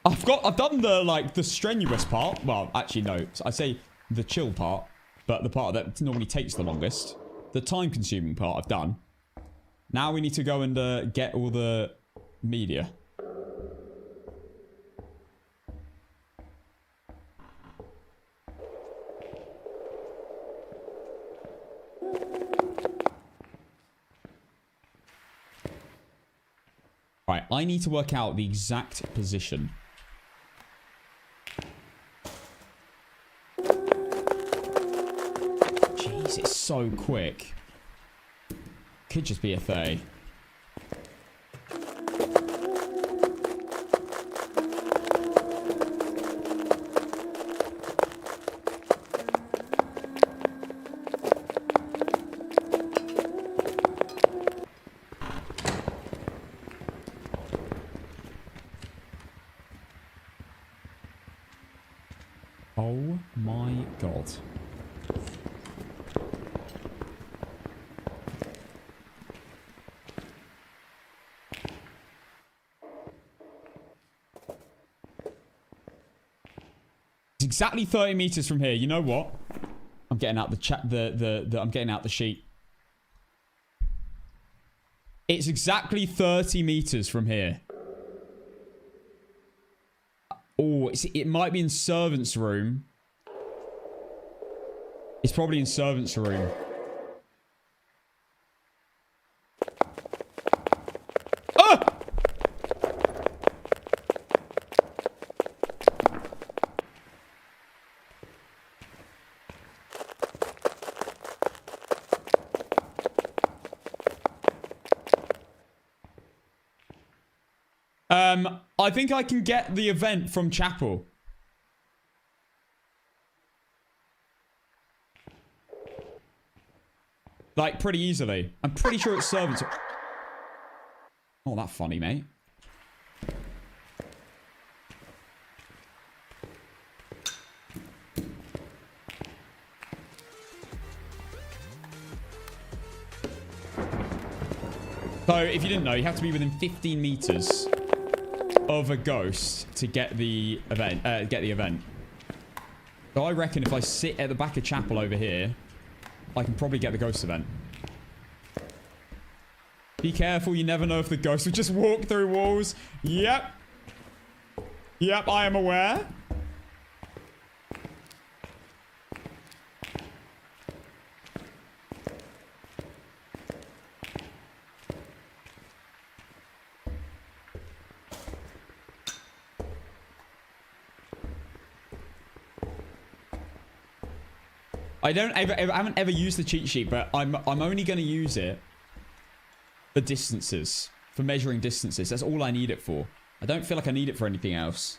[SPEAKER 1] I've done the strenuous part. Well, actually, no. I say the chill part, but the part that normally takes the longest. The time-consuming part I've done. Now we need to go and get all the media. Right, I need to work out the exact position. Jeez, it's so quick. Could just be a Fae. Oh my god. It's exactly 30 meters from here. You know what? I'm getting out the chat. I'm getting out the sheet. It's exactly 30 meters from here. Oh, it might be in servant's room. It's probably in servant's room. Ah! I think I can get the event from Chapel. Like, pretty easily. I'm pretty sure it's servants. Oh, that's funny, mate. So, if you didn't know, you have to be within 15 meters of a ghost to get the event. So I reckon if I sit at the back of Chapel over here, I can probably get the ghost event. Be careful, you never know if the ghost will just walk through walls. Yep. Yep, I am aware. I haven't ever used the cheat sheet, but I'm only going to use it for distances, for measuring distances. That's all I need it for. I don't feel like I need it for anything else.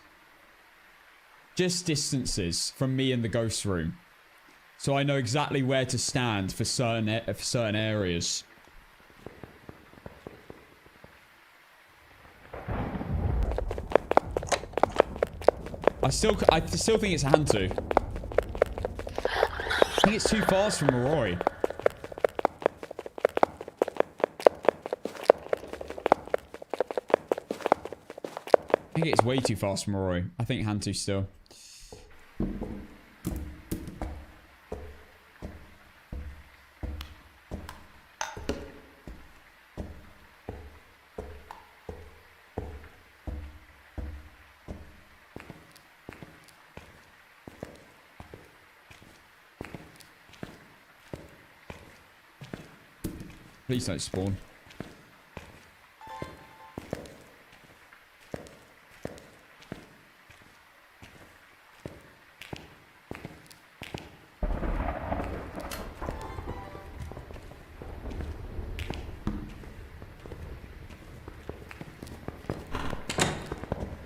[SPEAKER 1] Just distances from me and the ghost room, so I know exactly where to stand for certain areas. I still think it's a Hantu. I think it's too fast from Roy. I think it's way too fast from Roy. I think Hantu still. Please don't spawn.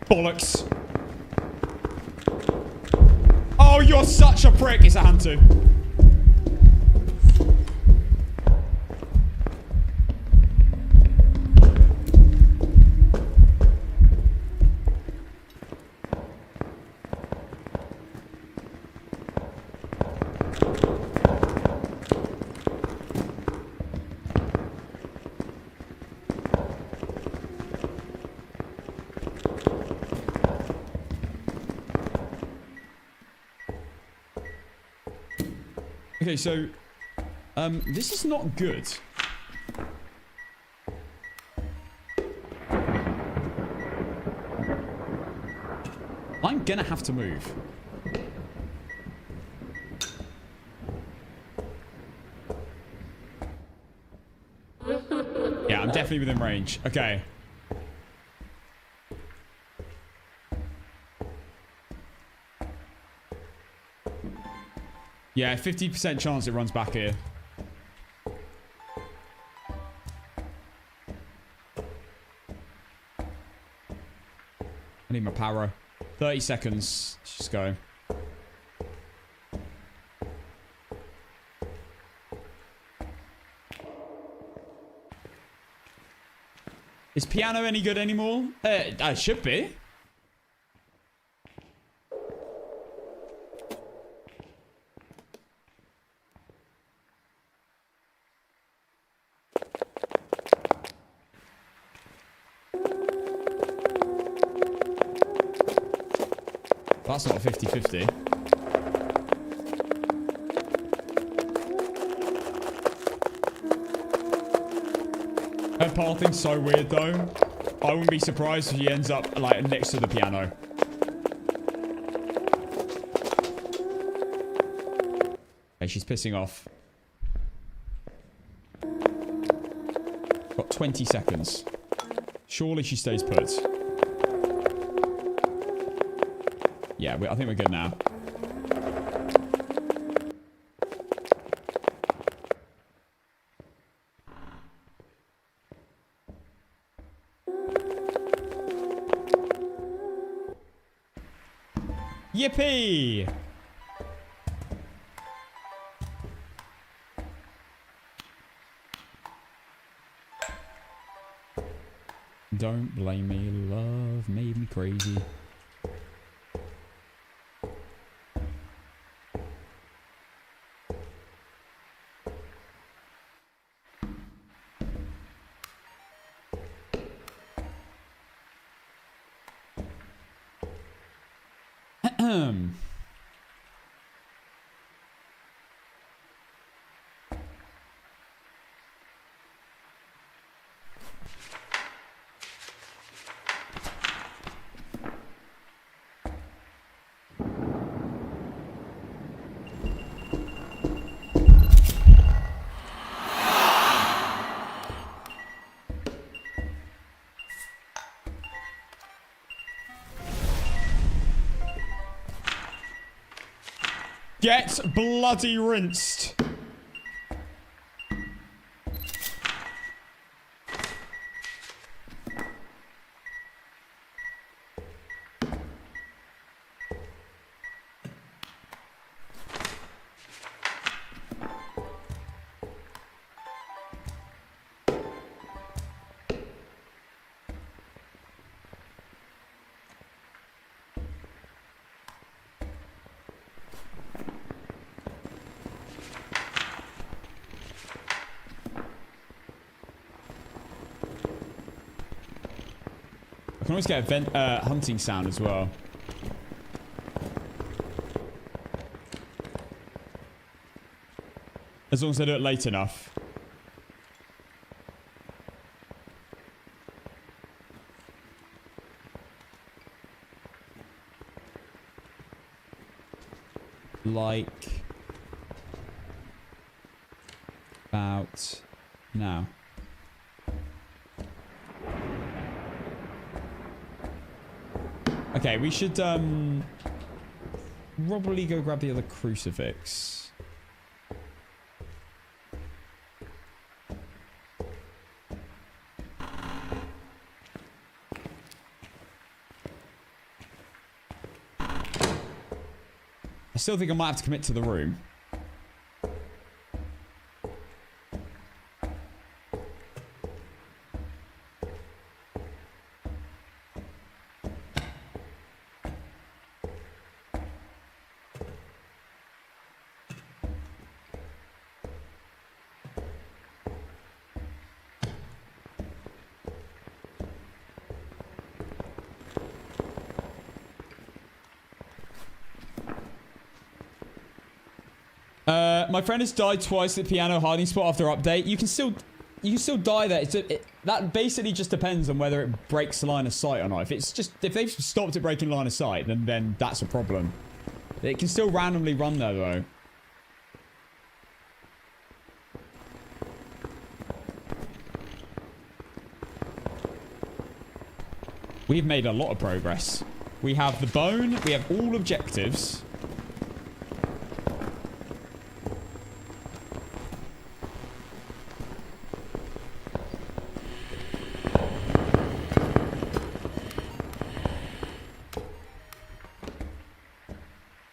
[SPEAKER 1] Bollocks. Oh, you're such a prick. It's a Hantu. Okay, so, this is not good. I'm gonna have to move. Yeah, I'm definitely within range. Okay. Yeah, 50% chance it runs back here. I need my power. 30 seconds. Let's just go. Is piano any good anymore? It should be. That's not a 50-50. path thing's so weird, though. I wouldn't be surprised if he ends up, like, next to the piano. Okay, she's pissing off. Got 20 seconds. Surely she stays put. Yeah, I think we're good now. Yippee! Don't blame me, love made me crazy. Get bloody rinsed. I can always get a hunting sound as well. As long as I do it late enough. Like about now. Okay, we should probably go grab the other crucifix. I still think I might have to commit to the room. My friend has died twice at the piano hiding spot after update. You can still die there. That basically just depends on whether it breaks line of sight or not. If they've stopped it breaking line of sight, then that's a problem. It can still randomly run there though. We've made a lot of progress. We have the bone. We have all objectives.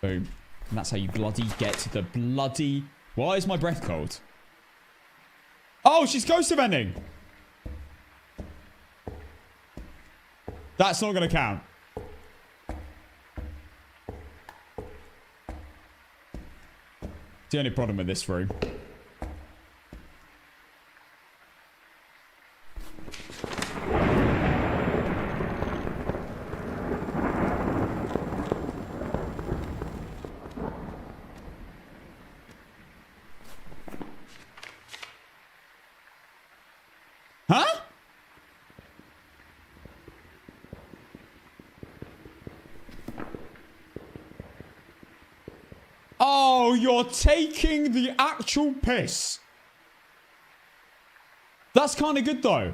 [SPEAKER 1] Boom. And that's how you bloody get to the bloody... Why is my breath cold? Oh, she's ghost eventing. That's not going to count. It's the only problem with this room. Huh? Oh, you're taking the actual piss. That's kind of good, though.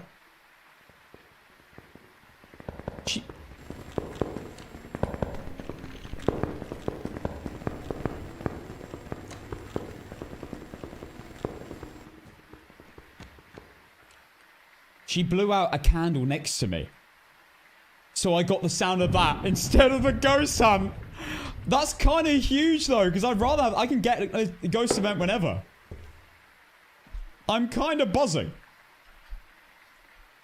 [SPEAKER 1] She blew out a candle next to me. So I got the sound of that instead of the ghost hunt. That's kind of huge, though, because I'd rather have... I can get a ghost event whenever. I'm kind of buzzing.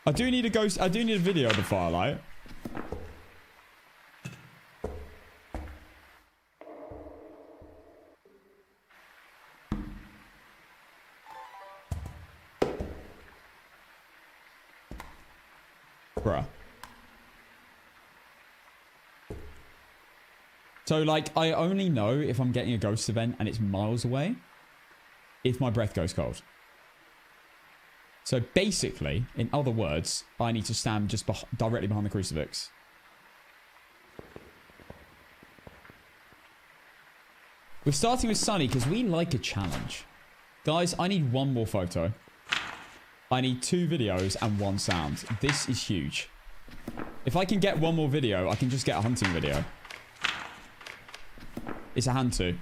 [SPEAKER 1] I do need a ghost... I do need a video of the firelight. Bruh. So, like, I only know if I'm getting a ghost event and it's miles away if my breath goes cold. So, basically, in other words, I need to stand just directly behind the crucifix. We're starting with Sunny because we like a challenge. Guys, I need one more photo. I need 2 videos and 1 sound. This is huge. If I can get one more video, I can just get a hunting video. It's a hand to.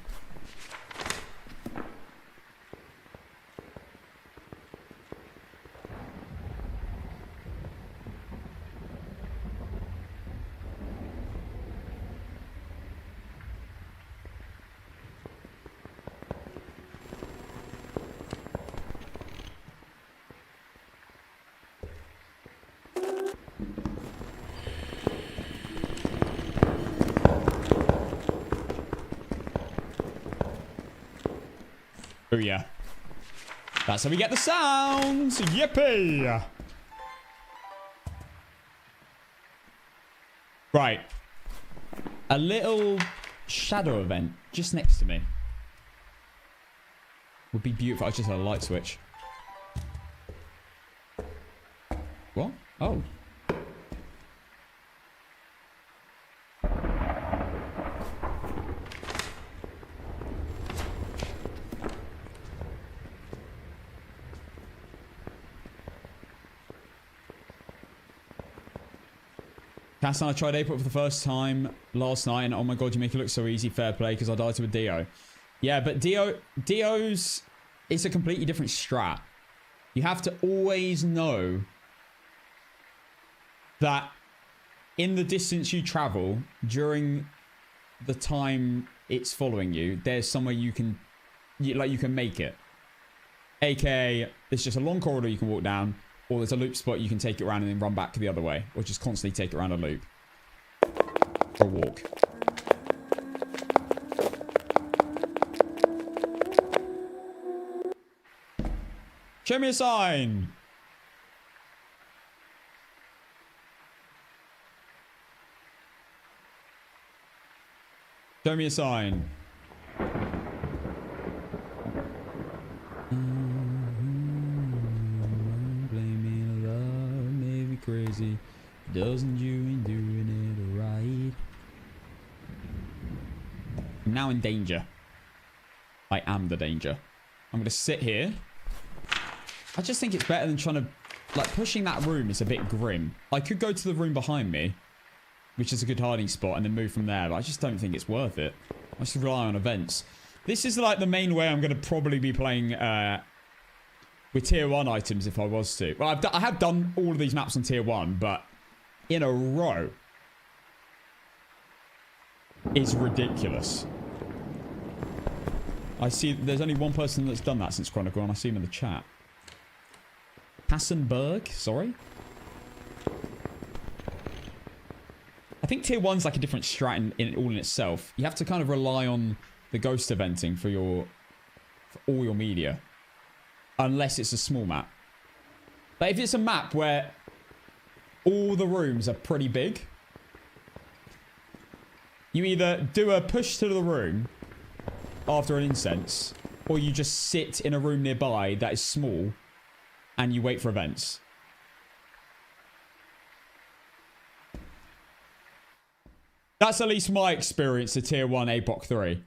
[SPEAKER 1] Oh, yeah. That's how we get the sounds. Yippee. Right. A little shadow event just next to me. Would be beautiful. I just had a light switch. What? Oh. Cass and I tried APOC for the first time last night, and oh my god, you make it look so easy. Fair play, because I died to a Dio. Yeah, but Dio's... It's a completely different strat. You have to always know that in the distance you travel, during the time it's following you, there's somewhere you can make it. AKA, there's just a long corridor you can walk down, or there's a loop spot you can take it around and then run back the other way. Or just constantly take it around a loop. Or walk. Show me a sign! Show me a sign. Crazy. Doesn't you ain't doing it right? I'm now in danger. I am the danger. I'm going to sit here. I just think it's better than trying to... Like, pushing that room is a bit grim. I could go to the room behind me, which is a good hiding spot, and then move from there, but I just don't think it's worth it. I just rely on events. This is, like, the main way I'm going to probably be playing... with tier 1 items if I was to. Well, I have done all of these maps on tier 1, but in a row is ridiculous. I see there's only one person that's done that since Chronicle, and I see him in the chat. Hassenberg, sorry. I think tier 1's like a different strat in itself. You have to kind of rely on the ghost eventing for all your media. Unless it's a small map. But if it's a map where all the rooms are pretty big, you either do a push to the room after an incense, or you just sit in a room nearby that is small and you wait for events. That's at least my experience of tier 1 APOC 3.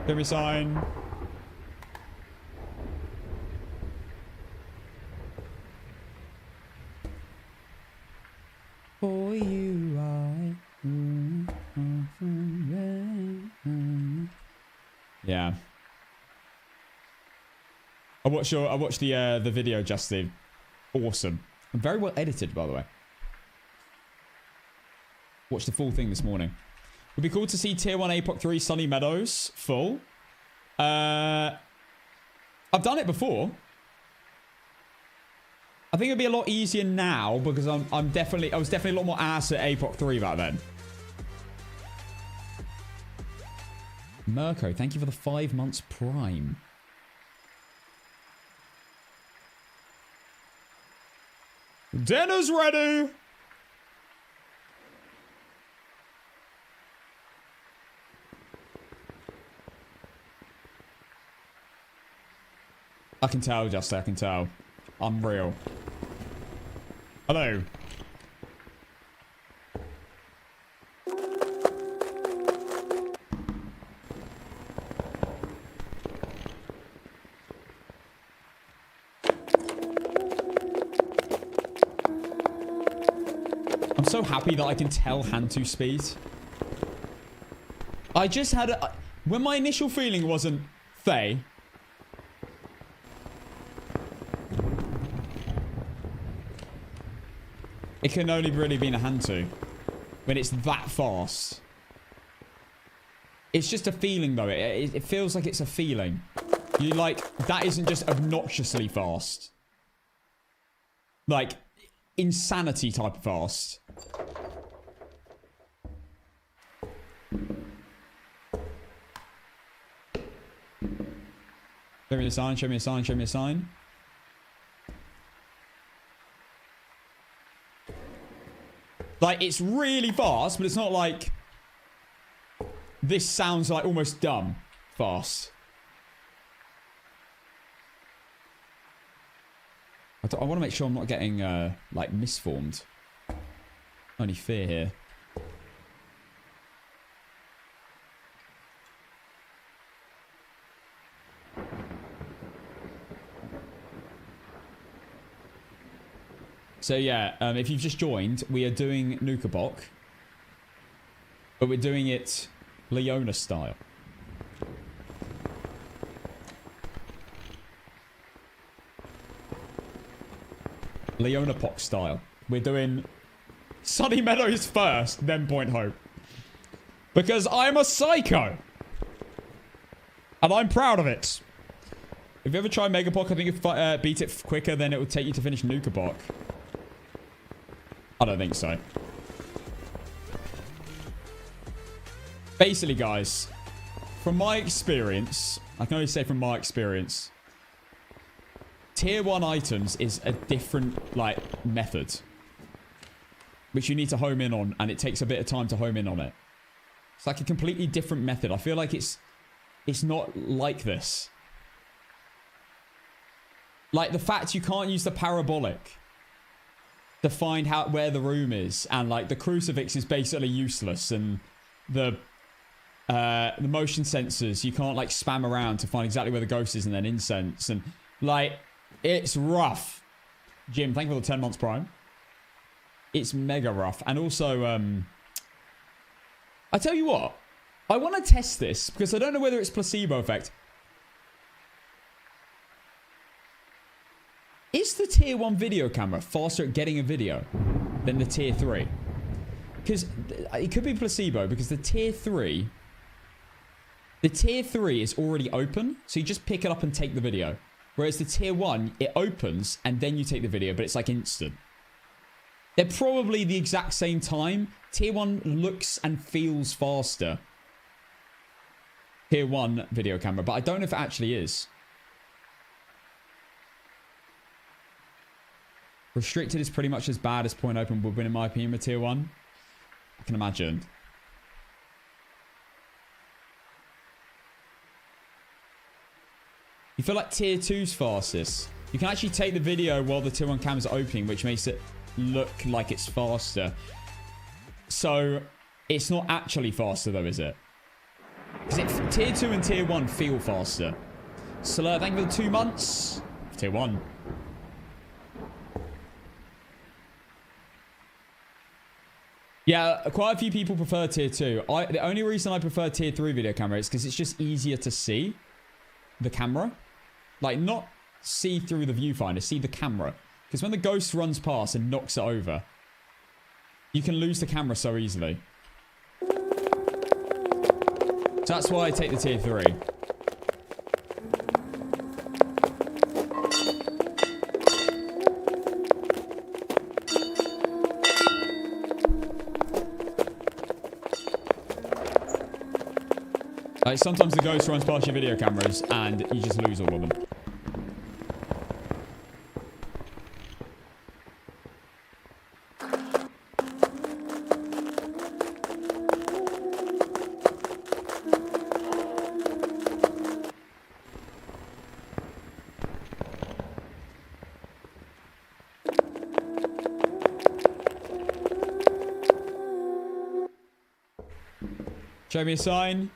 [SPEAKER 1] Show me a sign. For you, yeah. I watched the video, Justin. Awesome. And very well edited, by the way. Watched the full thing this morning. It'd be cool to see Tier 1 APOC 3 Sunny Meadows full. I've done it before. I think it'd be a lot easier now because I was definitely a lot more ass at APOC 3 back then. Mirko, thank you for the 5 months Prime. Dinner's ready. I can tell, Justin. I can tell. I'm real. Hello. I'm so happy that I can tell hand to speed. I just had a... When my initial feeling wasn't Faye... It can only really be in a hand to. When it's that fast. It's just a feeling though. It feels like it's a feeling. You like... That isn't just obnoxiously fast. Like... Insanity type of fast. Show me a sign, show me a sign, show me a sign. Like, it's really fast, but it's not like... This sounds like almost dumb fast. I want to make sure I'm not getting, like, misformed. Only fear here. So, yeah, if you've just joined, we are doing APOC. But we're doing it Leona style. Leona POC style. We're doing Sunny Meadows first, then Point Hope. Because I'm a psycho. And I'm proud of it. If you ever try Megapoc, I think if you beat it quicker, then it would take you to finish APOC. I don't think so. Basically, guys, from my experience, I can only say from my experience, Tier 1 items is a different, like, method. Which you need to home in on, and it takes a bit of time to home in on it. It's like a completely different method. I feel like it's not like this. Like, the fact you can't use the parabolic to find out where the room is, and, like, the crucifix is basically useless, and the motion sensors, you can't, like, spam around to find exactly where the ghost is, and then incense, and, like... It's rough. Jim, thank you for the 10 months Prime. It's mega rough. And also, I tell you what. I want to test this because I don't know whether it's placebo effect. Is the Tier 1 video camera faster at getting a video than the Tier 3? Because it could be placebo because the Tier 3 is already open. So you just pick it up and take the video. Whereas the Tier 1, it opens and then you take the video, but it's like instant. They're probably the exact same time. Tier 1 looks and feels faster. Tier 1 video camera, but I don't know if it actually is. Restricted is pretty much as bad as point open would win in my opinion with Tier 1. I can imagine. You feel like Tier 2's fastest. You can actually take the video while the Tier 1 camera's opening, which makes it look like it's faster. So, it's not actually faster though, is it? Because tier 2 and tier 1 feel faster. Slur, thank you for the 2 months. Tier 1. Yeah, quite a few people prefer tier 2. The only reason I prefer tier 3 video camera is because it's just easier to see the camera. Like, not see through the viewfinder, see the camera. Because when the ghost runs past and knocks it over, you can lose the camera so easily. So that's why I take the tier 3. Like, sometimes the ghost runs past your video cameras and you just lose all of them. Show me a sign.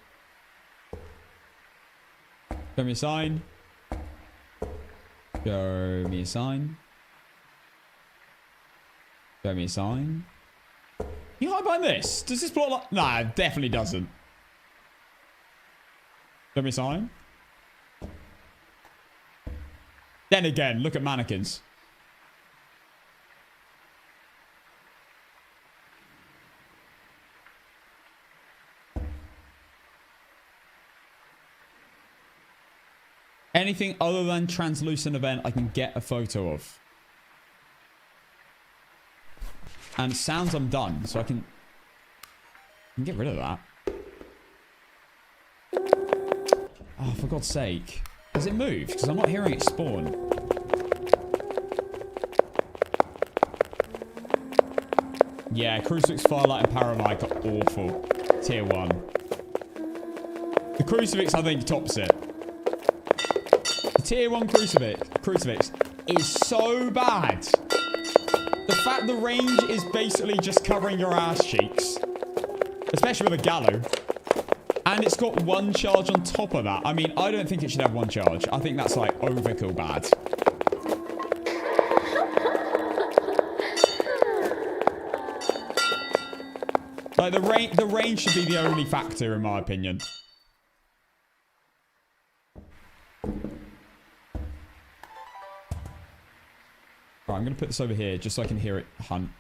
[SPEAKER 1] Show me a sign. Show me a sign. Show me a sign. Can you hide behind this? Does this block like... Nah, it definitely doesn't. Show me a sign. Then again, look at mannequins. Anything other than translucent event I can get a photo of. And sounds I'm done, so I can get rid of that. Oh, for God's sake. Has it moved? Because I'm not hearing it spawn. Yeah, Crucifix, Firelight, and Paramic are awful. Tier 1. The Crucifix, I think, tops it. Tier 1 crucifix is so bad. The fact the range is basically just covering your ass cheeks, especially with a gallow, and it's got 1 charge on top of that. I mean, I don't think it should have 1 charge. I think that's like overkill bad. Like the range should be the only factor in my opinion. I'm going to put this over here just so I can hear it hunt.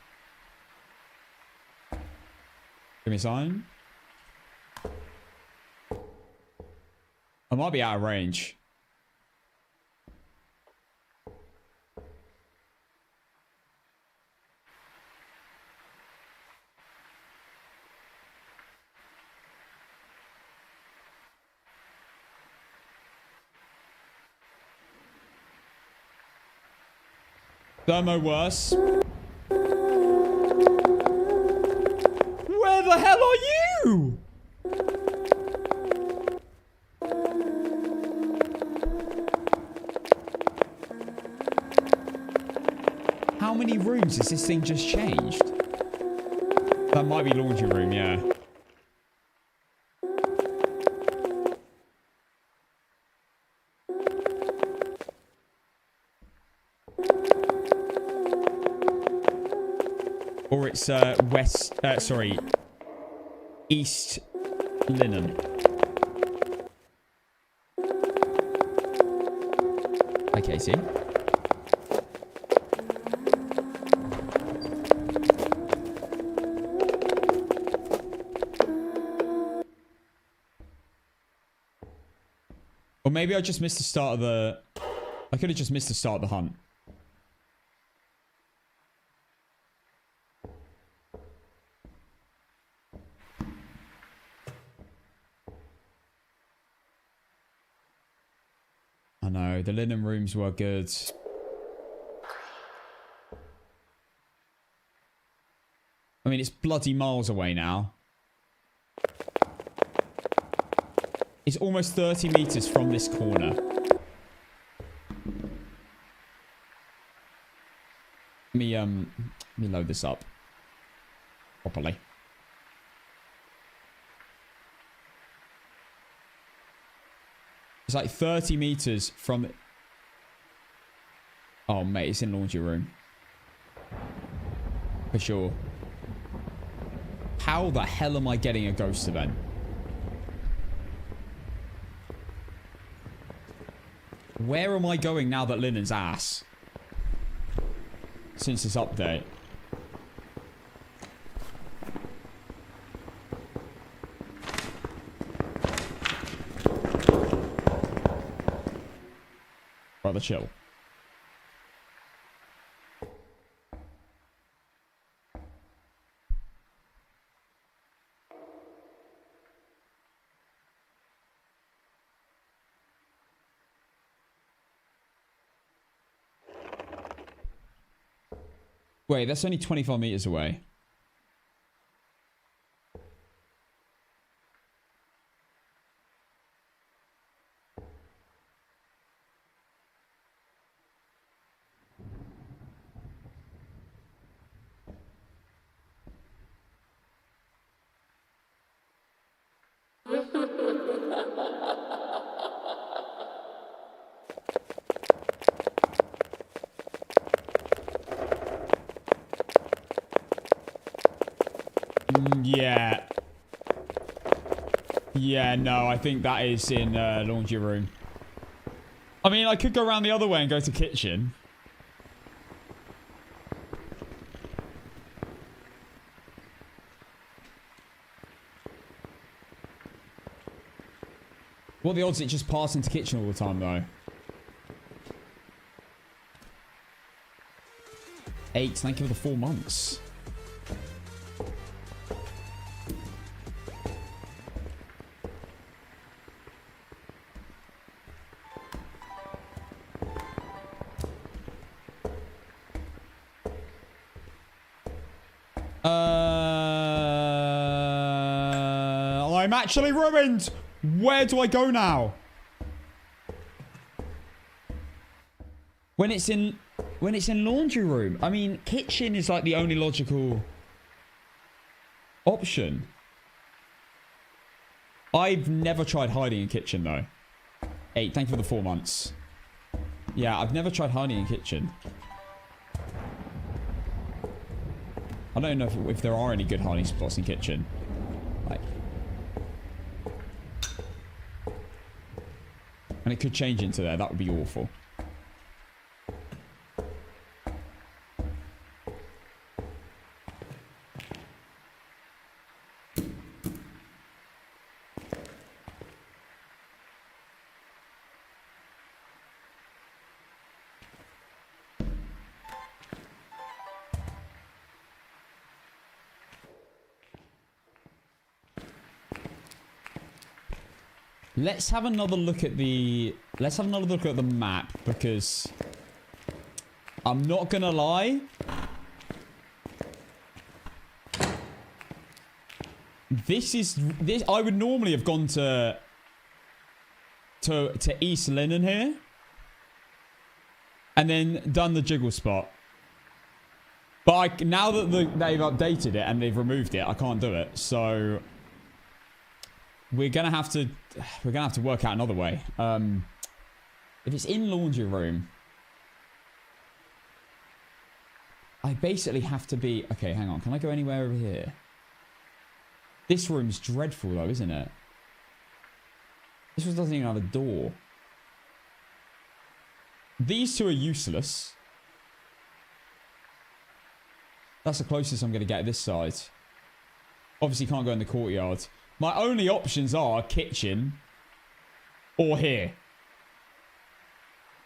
[SPEAKER 1] Give me a sign. I might be out of range. Thermo worse. Where the hell are you? How many rooms has this thing just changed? That might be laundry room, yeah. Or it's East Linen. Okay, see? Or maybe I just missed the start of the... I could have just missed the start of the hunt. I know, the linen rooms were good. I mean, it's bloody miles away now. It's almost 30 meters from this corner. Let me load this up properly. It's like 30 meters from... Oh, mate, it's in laundry room. For sure. How the hell am I getting a ghost event? Where am I going now that Linen's ass? Since this update. Rather chill. Wait, that's only 25 meters away. Yeah. Yeah, no, I think that is in laundry room. I mean, I could go around the other way and go to kitchen. What are the odds it just passed into kitchen all the time, though? 8, thank you for the 4 months. I'm actually ruined. Where do I go now? When it's in laundry room. I mean, kitchen is like the only logical option. I've never tried hiding in kitchen though. 8, thank you for the 4 months. Yeah, I've never tried hiding in kitchen. I don't know if there are any good hiding spots in kitchen. Like, and it could change into there. That would be awful. Let's have another look at the map, because I'm not gonna lie. This I would normally have gone to East Linen here and then done the jiggle spot. But now that they've updated it and they've removed it, I can't do it. So we're gonna have to work out another way. If it's in laundry room, I basically have to be... Okay, hang on. Can I go anywhere over here? This room's dreadful though, isn't it? This one doesn't even have a door. These two are useless. That's the closest I'm going to get this side. Obviously can't go in the courtyard. My only options are kitchen or here.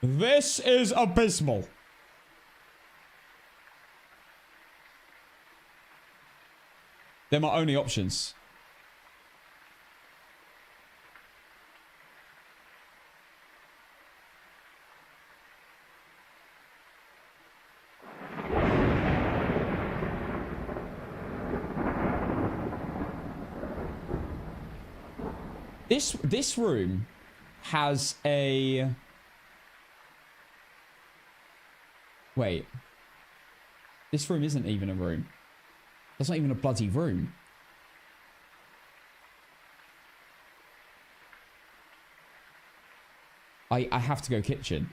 [SPEAKER 1] This is abysmal. They're my only options. This room has a... Wait. This room isn't even a room. That's not even a bloody room. I have to go kitchen.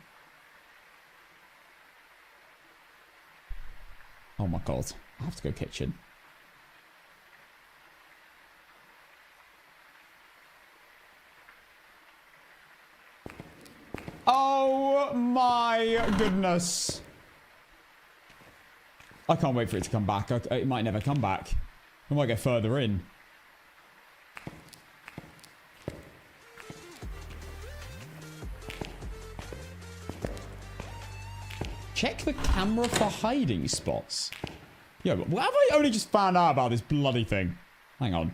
[SPEAKER 1] Oh my god. I have to go kitchen. Oh my goodness. I can't wait for it to come back. It might never come back. I might get further in. Check the camera for hiding spots. Yo, but have I only just found out about this bloody thing? Hang on.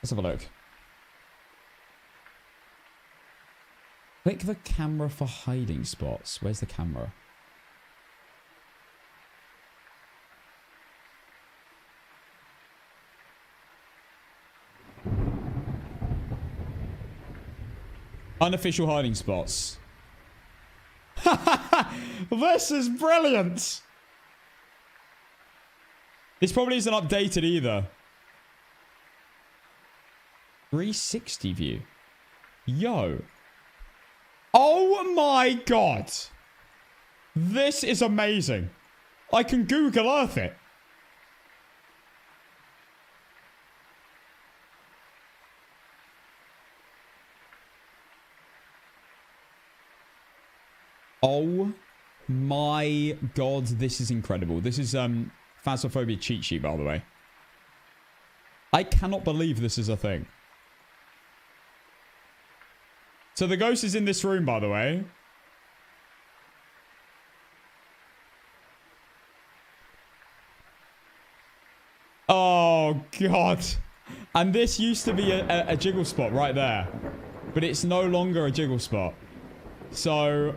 [SPEAKER 1] Let's have a look. Click the camera for hiding spots. Where's the camera? Unofficial hiding spots. This is brilliant. This probably isn't updated either. 360 view. Yo. Oh my god. This is amazing. I can Google Earth it. Oh my god, this is incredible. This is Phasmophobia cheat sheet, by the way. I cannot believe this is a thing. So the ghost is in this room, by the way. Oh god. And this used to be a jiggle spot right there. But it's no longer a jiggle spot. So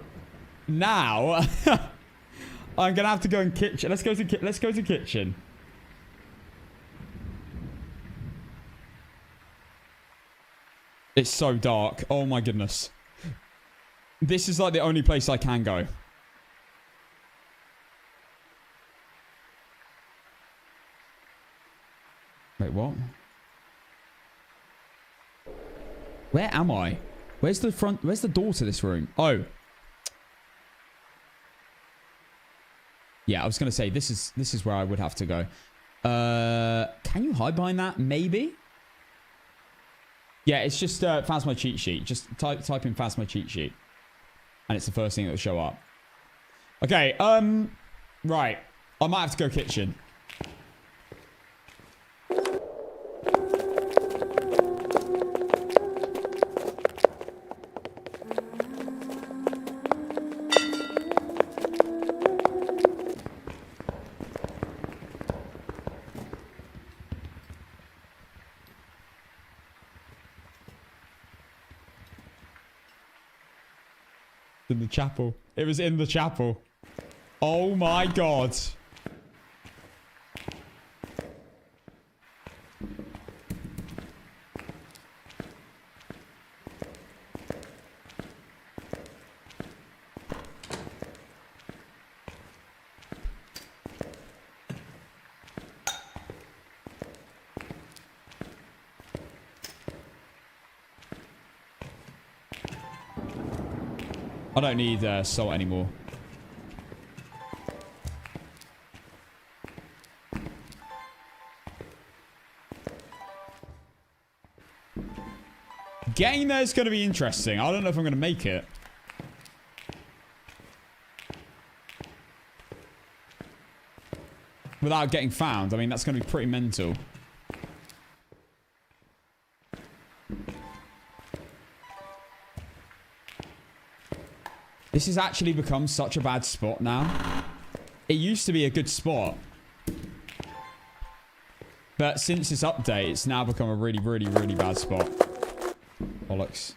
[SPEAKER 1] now I'm gonna have to go in kitchen. Let's go to kitchen. It's so dark. Oh my goodness. This is like the only place I can go. Wait, what? Where am I? Where's the front? Where's the door to this room? Oh. Yeah, I was going to say, this is where I would have to go. Can you hide behind that? Maybe? Yeah, it's just Phasmo cheat sheet. Just type in Phasmo cheat sheet. And it's the first thing that will show up. Okay, right. I might have to go kitchen. In the chapel. It was in the chapel. Oh my god. I don't need salt anymore. Getting there is going to be interesting. I don't know if I'm going to make it. Without getting found. I mean, that's going to be pretty mental. This has actually become such a bad spot now. It used to be a good spot. But since this update, it's now become a really, really, really bad spot. Bollocks.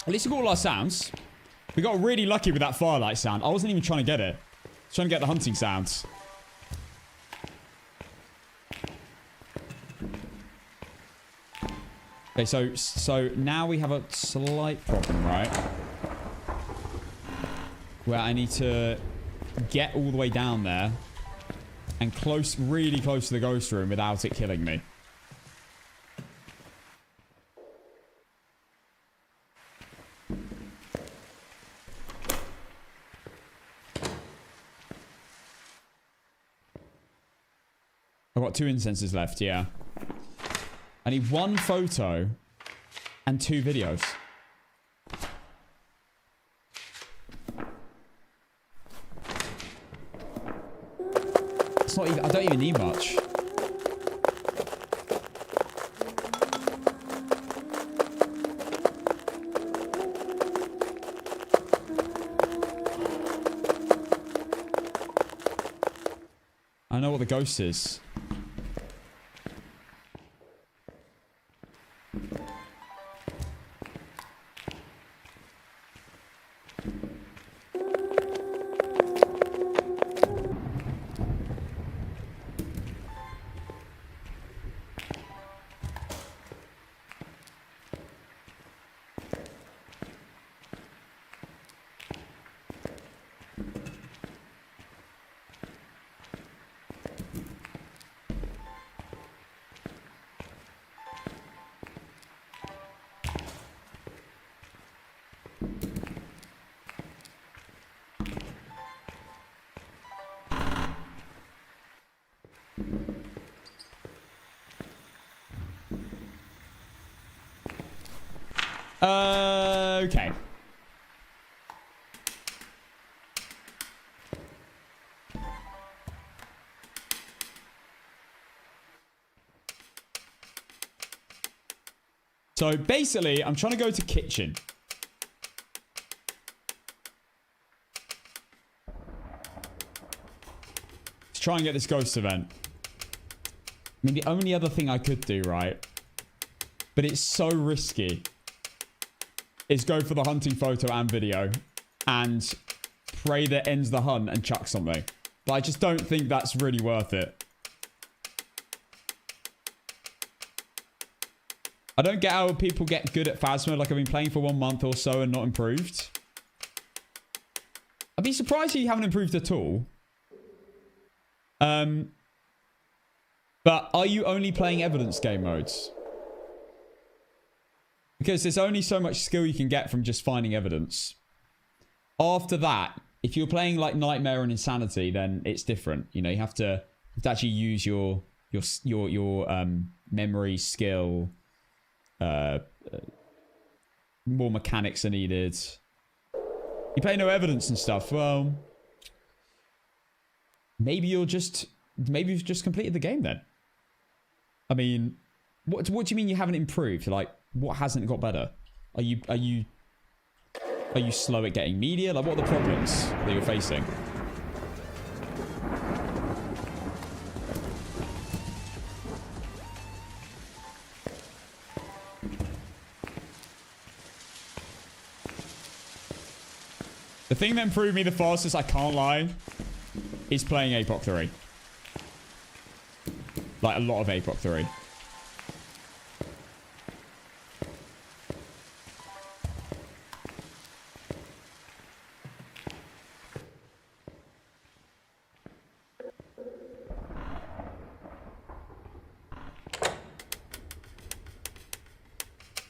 [SPEAKER 1] At least we got all our sounds. We got really lucky with that firelight sound. I wasn't even trying to get it. I was trying to get the hunting sounds. Okay, so now we have a slight problem, right? Where I need to get all the way down there and really close to the ghost room without it killing me. I've got 2 incenses left, yeah. I need 1 photo and 2 videos. It's not even, I don't even need much. I know what the ghost is. Okay. So basically, I'm trying to go to kitchen. Let's try and get this ghost event. I mean, the only other thing I could do, right? But it's so risky. Is go for the hunting photo and video and pray that ends the hunt and chuck something. But I just don't think that's really worth it. I don't get how people get good at Phasmo. Like, I've been playing for 1 month or so and not improved. I'd be surprised if you haven't improved at all. But are you only playing evidence game modes? Because there's only so much skill you can get from just finding evidence. After that, if you're playing like Nightmare and Insanity, then it's different. You know, you have to actually use your memory skill. More mechanics are needed. You play no evidence and stuff. Well, maybe you've just completed the game then. I mean, what do you mean you haven't improved? Like, what hasn't got better? Are you slow at getting media? Like, what are the problems that you're facing? The thing that improved me the fastest, I can't lie, is playing APOC 3. Like, a lot of APOC 3.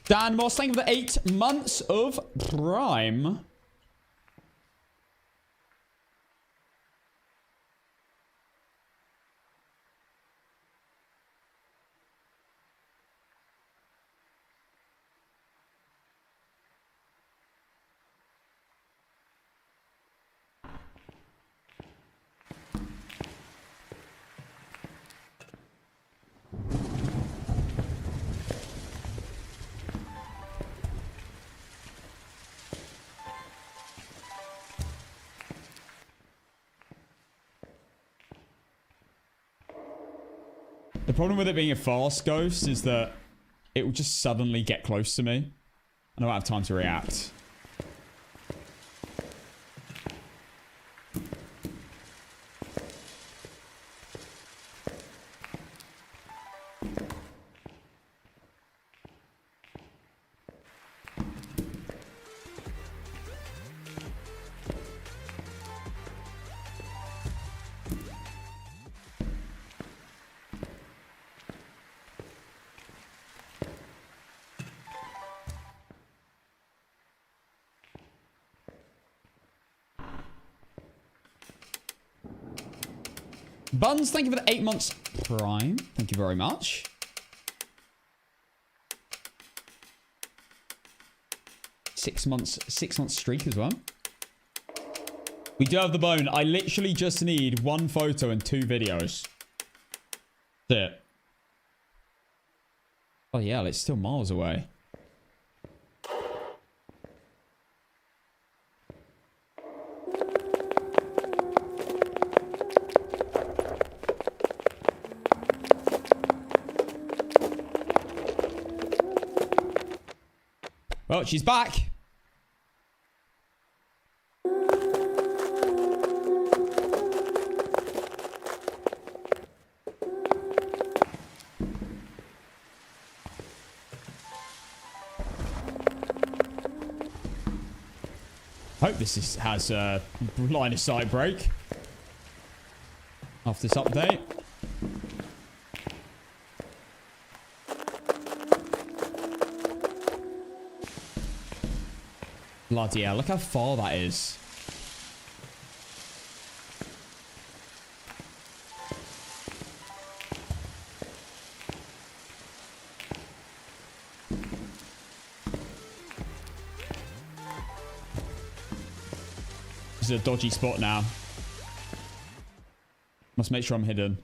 [SPEAKER 1] Dan Moss, thank you for the 8 months of Prime. The problem with it being a fast ghost is that it will just suddenly get close to me. I don't have time to react. Buns, thank you for the 8 months Prime. Thank you very much. Six months streak as well. We do have the bone. I literally just need 1 photo and 2 videos. That's it. Oh yeah, it's still miles away. Well, she's back. Hope this has a line of sight break after this update. Bloody hell, look how far that is. This is a dodgy spot now. Must make sure I'm hidden.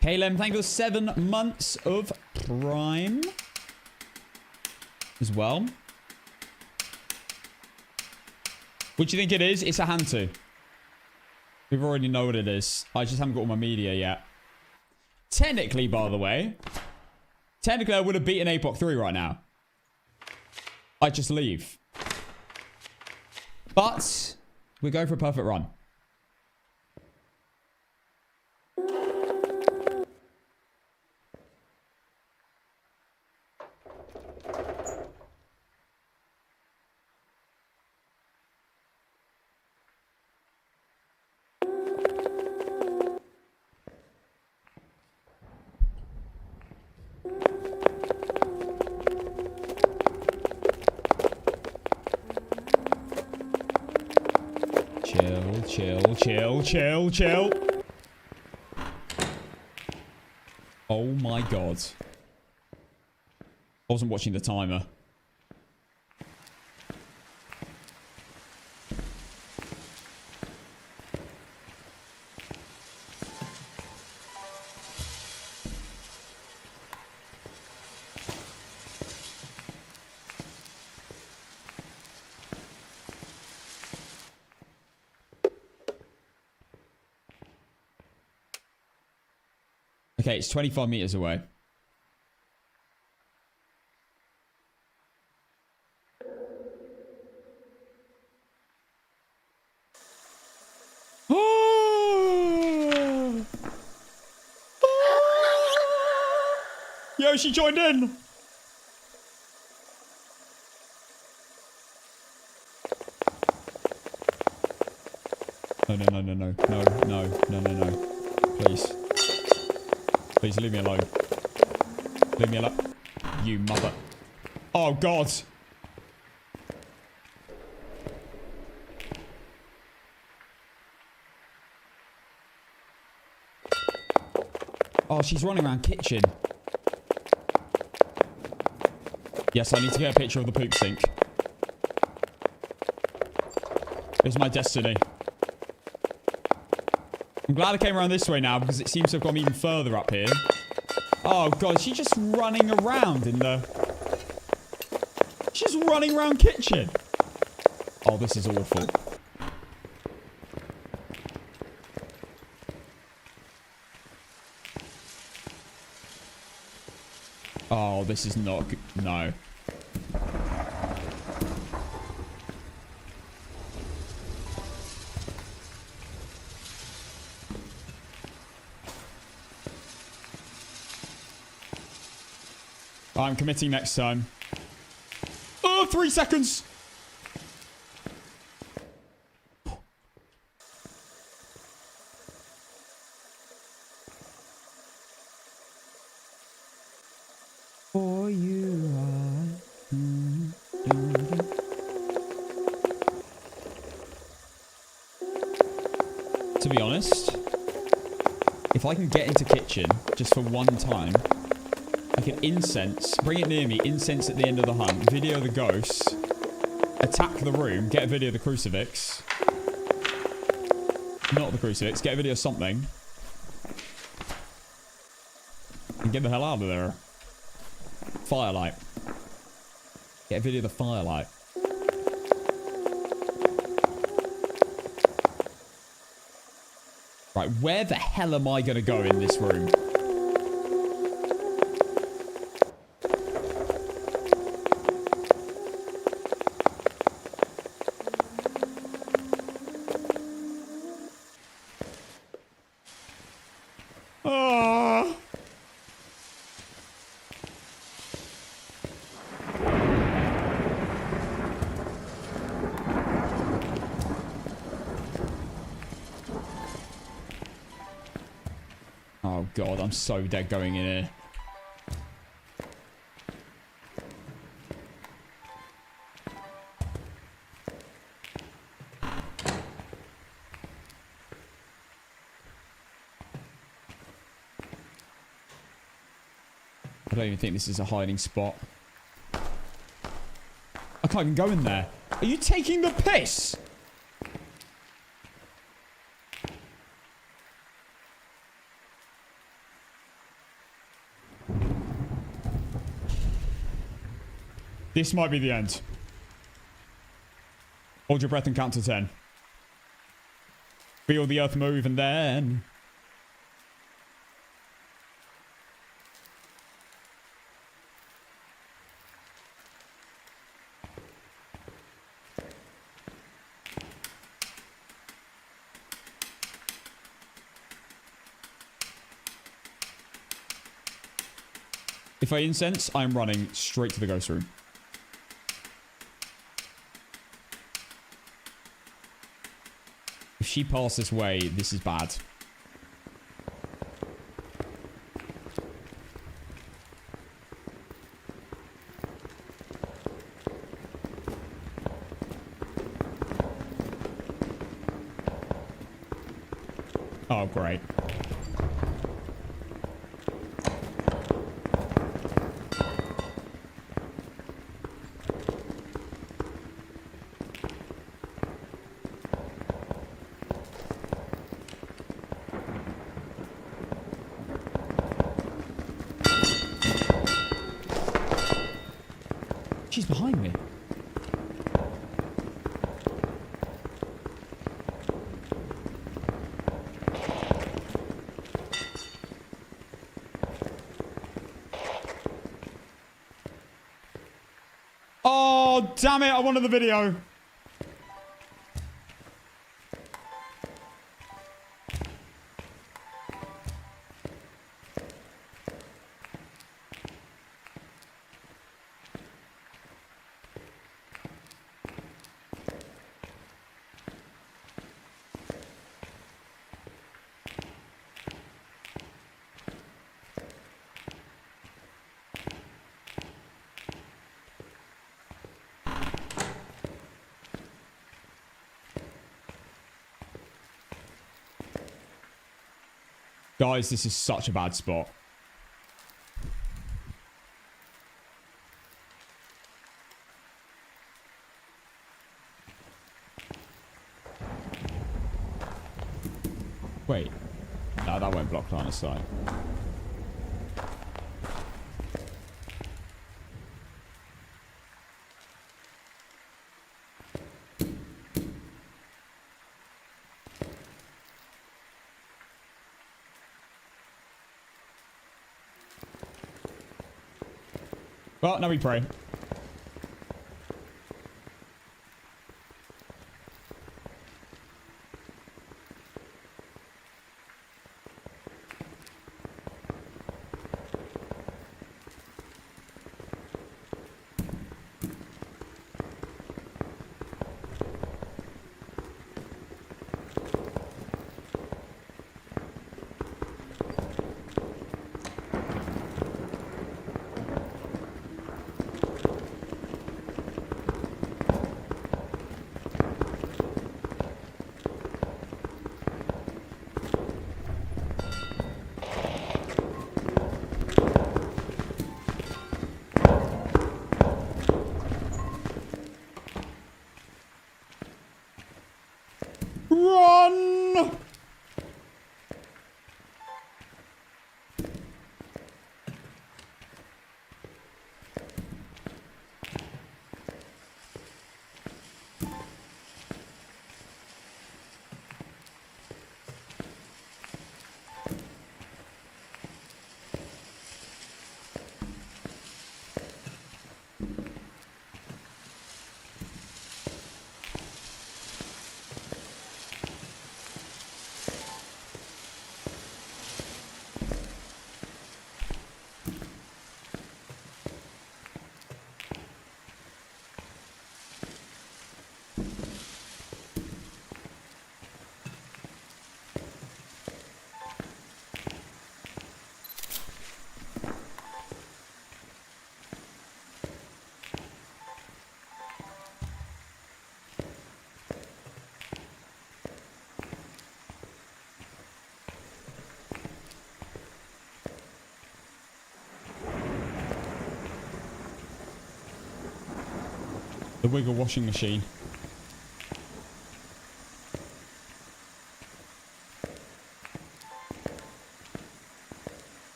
[SPEAKER 1] Kalem, thank you for 7 months of Prime as well. What do you think it is? It's a Hantu. We already know what it is. I just haven't got all my media yet. Technically, by the way, I would have beaten APOC 3 right now. I just leave. But we go for a perfect run. Chill. Oh my god. I wasn't watching the timer. Okay, it's 25 meters away. Yo, she joined in. No. Please. Please leave me alone. Leave me alone. You mother. Oh, God. Oh, she's running around kitchen. Yes, I need to get a picture of the poop sink. It's my destiny. I'm glad I came around this way now because it seems to have gone even further up here. Oh, God. She's just running around in the... She's just running around kitchen. Oh, this is awful. Oh, this is not good. No. I'm committing next time. Oh, 3 seconds. For you To be honest, if I can get into kitchen just for one time, I can incense, bring it near me, incense at the end of the hunt, video the ghosts, attack the room, get a video of the crucifix. Not the crucifix, get a video of something. And get the hell out of there. Firelight. Get a video of the firelight. Right, where the hell am I going to go in this room? Oh god, I'm so dead going in here. I don't even think this is a hiding spot. I can't even go in there. Are you taking the piss? This might be the end. Hold your breath and count to 10. Feel the earth move and then... If I incense, I'm running straight to the ghost room. If she passed this way, this is bad. Oh, great. She's behind me. Oh, damn it. I wanted the video. Guys, this is such a bad spot. Wait. No, that won't block line of sight. Well, now we pray. Run! The Wiggle washing machine.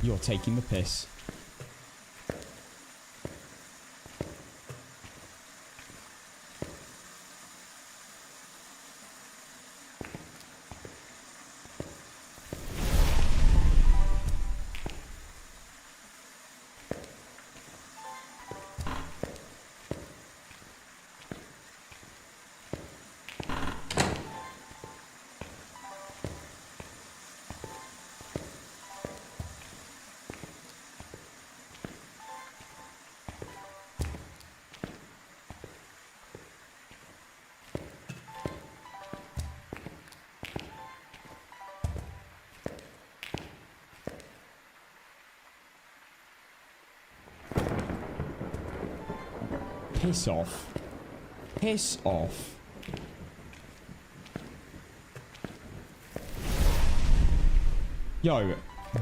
[SPEAKER 1] You're taking the piss. Piss off. Piss off. Yo,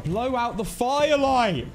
[SPEAKER 1] blow out the firelight!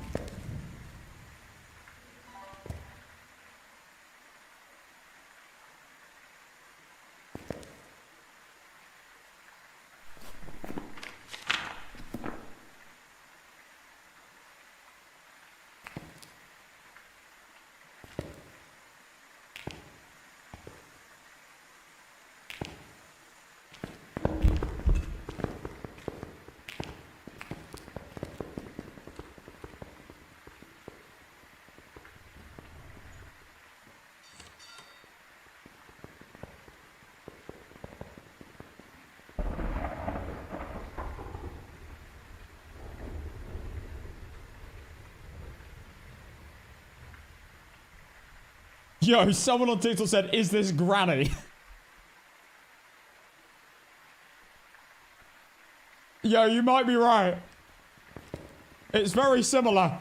[SPEAKER 1] Yo, someone on TikTok said, is this Granny? Yo, you might be right. It's very similar.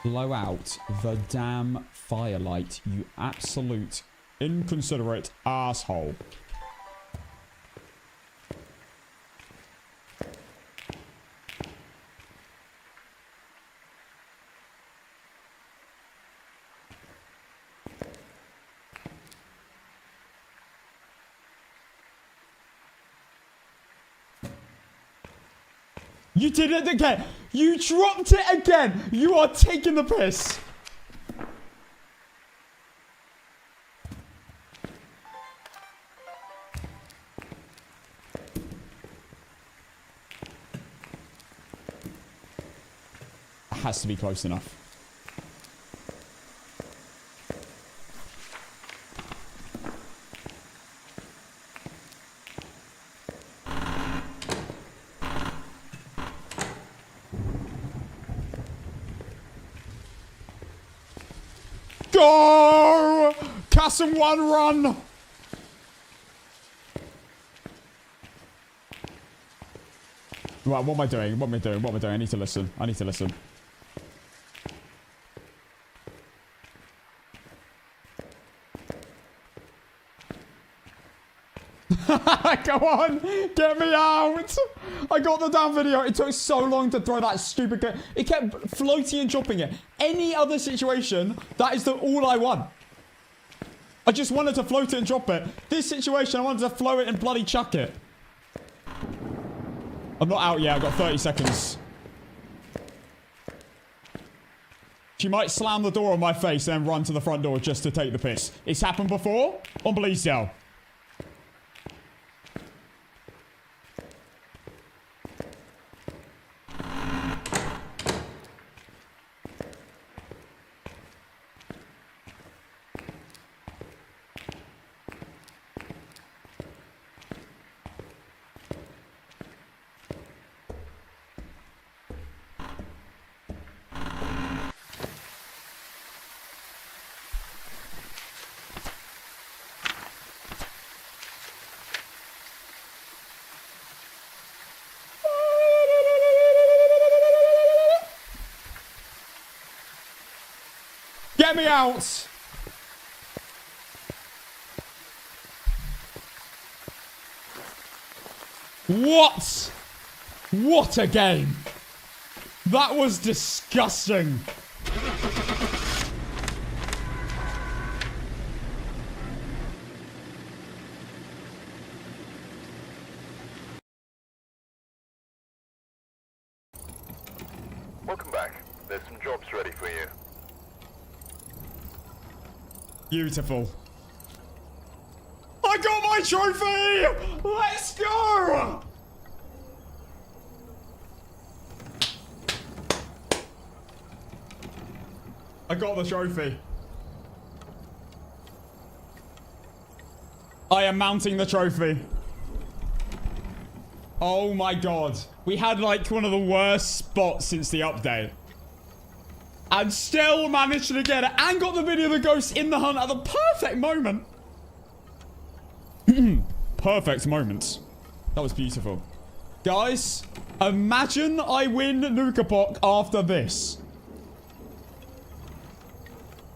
[SPEAKER 1] Blow out the damn firelight, you absolute inconsiderate asshole. You did it again! You dropped it again! You are taking the piss! It has to be close enough. Go! Cassim 1 run! Right, what am I doing? What am I doing? What am I doing? I need to listen. I need to listen. Go on! Get me out! I got the damn video. It took so long to throw that stupid... It kept floating and dropping it. Any other situation, that is all I want. I just wanted to float it and drop it. This situation, I wanted to float it and bloody chuck it. I'm not out yet. I've got 30 seconds. She might slam the door on my face and then run to the front door just to take the piss. It's happened before on Bleasdale. Get me out! What? What a game! That was disgusting.
[SPEAKER 2] Welcome back. There's some jobs ready for you.
[SPEAKER 1] Beautiful. I got my trophy! Let's go! I got the trophy. I am mounting the trophy. Oh my god. We had like one of the worst spots since the update. And still managed to get it. And got the video of the ghost in the hunt at the perfect moment. Perfect moment. That was beautiful. Guys, imagine I win APOC after this.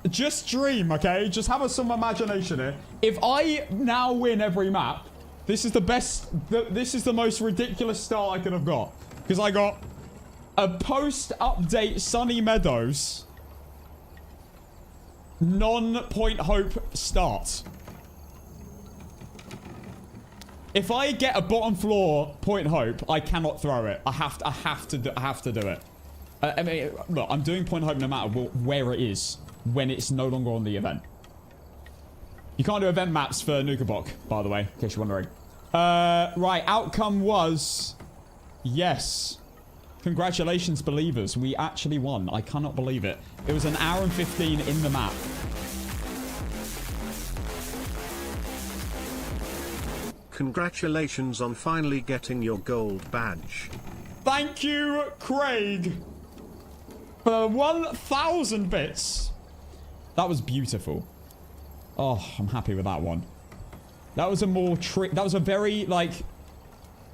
[SPEAKER 1] Just dream, okay? Just have some imagination here. If I now win every map, this is the best... This is the most ridiculous start I could have got. Because I got... a post-update Sunny Meadows non-Point Hope start. If I get a bottom floor Point Hope, I cannot throw it. I have to do it. I mean, look, I'm doing Point Hope no matter where it is when it's no longer on the event. You can't do event maps for APOC, by the way, in case you're wondering. Right, outcome was yes. Congratulations, believers. We actually won. I cannot believe it. It was an hour and 15 in the map.
[SPEAKER 3] Congratulations on finally getting your gold badge.
[SPEAKER 1] Thank you, Craig, for 1,000 bits. That was beautiful. Oh, I'm happy with that one. That was a more trick. That was a very, like...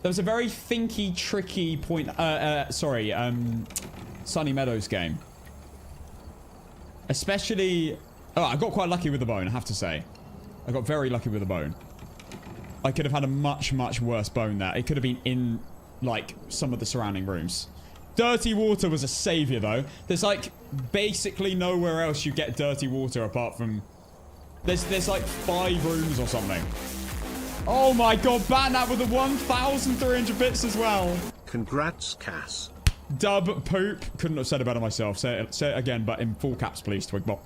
[SPEAKER 1] There was a very thinky, tricky point... Sunny Meadows game. Especially... Oh, I got quite lucky with the bone, I have to say. I got very lucky with the bone. I could have had a much, much worse bone there. It could have been in, like, some of the surrounding rooms. Dirty water was a savior, though. There's, like, basically nowhere else you get dirty water apart from... There's like 5 rooms or something. Oh my god, Batnat with the 1,300 bits as well.
[SPEAKER 3] Congrats, Cass.
[SPEAKER 1] Dub poop. Couldn't have said it better myself. Say it again, but in full caps, please, Twigbot.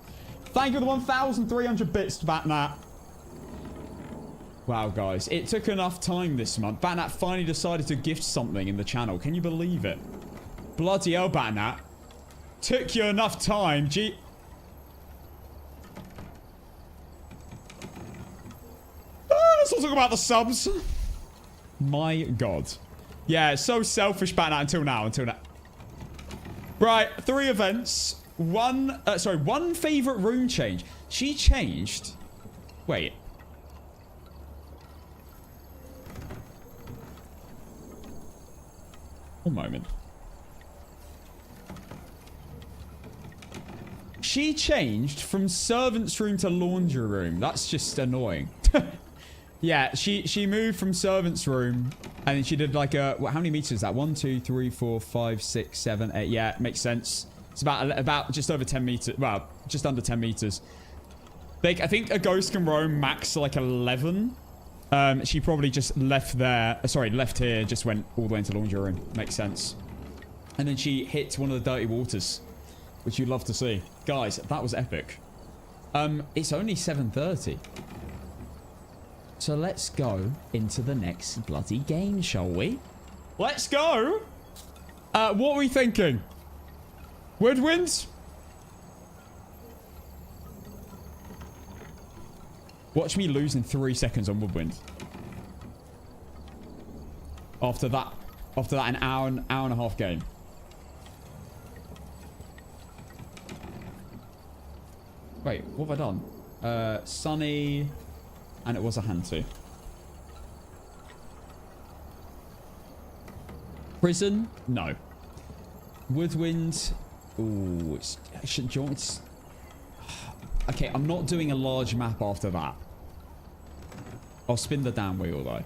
[SPEAKER 1] Thank you for the 1,300 bits, Batnat. Wow, guys. It took enough time this month. Batnat finally decided to gift something in the channel. Can you believe it? Bloody hell, Batnat. Took you enough time. Let's not talk about the subs. My god. Yeah, so selfish, Batnat, until now. Right, 3 events. One favorite room change. She changed. Wait. One moment. She changed from servant's room to laundry room. That's just annoying. Yeah, she moved from servant's room and then she did like a... How many meters is that? 1, 2, 3, 4, 5, 6, 7, 8. Yeah, makes sense. It's about just over 10 meters. Well, just under 10 meters. Like, I think a ghost can roam max like 11. She probably just left there. Sorry, left here. Just went all the way into laundry room. Makes sense. And then she hit one of the dirty waters, which you'd love to see. Guys, that was epic. It's only 7:30. So let's go into the next bloody game, shall we? Let's go. What are we thinking? Woodwinds? Watch me lose in 3 seconds on Woodwind. After that, an hour and a half game. Wait, what have I done? Sunny, and it was a hand too. Prison? No. Woodwind? Ooh, do you want me to... Okay, I'm not doing a large map after that. I'll spin the damn wheel though.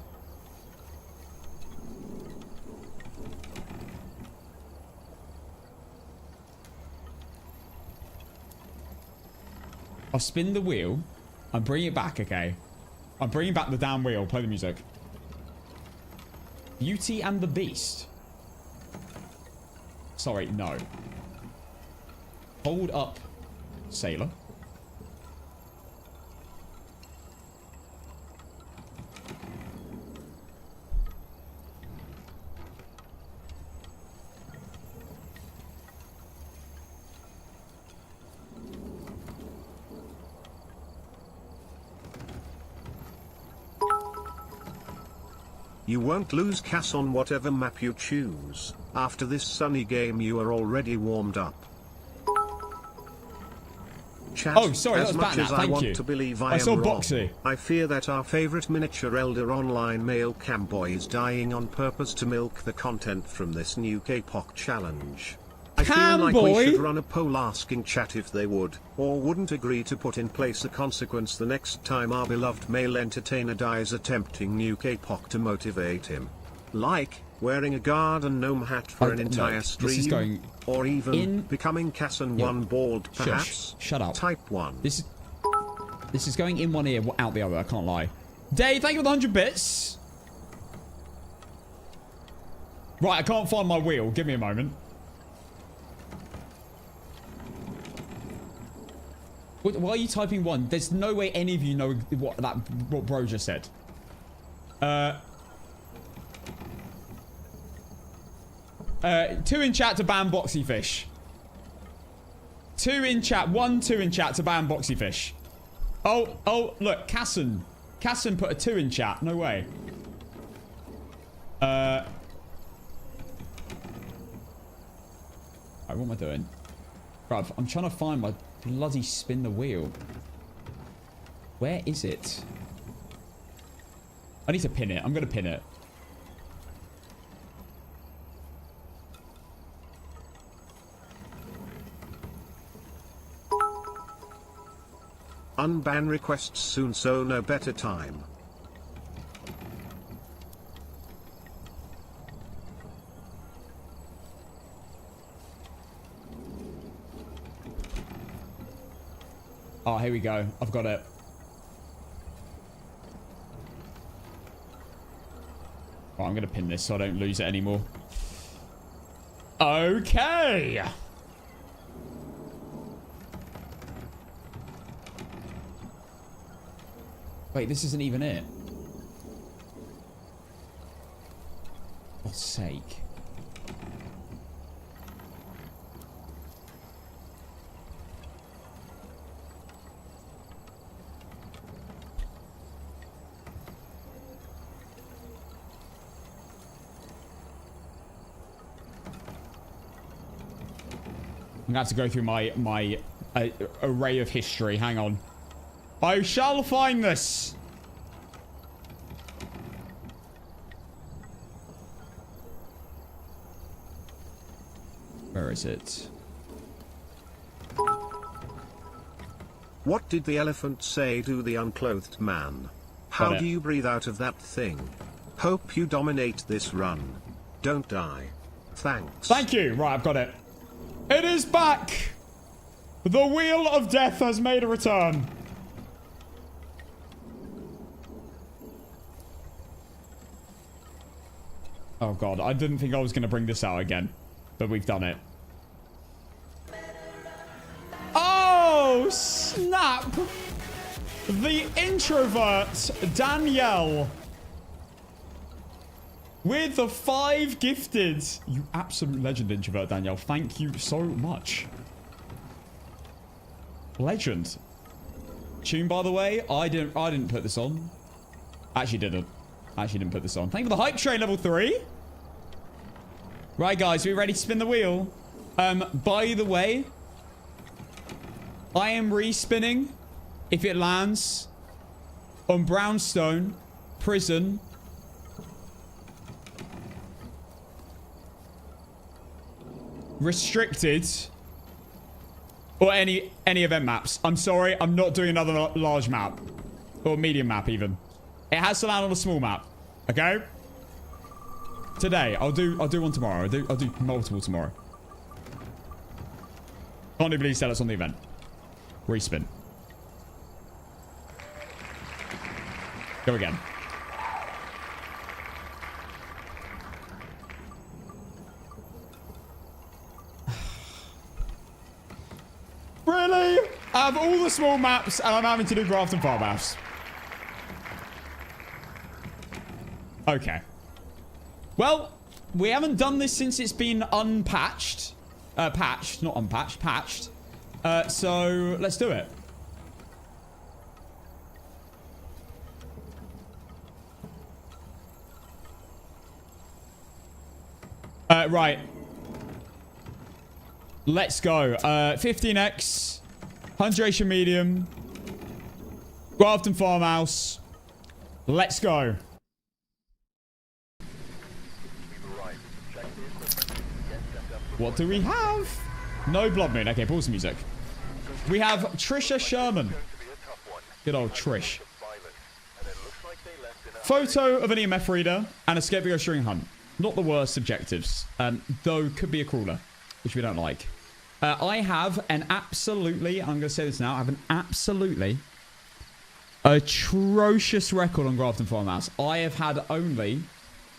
[SPEAKER 1] I'll spin the wheel and bring it back, okay? I'm bringing back the damn wheel. Play the music. Beauty and the Beast. Sorry, no. Hold up, sailor.
[SPEAKER 3] You won't lose Cass on whatever map you choose. After this sunny game you are already warmed up. Chat,
[SPEAKER 1] oh, sorry, that was
[SPEAKER 3] much as
[SPEAKER 1] Batnat.
[SPEAKER 3] I
[SPEAKER 1] Thank
[SPEAKER 3] want
[SPEAKER 1] you.
[SPEAKER 3] to believe
[SPEAKER 1] I
[SPEAKER 3] am
[SPEAKER 1] saw
[SPEAKER 3] wrong,
[SPEAKER 1] Boxy.
[SPEAKER 3] I fear that our favorite miniature elder online male camboy is dying on purpose to milk the content from this new APOC challenge. I feel like we should run a poll asking chat if they would, or wouldn't agree to put in place a consequence the next time our beloved male entertainer dies attempting new APOC to motivate him. Like, wearing a garden gnome hat for an entire stream, or even becoming Cassan one bald perhaps.
[SPEAKER 1] Shut up.
[SPEAKER 3] Type 1.
[SPEAKER 1] This is going in one ear, out the other, I can't lie. Dave, thank you for the 100 bits. Right, I can't find my wheel. Give me a moment. Why are you typing 1? There's no way any of you know what bro just said. 2 in chat to ban Boxy Fish. 2 in chat. 1, 2 in chat to ban Boxy Fish. Oh, look, Cassan. Cassan put a 2 in chat. No way. Alright, what am I doing? Bruv, I'm trying to find my bloody spin the wheel. Where is it? I need to pin it. I'm going to pin it.
[SPEAKER 3] Unban requests soon, so no better time.
[SPEAKER 1] Oh, here we go. I've got it. Oh, I'm going to pin this so I don't lose it anymore. Okay. Wait, this isn't even it. For God's sake. I'm going to have to go through my array of history. Hang on. I shall find this. Where is it?
[SPEAKER 3] What did the elephant say to the unclothed man? How do you breathe out of that thing? Hope you dominate this run. Don't die. Thanks.
[SPEAKER 1] Thank you. Right, I've got it. It is back. The wheel of death has made a return. Oh god, I didn't think I was going to bring this out again, but we've done it. Oh, snap! The introvert, Danielle. With the 5 gifted. You absolute legend, introvert, Danielle. Thank you so much. Legend. Tune, by the way, I didn't put this on. Actually didn't put this on. Thank you for the hype train, level 3. Right, guys, we ready to spin the wheel? By the way, I am re-spinning if it lands on Brownstone, Prison, Restricted, or any event maps. I'm sorry, I'm not doing another large map. Or medium map, even. It has to land on a small map. Okay? Today. I'll do one tomorrow. I'll do multiple tomorrow. Can't even believe it's on the event. Respin. Go again. Really? I have all the small maps and I'm having to do Grafton Farmhouse. Okay. Well, we haven't done this since it's been unpatched. Patched, not unpatched, patched. So, let's do it. Right. Let's go. 15x. 100 medium. Grafton Farmhouse. Let's go. What do we have? No blood moon. Okay, pause the music. We have Trisha Sherman. Good old Trish. Photo of an EMF reader and a scapegoat string hunt. Not the worst objectives. Though could be a crawler, which we don't like. I have an absolutely, I'm going to say this now, I have an absolutely atrocious record on Grafton Farmhouse. I have had only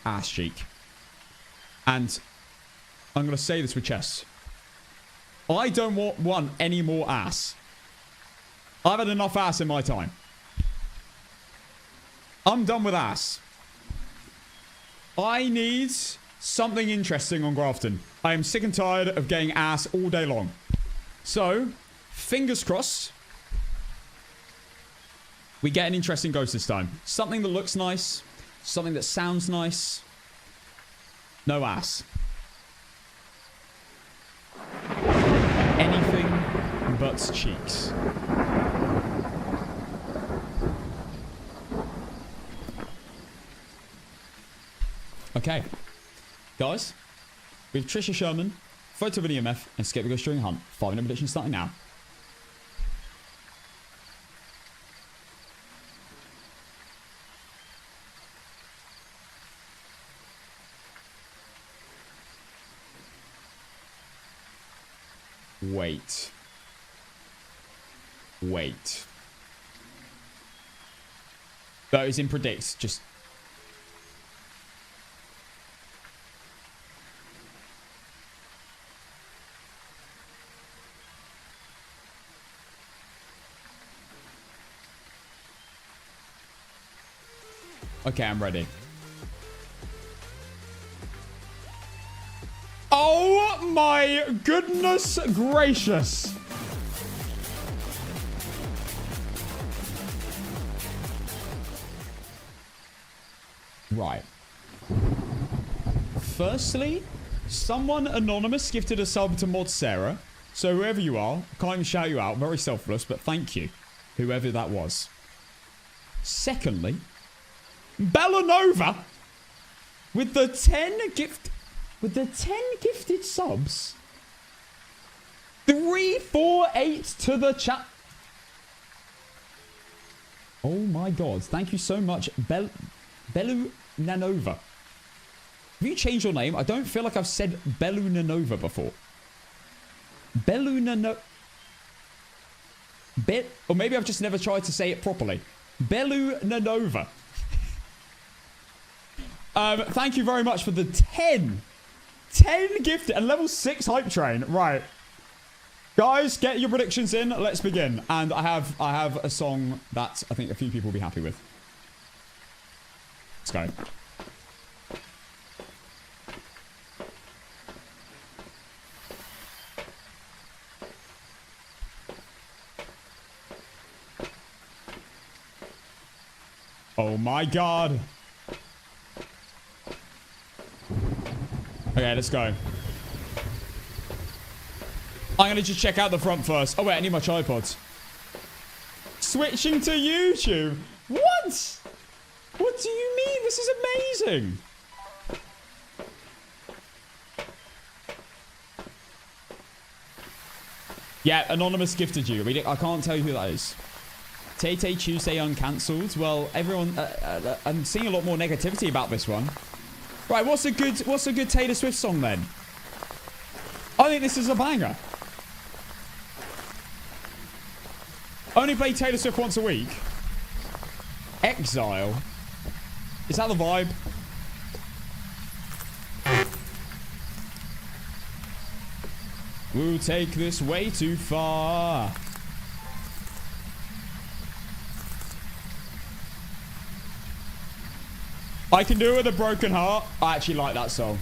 [SPEAKER 1] ass cheek. And I'm going to say this with chest. I don't want any more ass. I've had enough ass in my time. I'm done with ass. I need something interesting on Grafton. I am sick and tired of getting ass all day long. So, fingers crossed, we get an interesting ghost this time. Something that looks nice. Something that sounds nice. No ass. Anything but cheeks. Okay. Guys, we have Trisha Sherman, photo of an EMF, and scapegoat string hunt. 5-minute prediction starting now. Wait. Wait. Those in predicts, just... Okay, I'm ready. Oh my goodness gracious. Right. Firstly, someone anonymous gifted a sub to Mod Sarah. So whoever you are, can't even shout you out. Very selfless, but thank you. Whoever that was. Secondly, Bellanova with the 10 gifted subs. 348 to the chat. Oh my god. Thank you so much, Belu Nanova. Have you changed your name? I don't feel like I've said Belu Nanova before. Belu Nanova. Or maybe I've just never tried to say it properly. Belu Nanova. Thank you very much for the 10 gifted and level 6 hype train. Right. Guys, get your predictions in. Let's begin. And I have a song that I think a few people will be happy with. Let's go. Oh my god. Okay, let's go. I'm gonna just check out the front first. Oh wait, I need my tripods. Switching to YouTube. What? What do you mean? This is amazing. Yeah, Anonymous gifted you. I can't tell you who that is. Tay Tuesday uncancelled. Well, everyone, I'm seeing a lot more negativity about this one. Right, what's a good Taylor Swift song then? I think this is a banger. Only play Taylor Swift once a week. Exile. Is that the vibe? We'll take this way too far. I Can Do It With a Broken Heart. I actually like that song.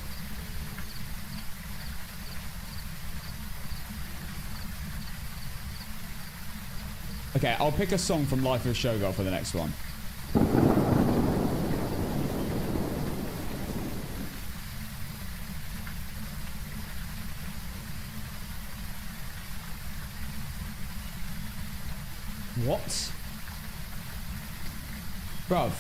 [SPEAKER 1] Okay, I'll pick a song from Life of a Showgirl for the next one. What? Bruv.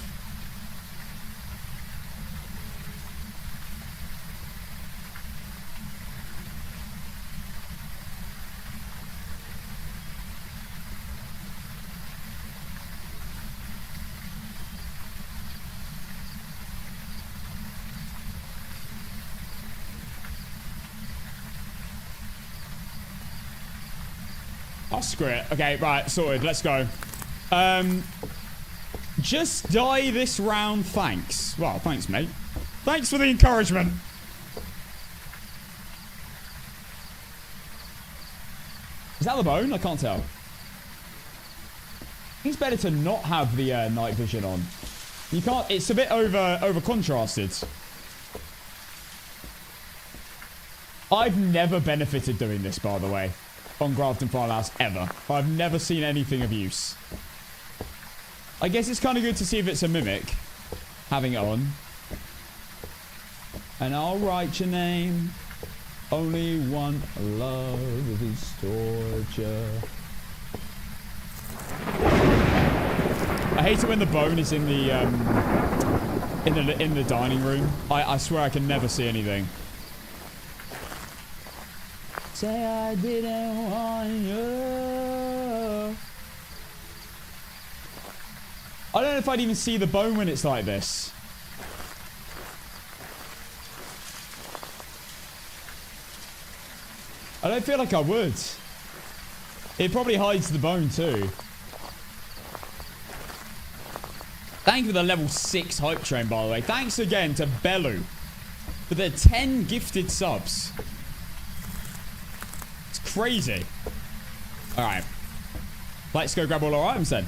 [SPEAKER 1] Oh, screw it. Okay, right, sorted. Let's go. Just die this round, thanks. Well, thanks, mate. Thanks for the encouragement. Is that the bone? I can't tell. It's better to not have the night vision on. You can't... It's a bit over contrasted. I've never benefited doing this, by the way. On Grafton Farmhouse ever. I've never seen anything of use. I guess it's kind of good to see if it's a mimic. Having it on. And I'll write your name. Only one love is torture. I hate it when the bone is in the in the dining room. I swear I can never see anything. Say I didn't want you. I don't know if I'd even see the bone when it's like this. I don't feel like I would. It probably hides the bone too. Thank you for the level 6 hype train, by the way. Thanks again to Belu for the 10 gifted subs. Crazy. Alright. Let's go grab all our items then.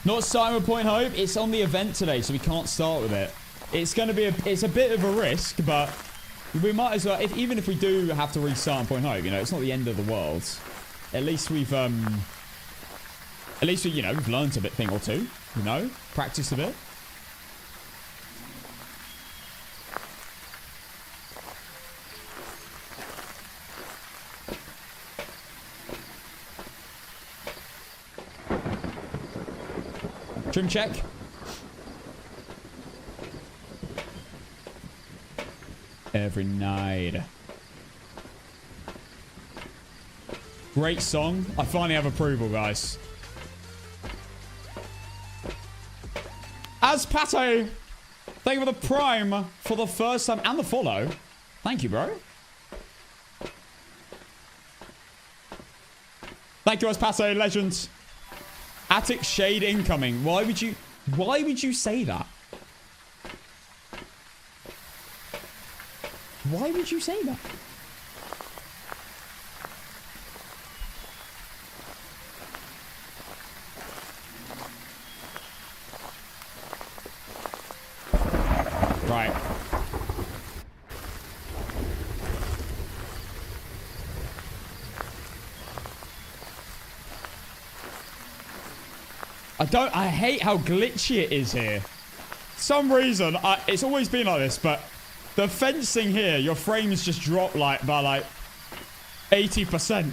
[SPEAKER 1] Not starting with Point Hope. It's on the event today, so we can't start with it. It's going to be it's a bit of a risk, but we might as well, even if we do have to restart on Point Hope, you know, it's not the end of the world. At least we've, you know, we've learned a thing or two, you know, practiced a bit. Trim check. Every night. Great song. I finally have approval, guys. As Pate, thank you for the prime for the first time and the follow. Thank you, bro. Thank you, Pate, legend. Attic shade incoming. Why would you say that? Why would you say that? Right. I hate how glitchy it is here. For some reason, it's always been like this, but the fencing here, your frames just drop like by like 80%.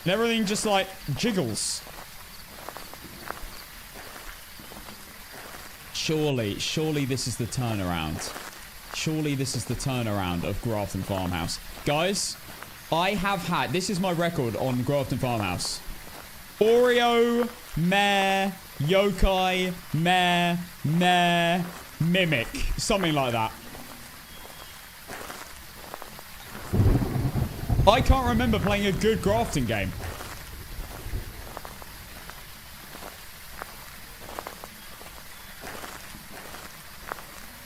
[SPEAKER 1] And everything just like jiggles. Surely this is the turnaround. Surely this is the turnaround of Grafton Farmhouse. Guys, I have had... This is my record on Grafton Farmhouse. Oreo, meh, yokai, meh, mimic. Something like that. I can't remember playing a good Grafton game.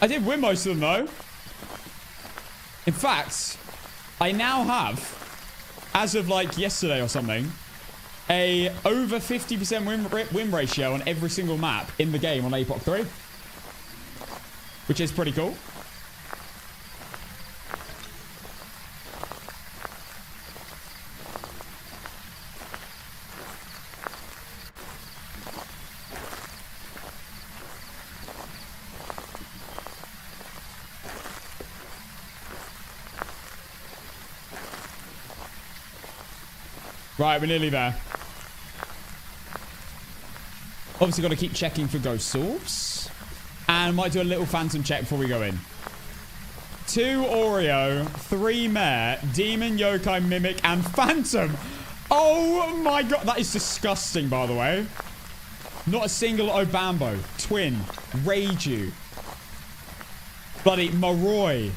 [SPEAKER 1] I did win most of them, though. In fact, I now have, as of like yesterday or something, a over 50% win ratio on every single map in the game on APOC 3. Which is pretty cool. Right, we're nearly there. Obviously got to keep checking for ghost orbs. And might do a little phantom check before we go in. 2 Oreo, 3 Mare, Demon, Yokai, Mimic, and Phantom. Oh my god, that is disgusting, by the way. Not a single Obambo, Twin, Reiju, bloody Moroi,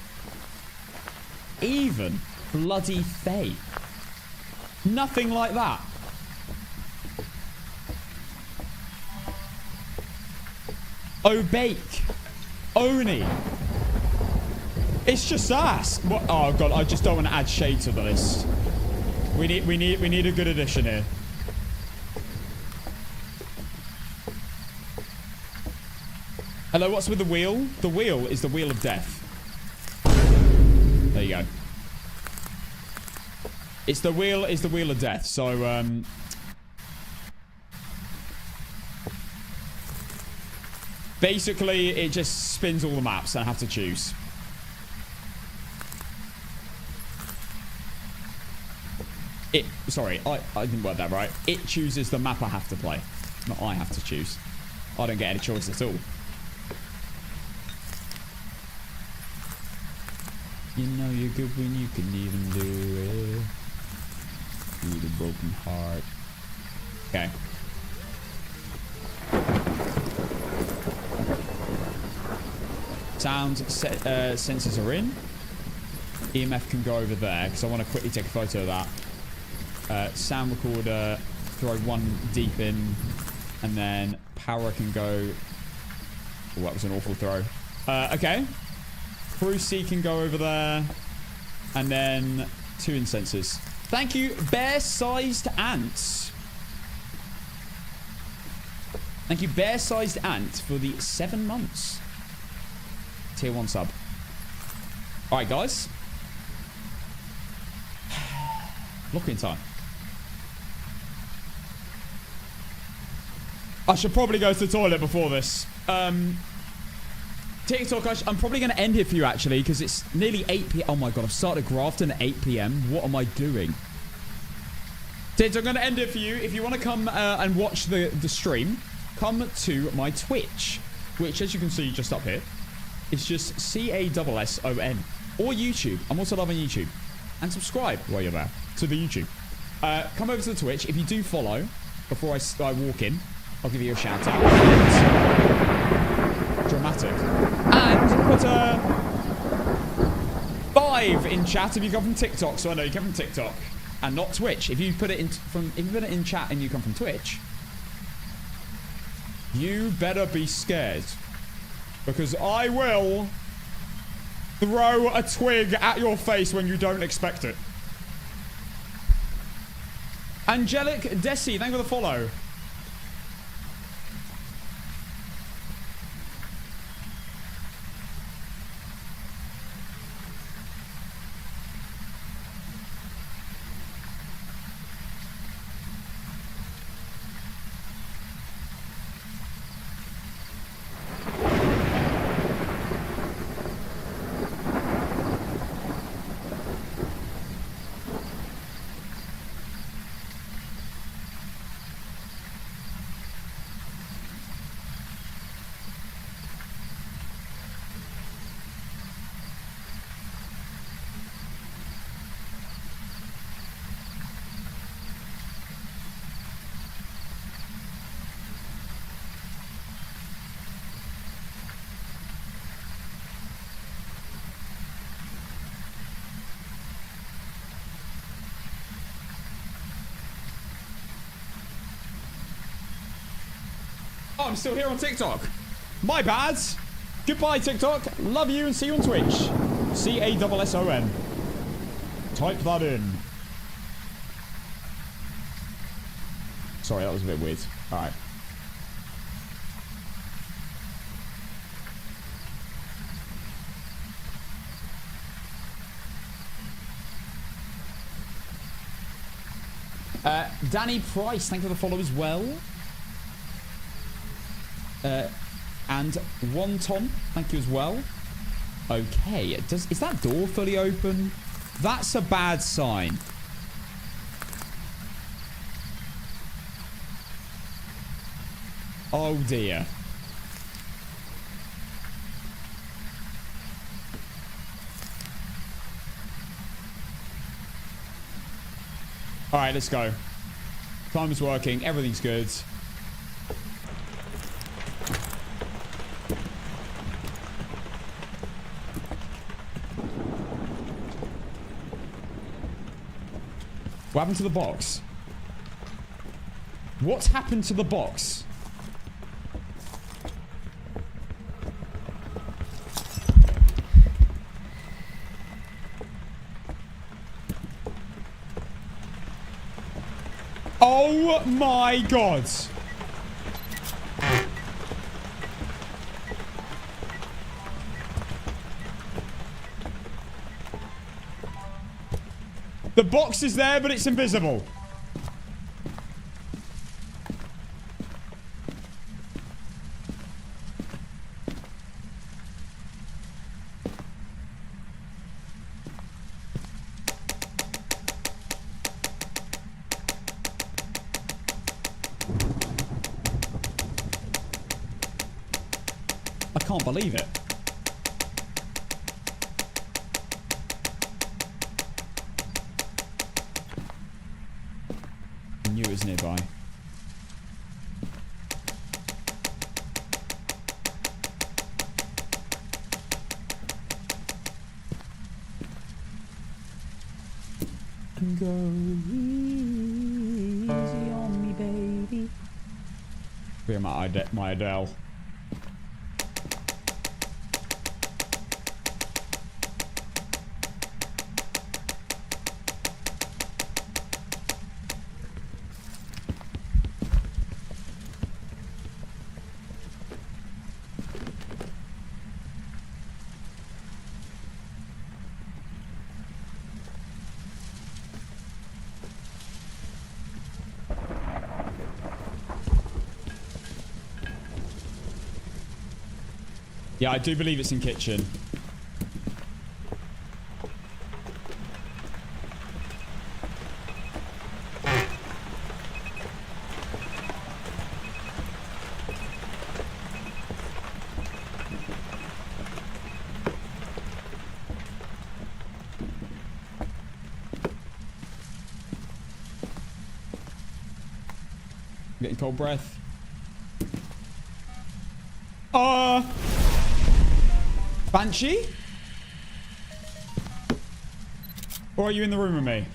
[SPEAKER 1] even bloody Faye. Nothing like that. Obake. Oni. It's just ass. What? Oh god, I just don't want to add shade to the list. We need a good addition here. Hello, what's with the wheel? The wheel is the wheel of death. There you go. It's the wheel of death. So basically it just spins all the maps and I have to choose. Sorry, I didn't word that right. It chooses the map I have to play. Not I have to choose. I don't get any choice at all. You know you're good when you can even do it. Through the broken heart. Okay. Sound sensors are in. EMF can go over there because I want to quickly take a photo of that. Sound recorder, throw one deep in, and then power can go. Oh, that was an awful throw. Okay. Crew C can go over there, and then 2 incensors. Thank you, bear-sized ants. Thank you, bear-sized ant, for the 7 months. Tier 1 sub. All right, guys. Lock-in time. I should probably go to the toilet before this. TikTok, I'm probably going to end here for you, actually, because it's nearly 8 p.m. Oh, my God. I've started Grafton at 8 p.m. What am I doing? TikTok, I'm going to end it for you. If you want to come and watch the stream, come to my Twitch, which, as you can see just up here, It's just CASSON. Or YouTube. I'm also live on YouTube. And subscribe while you're there to the YouTube. Come over to the Twitch. If you do follow, before I walk in, I'll give you a shout out. Dramatic. And put a 5 in chat if you come from TikTok. So I know you come from TikTok and not Twitch. If you put it in chat and you come from Twitch, you better be scared, because I will throw a twig at your face when you don't expect it. Angelic Desi, thank you for the follow. Oh, I'm still here on TikTok. My bad. Goodbye, TikTok. Love you and see you on Twitch. CASSON. Type that in. Sorry, that was a bit weird. All right. Danny Price, thank you for the follow as well. And Wonton, thank you as well. Okay, is that door fully open? That's a bad sign. Oh dear. All right, let's go. Timer's working. Everything's good. What happened to the box? What's happened to the box? Oh my God. The box is there, but it's invisible. I can't believe it. I knew it was nearby. Go easy on me, baby. Be my Adele. Yeah, I do believe it's in kitchen. Getting cold breath. Banshee? Or are you in the room with me?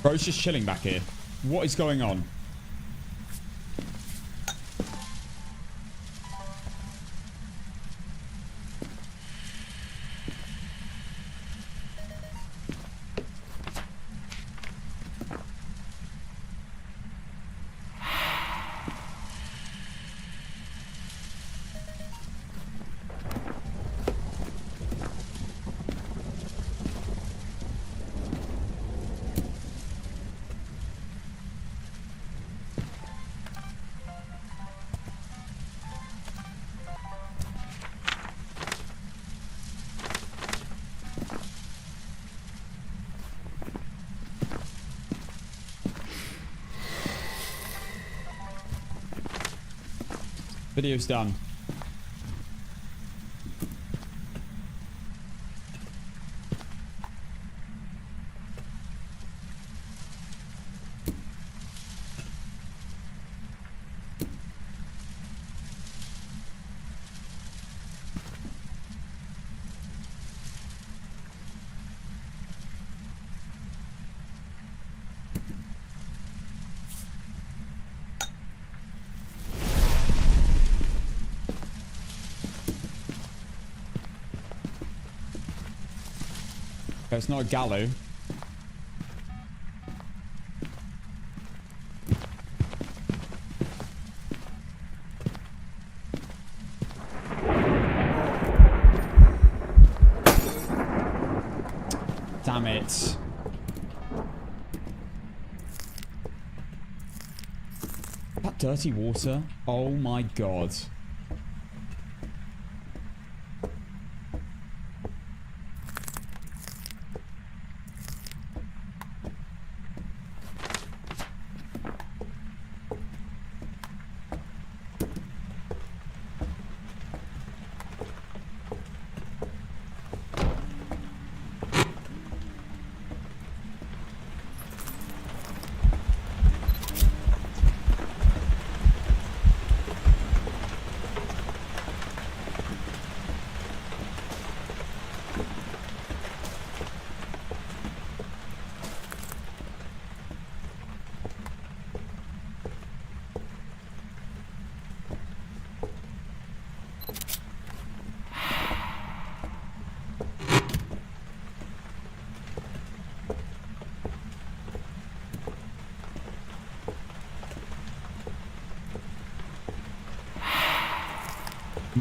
[SPEAKER 1] Bro's just chilling back here. What is going on? Video's done. It's not a gallows. Damn it. That dirty water. Oh my god.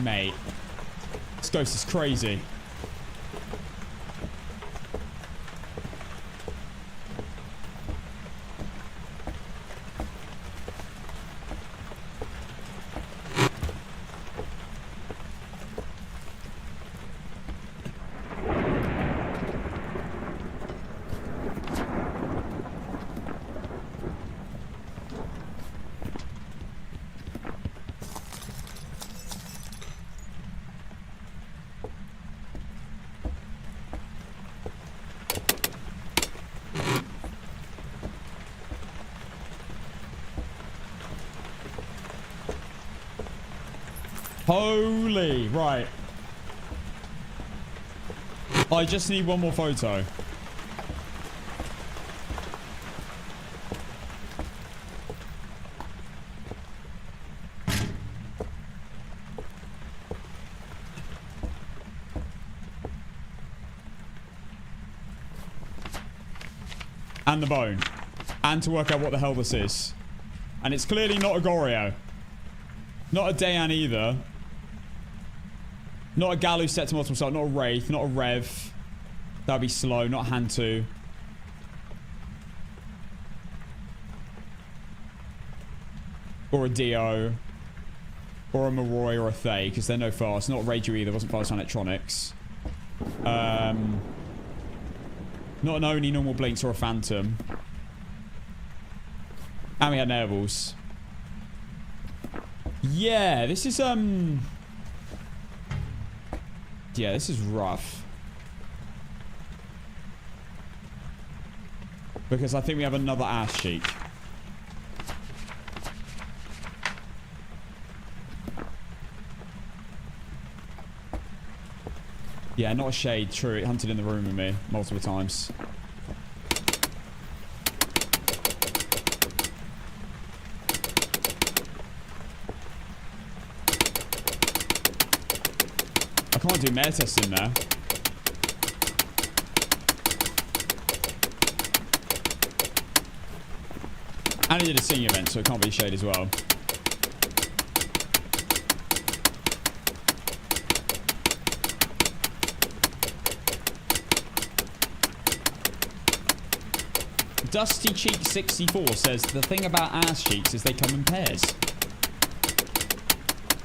[SPEAKER 1] Mate, this ghost is crazy. Holy, right. I just need one more photo. And the bone. And to work out what the hell this is. And it's clearly not a Goryo. Not a Dayan either. Not a Galus set to multiple start. Not a Wraith. Not a Rev. That'll be slow, not hand to. Or a Dio. Or a Moroi or a Thay, because they're no fast. Not Radio either, wasn't fast on electronics. Not an Oni, normal Blinks, or a Phantom. And we had Nervals. Yeah, this is, yeah, this is rough. Because I think we have another ass cheek. Yeah, not a shade. True, it hunted in the room with me multiple times. I can't do mare testing there. And he did a singing event, so it can't be shade as well. Dusty Cheek 64 says the thing about ass cheeks is they come in pairs.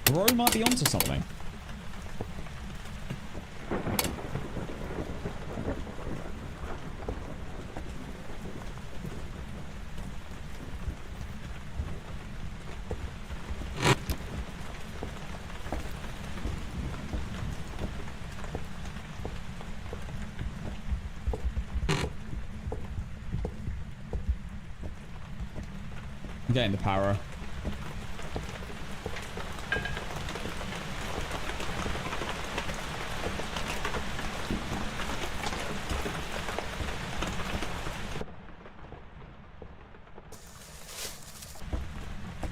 [SPEAKER 1] Bro might be onto something. I'm getting the power.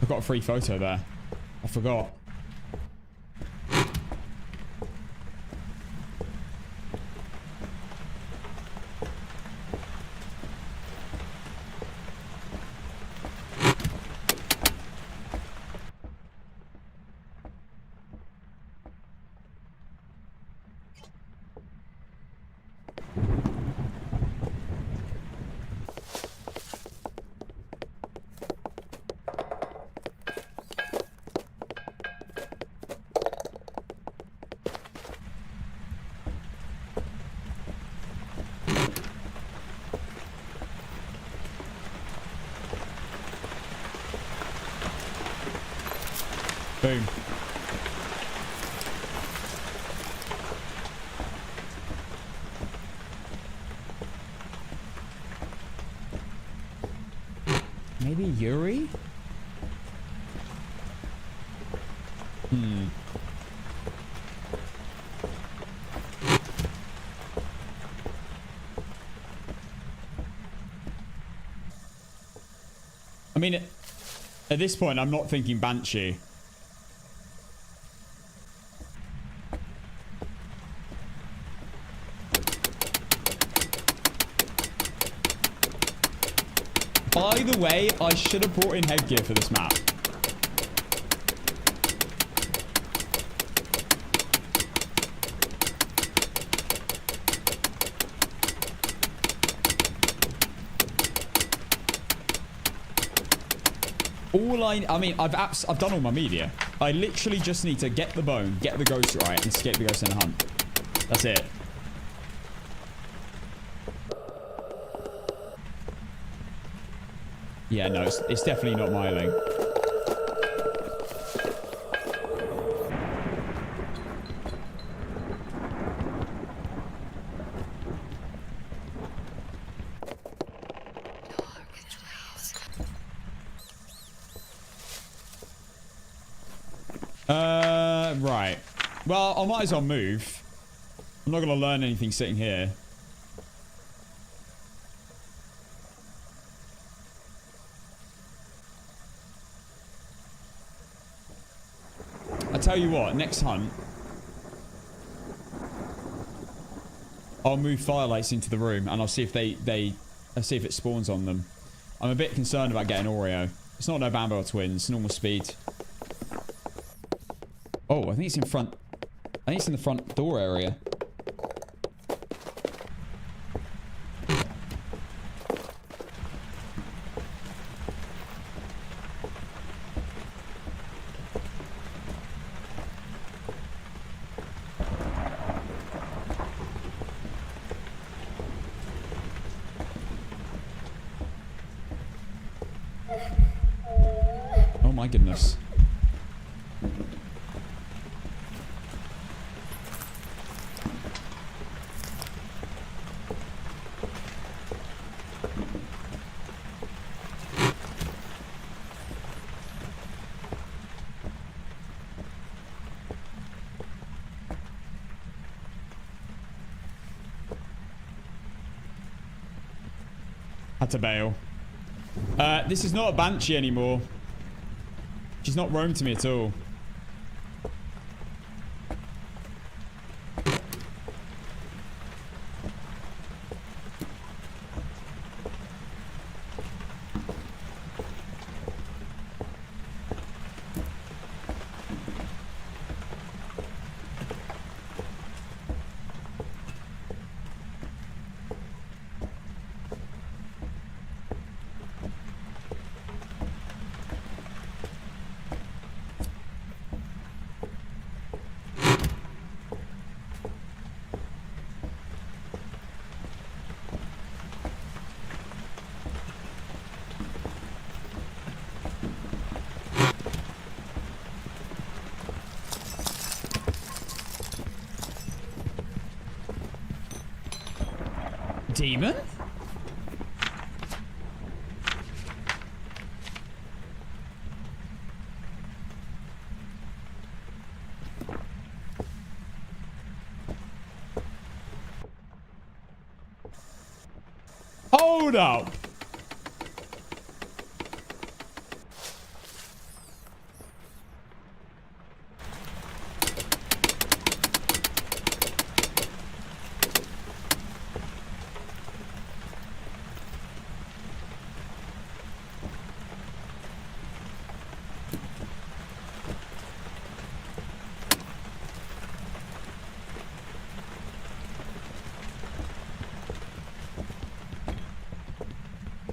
[SPEAKER 1] I've got a free photo there. I forgot. Boom. Maybe Yuri? I mean, at this point, I'm not thinking Banshee. By the way, I should have brought in headgear for this map. I mean, I've done all my media. I literally just need to get the bone, get the ghost right, and escape the ghost in a hunt. That's it. Yeah, no, it's definitely not myling. Right. Well, I might as well move. I'm not going to learn anything sitting here. I tell you what, next hunt, I'll move firelights into the room and I'll see if I'll see if it spawns on them. I'm a bit concerned about getting Oreo. It's not no Bambo or Twins, normal speed. Oh, I think it's in front. I think it's in the front door area. my goodness. Had to bail. This is not a banshee anymore. She's not roamed to me at all. Demon? Hold up.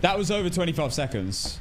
[SPEAKER 1] That was over 25 seconds.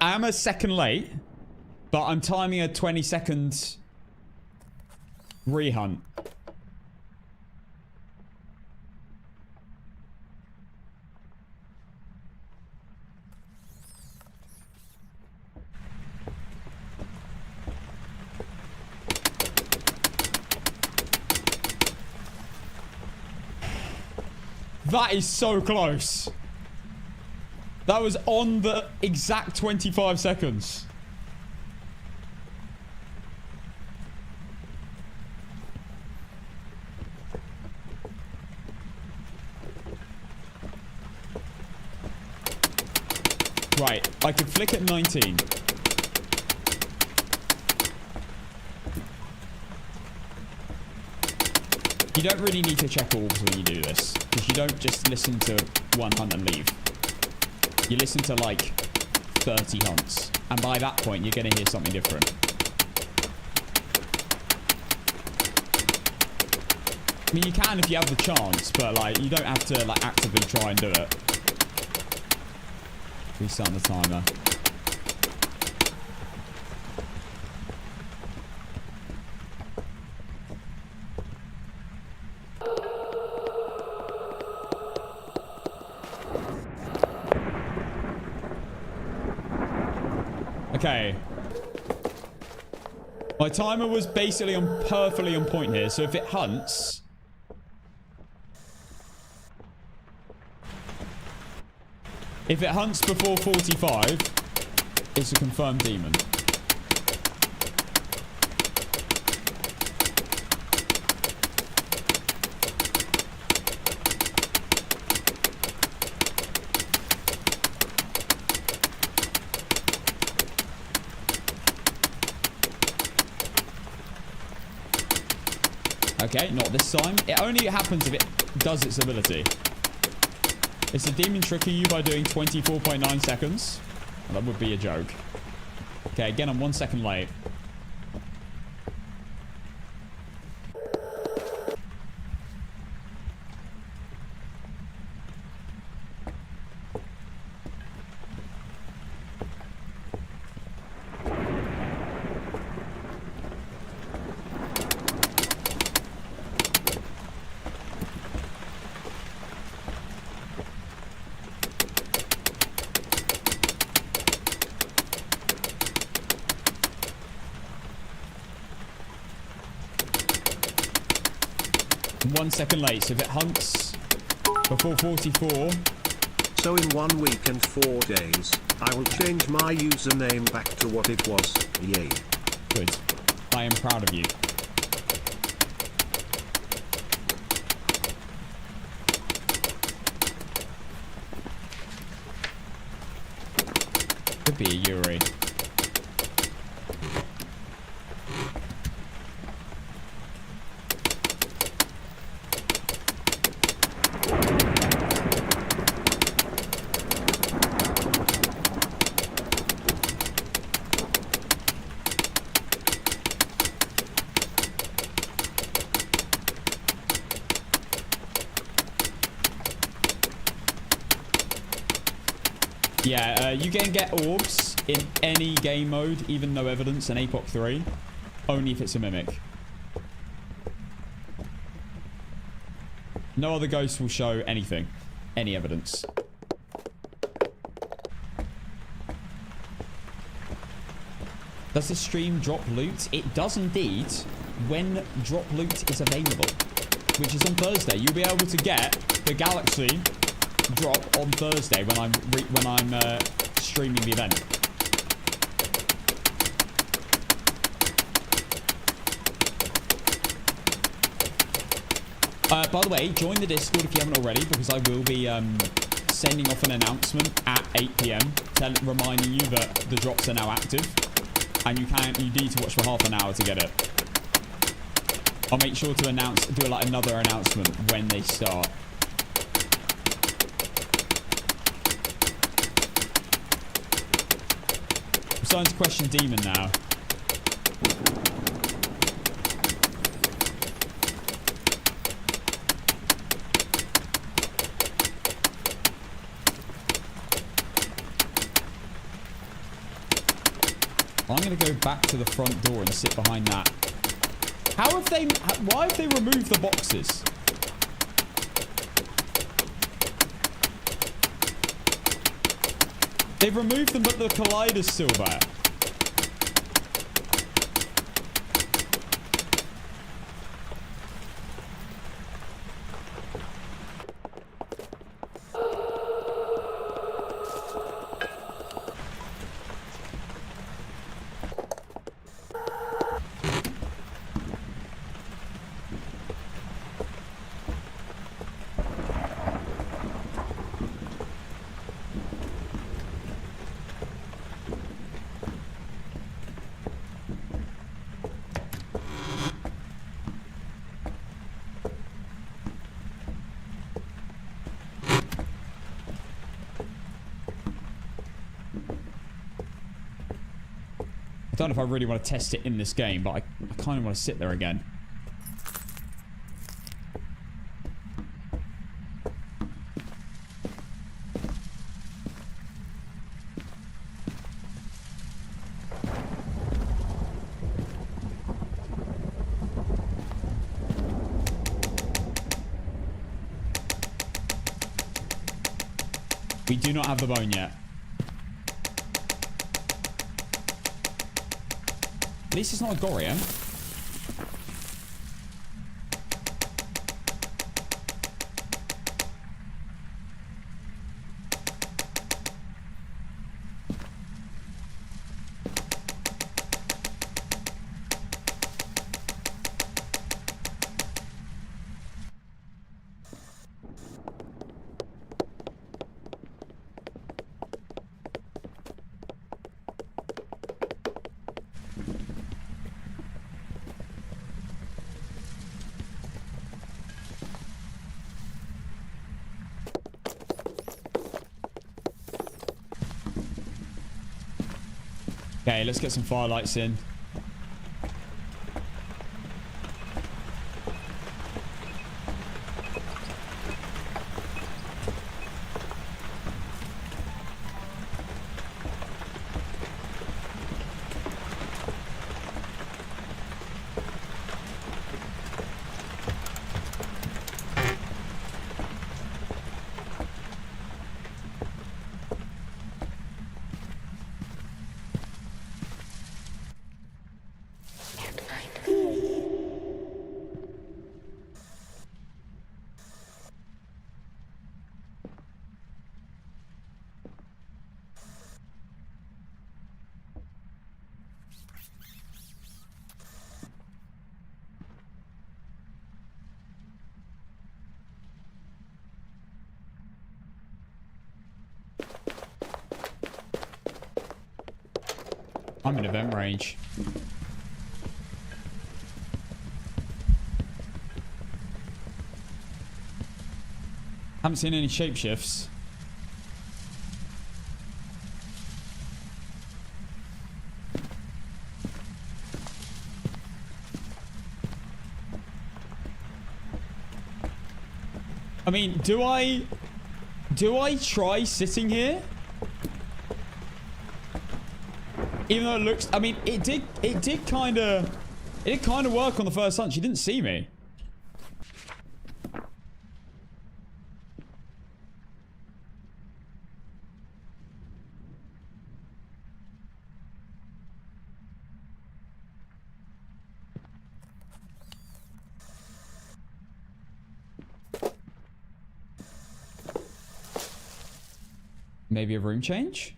[SPEAKER 1] I am a second late, but I'm timing a 20-second rehunt. That is so close. That was on the exact 25 seconds. Right, I can flick at 19. You don't really need to check orbs when you do this, because you don't just listen to one hunt and leave. You listen to like 30 hunts, and by that point you're going to hear something different. I mean, you can if you have the chance, but like you don't have to like actively try and do it. Restarting the timer. Okay. My timer was basically perfectly on point here, so if it hunts... If it hunts before 45, it's a confirmed demon. Okay, not this time. It only happens if it does its ability. It's a demon tricking you by doing 24.9 seconds. Well, that would be a joke. Okay, again, I'm 1 second late. I'm 1 second late, so if it hunts before 44...
[SPEAKER 3] So in 1 week and 4 days, I will change my username back to what it was. Yay.
[SPEAKER 1] Good. I am proud of you. Could be a Yuri. Yeah, you can get orbs in any game mode, even no evidence in APOC 3. Only if it's a mimic. No other ghost will show anything. Any evidence. Does the stream drop loot? It does indeed, when drop loot is available. Which is on Thursday. You'll be able to get the Galaxy drop on Thursday when I'm streaming the event. By the way, join the Discord if you haven't already, because I will be sending off an announcement at 8 PM reminding you that the drops are now active, and you need to watch for half an hour to get it. I'll make sure to do like another announcement when they start. I'm starting to question Demon now. I'm going to go back to the front door and sit behind that. Why have they removed the boxes? They've removed them, but the collider's still there. I don't know if I really want to test it in this game, but I kind of want to sit there again. We do not have the bone yet. At least it's not a Goria. Okay, let's get some firelights in. I'm in event range. Haven't seen any shapeshifts. I mean, do I try sitting here? Even though it looks, I mean, it did kind of work on the first hunt. She didn't see me. Maybe a room change?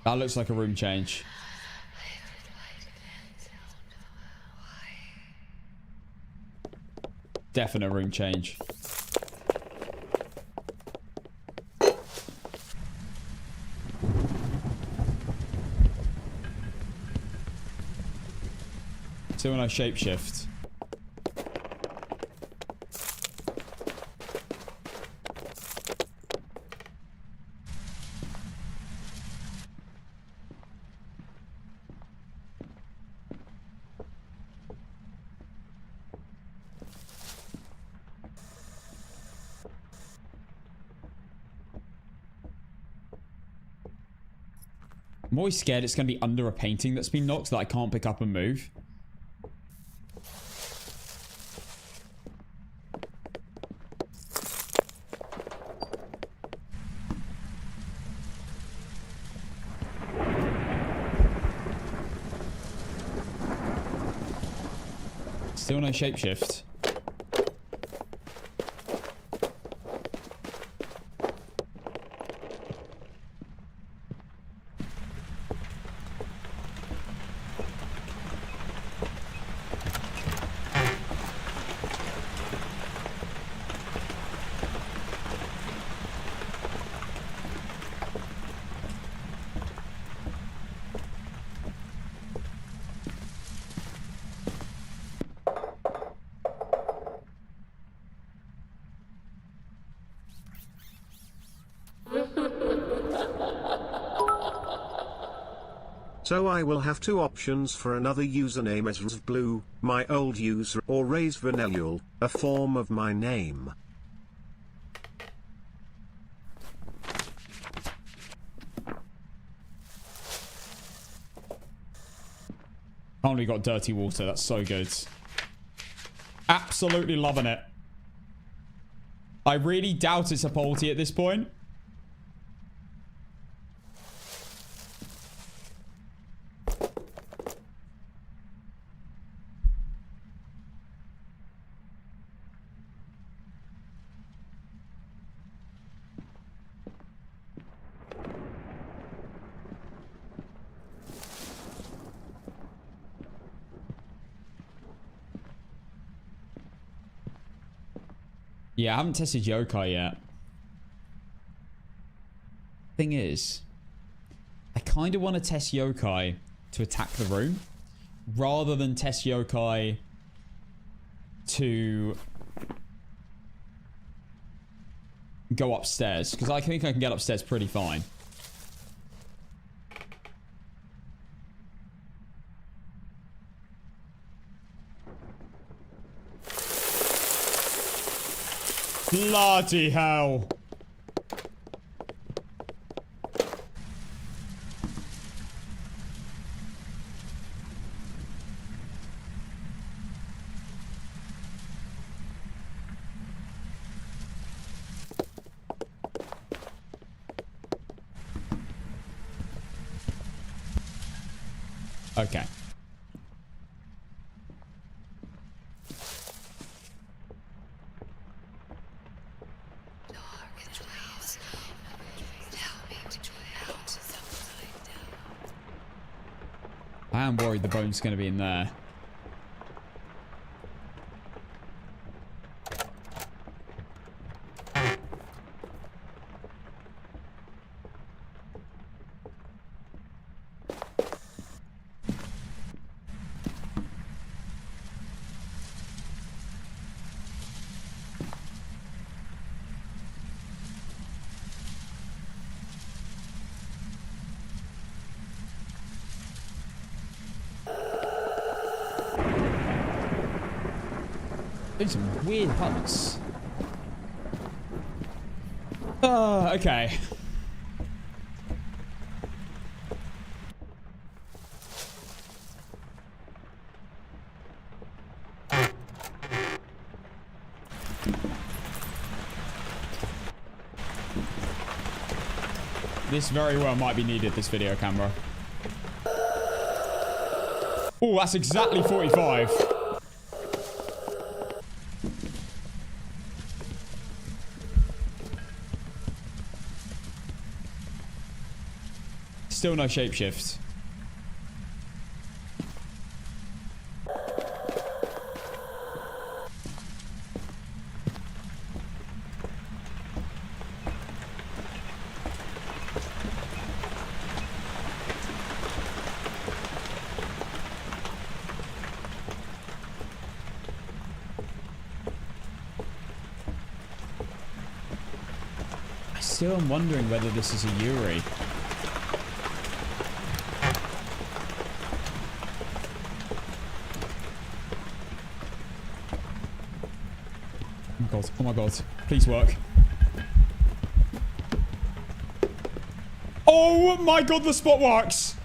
[SPEAKER 1] That looks like a room change. Definite room change. So when I shapeshift. I'm always scared it's going to be under a painting that's been knocked that I can't pick up and move. Still no shapeshift.
[SPEAKER 3] So I will have two options for another username as RazBlue, my old user, or RazVanelul, a form of my name.
[SPEAKER 1] Only got dirty water. That's so good. Absolutely loving it. I really doubt it's a Polty at this point. Yeah, I haven't tested yokai yet. Thing is, I kind of want to test yokai to attack the room. rather than test yokai to go upstairs, because I think I can get upstairs pretty fine. Bloody hell. Okay. I am worried the bone's going to be in there. Doing some weird hunts. Okay. This very well might be needed, this video camera. Oh, that's exactly 45. Still no shapeshift. I still am wondering whether this is a Yuri. Oh my god. Please work. Oh my god, the spot works.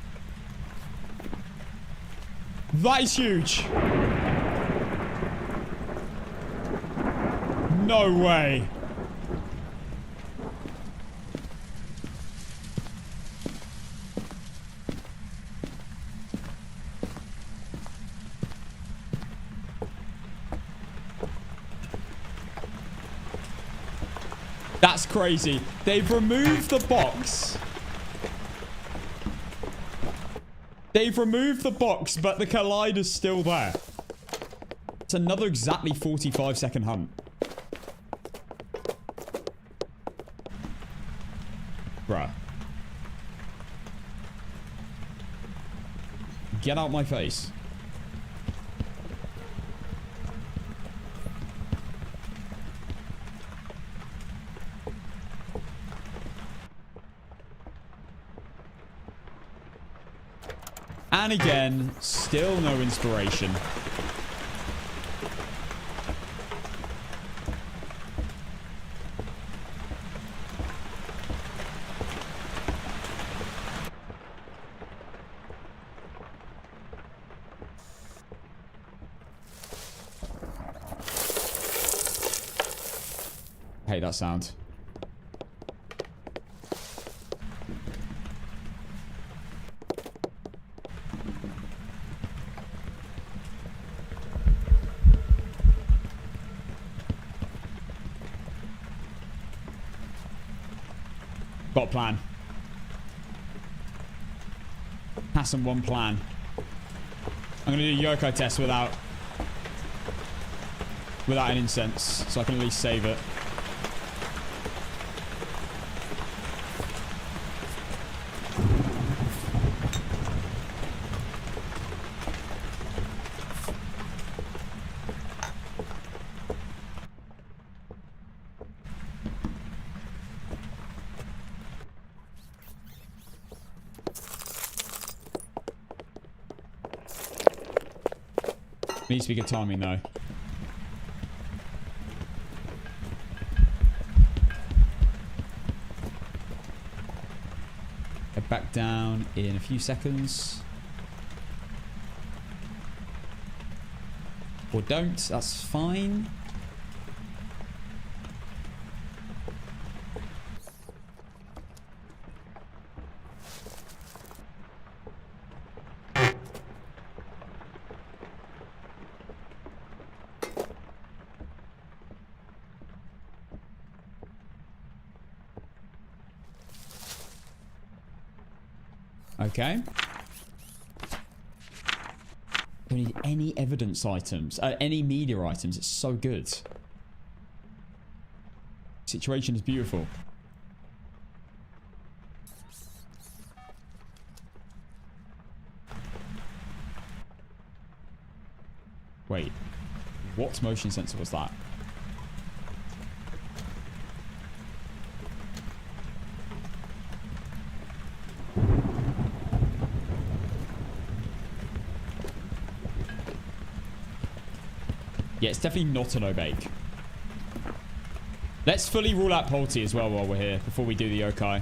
[SPEAKER 1] That is huge. No way. That's crazy. They've removed the box. They've removed the box, but the collider's still there. It's another exactly 45-second hunt. Bruh. Get out my face. And again, still no inspiration. I hate that sound. Got a plan. Hasn't one plan. I'm gonna do a yokai test without an incense, so I can at least save it. Needs to be good timing, though. Head back down in a few seconds. Or don't. That's fine. Okay. Don't need any evidence items, any media items. It's so good. Situation is beautiful. Wait, what motion sensor was that? Yeah, it's definitely not an Obake. Let's fully rule out Polty as well while we're here, before we do the yokai.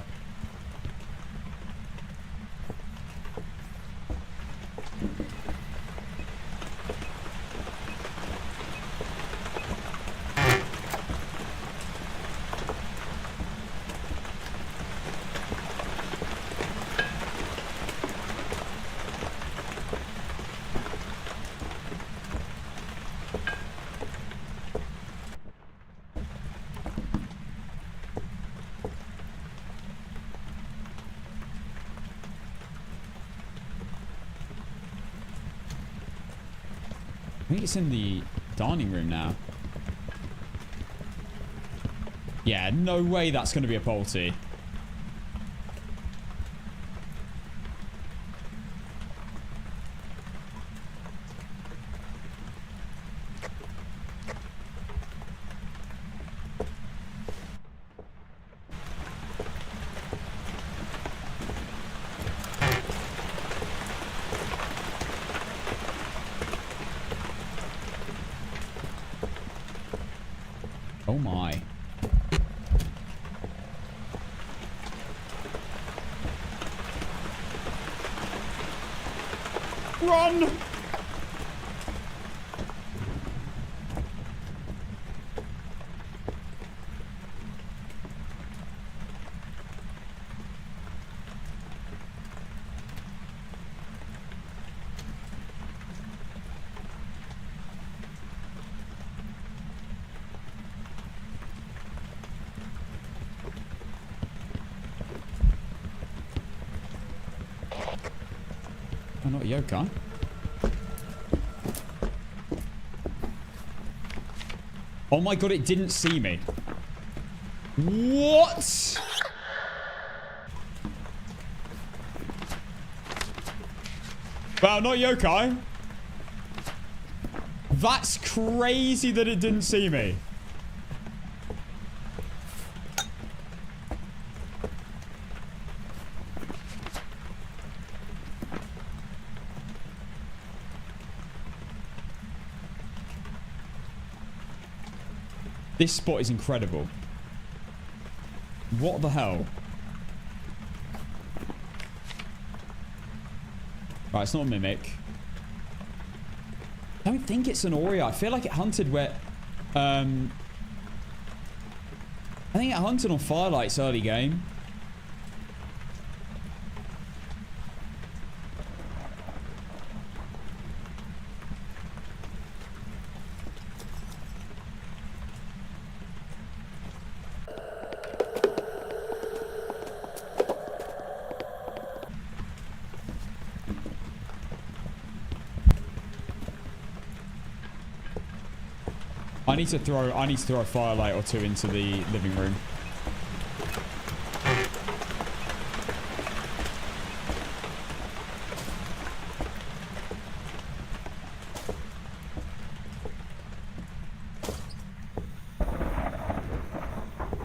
[SPEAKER 1] I think it's in the dining room now. Yeah, no way that's going to be a Polty. Oh my. Run! Oh, not a yokai. Oh my god, it didn't see me. What? Wow, not yokai. That's crazy that it didn't see me. This spot is incredible. What the hell? Right, it's not a mimic. I don't think it's an Aurea. I feel like it hunted where... I think it hunted on Firelight's early game. I need to throw a firelight or two into the living room.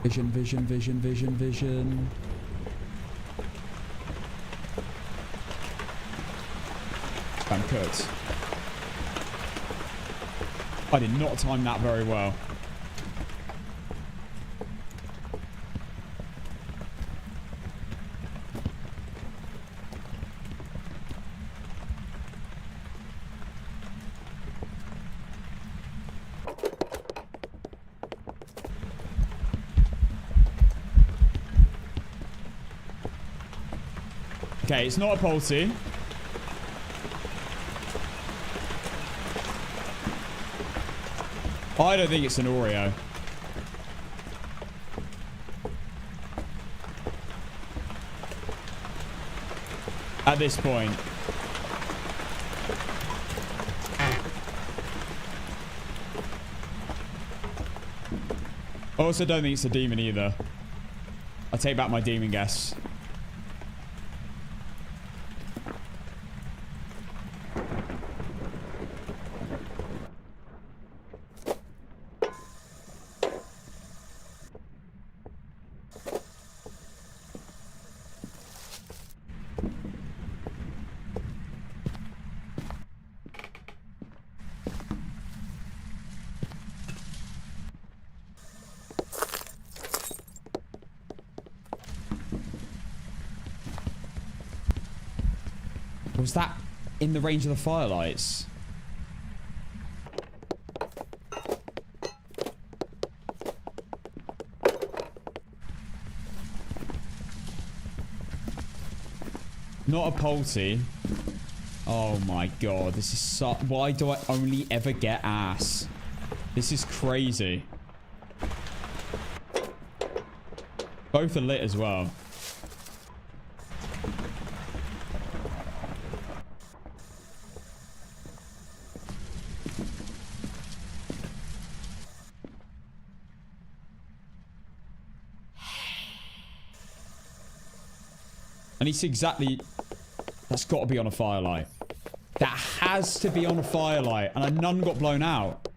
[SPEAKER 1] Vision, vision, vision, vision, vision. I'm cooked. I did not time that very well. Okay, it's not a Polty. I don't think it's an Oreo. At this point. I also don't think it's a demon either. I take back my demon guess. Was that in the range of the firelights? Not a Polty. Oh my god, this is so... Why do I only ever get ass? This is crazy. Both are lit as well. And it's exactly... That's got to be on a firelight. That has to be on a firelight. And none got blown out.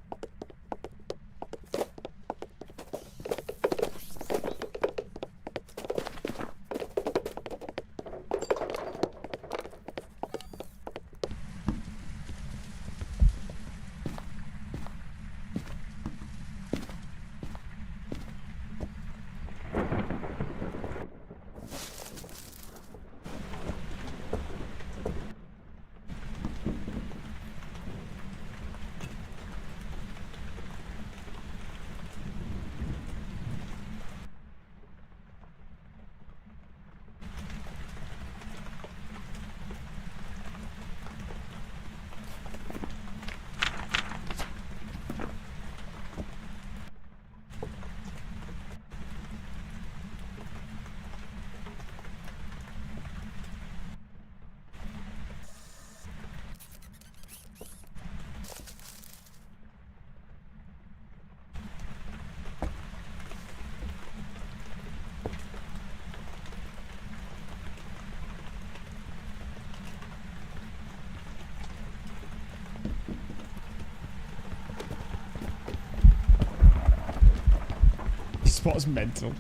[SPEAKER 1] Spot's mental.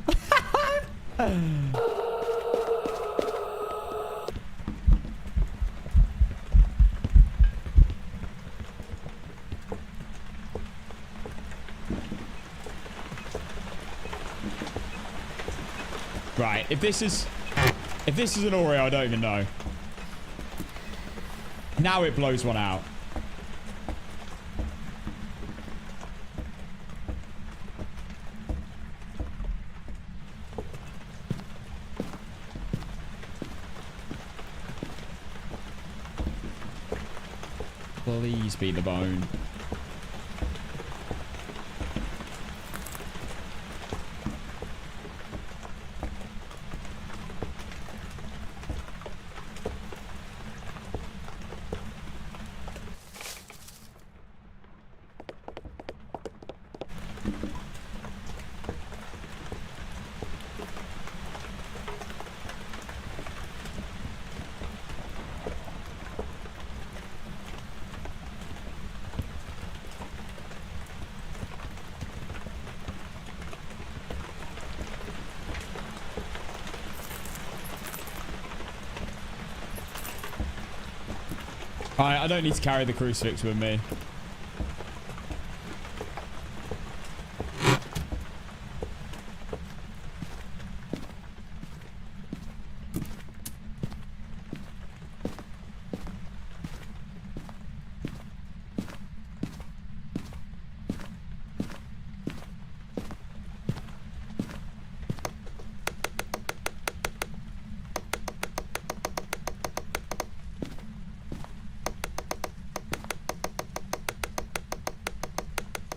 [SPEAKER 1] Right, if this is an Oreo, I don't even know. Now it blows one out. Please be the bone. Alright, I don't need to carry the crucifix with me.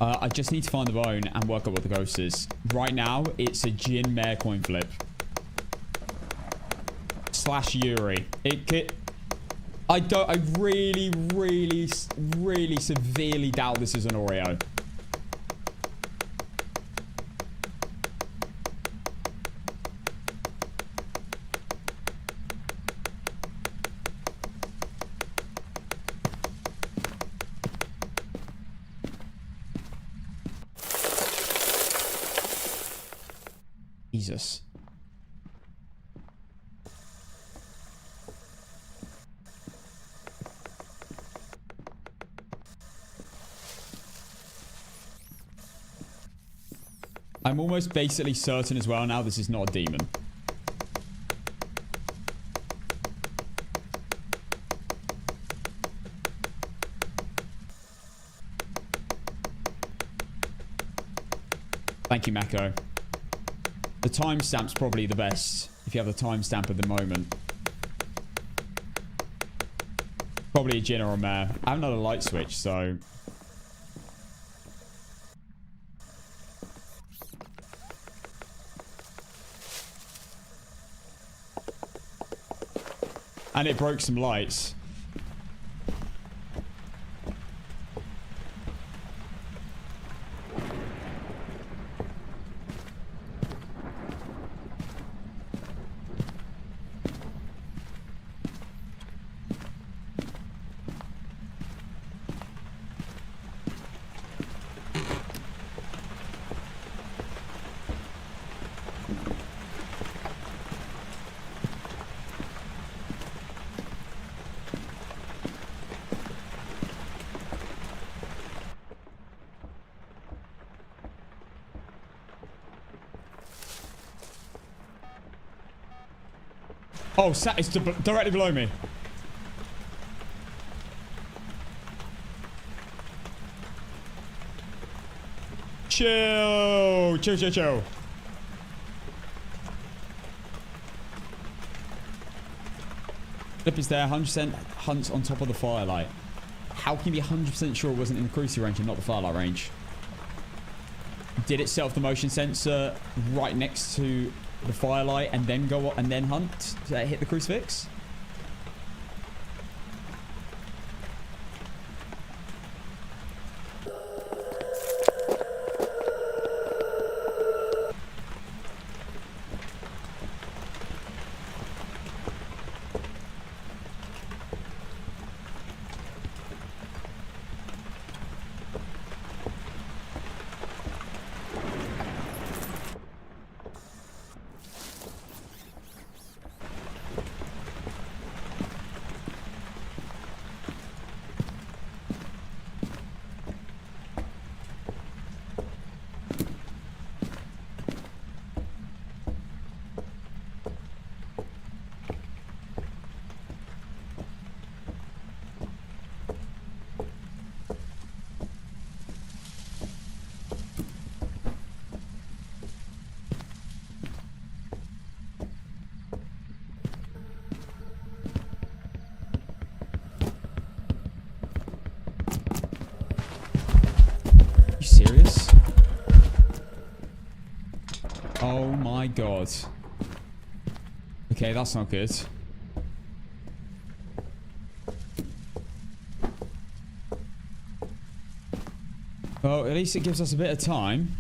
[SPEAKER 1] I just need to find the bone and work out what the ghost is. Right now, it's a Jin Mare coin flip. / Yuri. I really, really, really severely doubt this is an Oreo. Jesus. I'm almost basically certain as well now this is not a demon. Thank you, Mako. The timestamp's probably the best if you have the timestamp at the moment. Probably a Jin or a Mare. I have another light switch, so... And it broke some lights. Oh, it's directly below me. Chill. Chill, chill, chill. Flip is there. 100% hunts on top of the firelight. How can you be 100% sure it wasn't in the cruci range and not the firelight range? Did it set off the motion sensor right next to the firelight and then go and then hunt to hit the crucifix? Serious? Oh my god. Okay, that's not good. Well, at least it gives us a bit of time.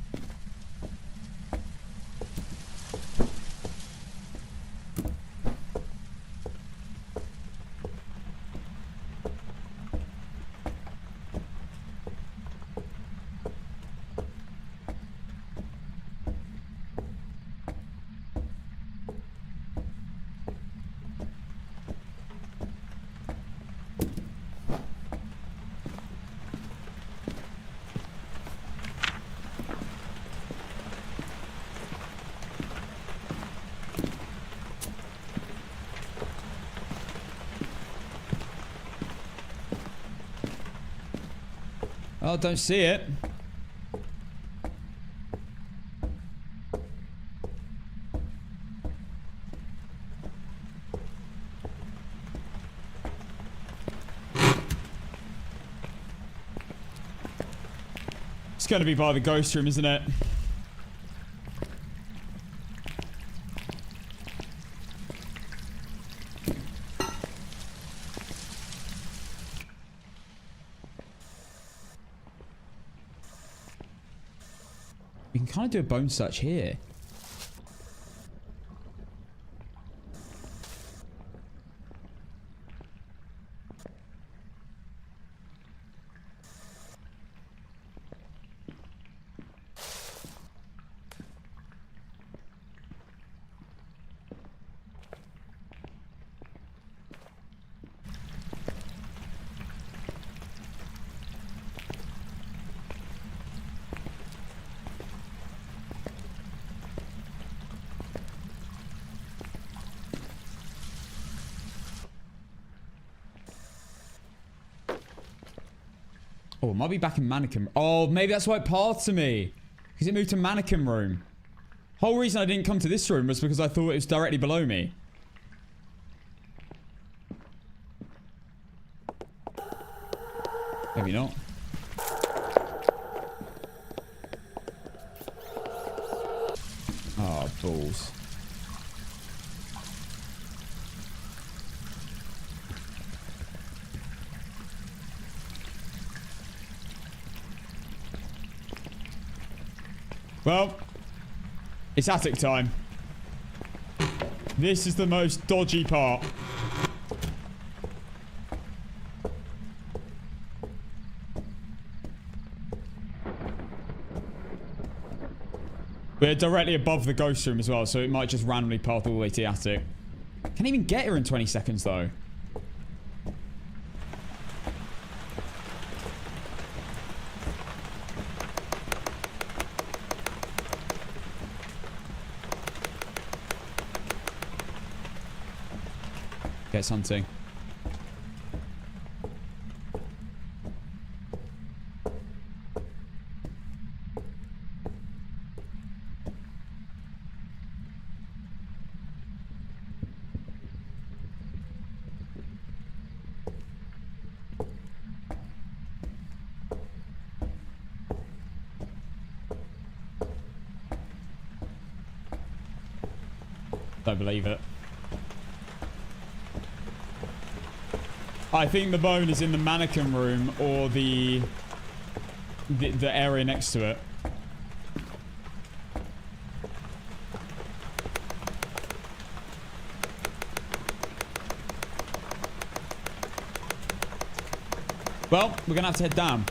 [SPEAKER 1] Oh, don't see it. It's going to be by the ghost room, isn't it? We can kind of do a bone search here. Oh, it might be back in mannequin. Oh, maybe that's why it pathed to me. Because it moved to mannequin room. Whole reason I didn't come to this room was because I thought it was directly below me. Maybe not. Oh, balls. Well, it's attic time. This is the most dodgy part. We're directly above the ghost room as well, so it might just randomly path all the way to the attic. Can't even get here in 20 seconds, though. Okay, something. Don't believe it. I think the bone is in the mannequin room or the area next to it. Well, we're gonna have to head down.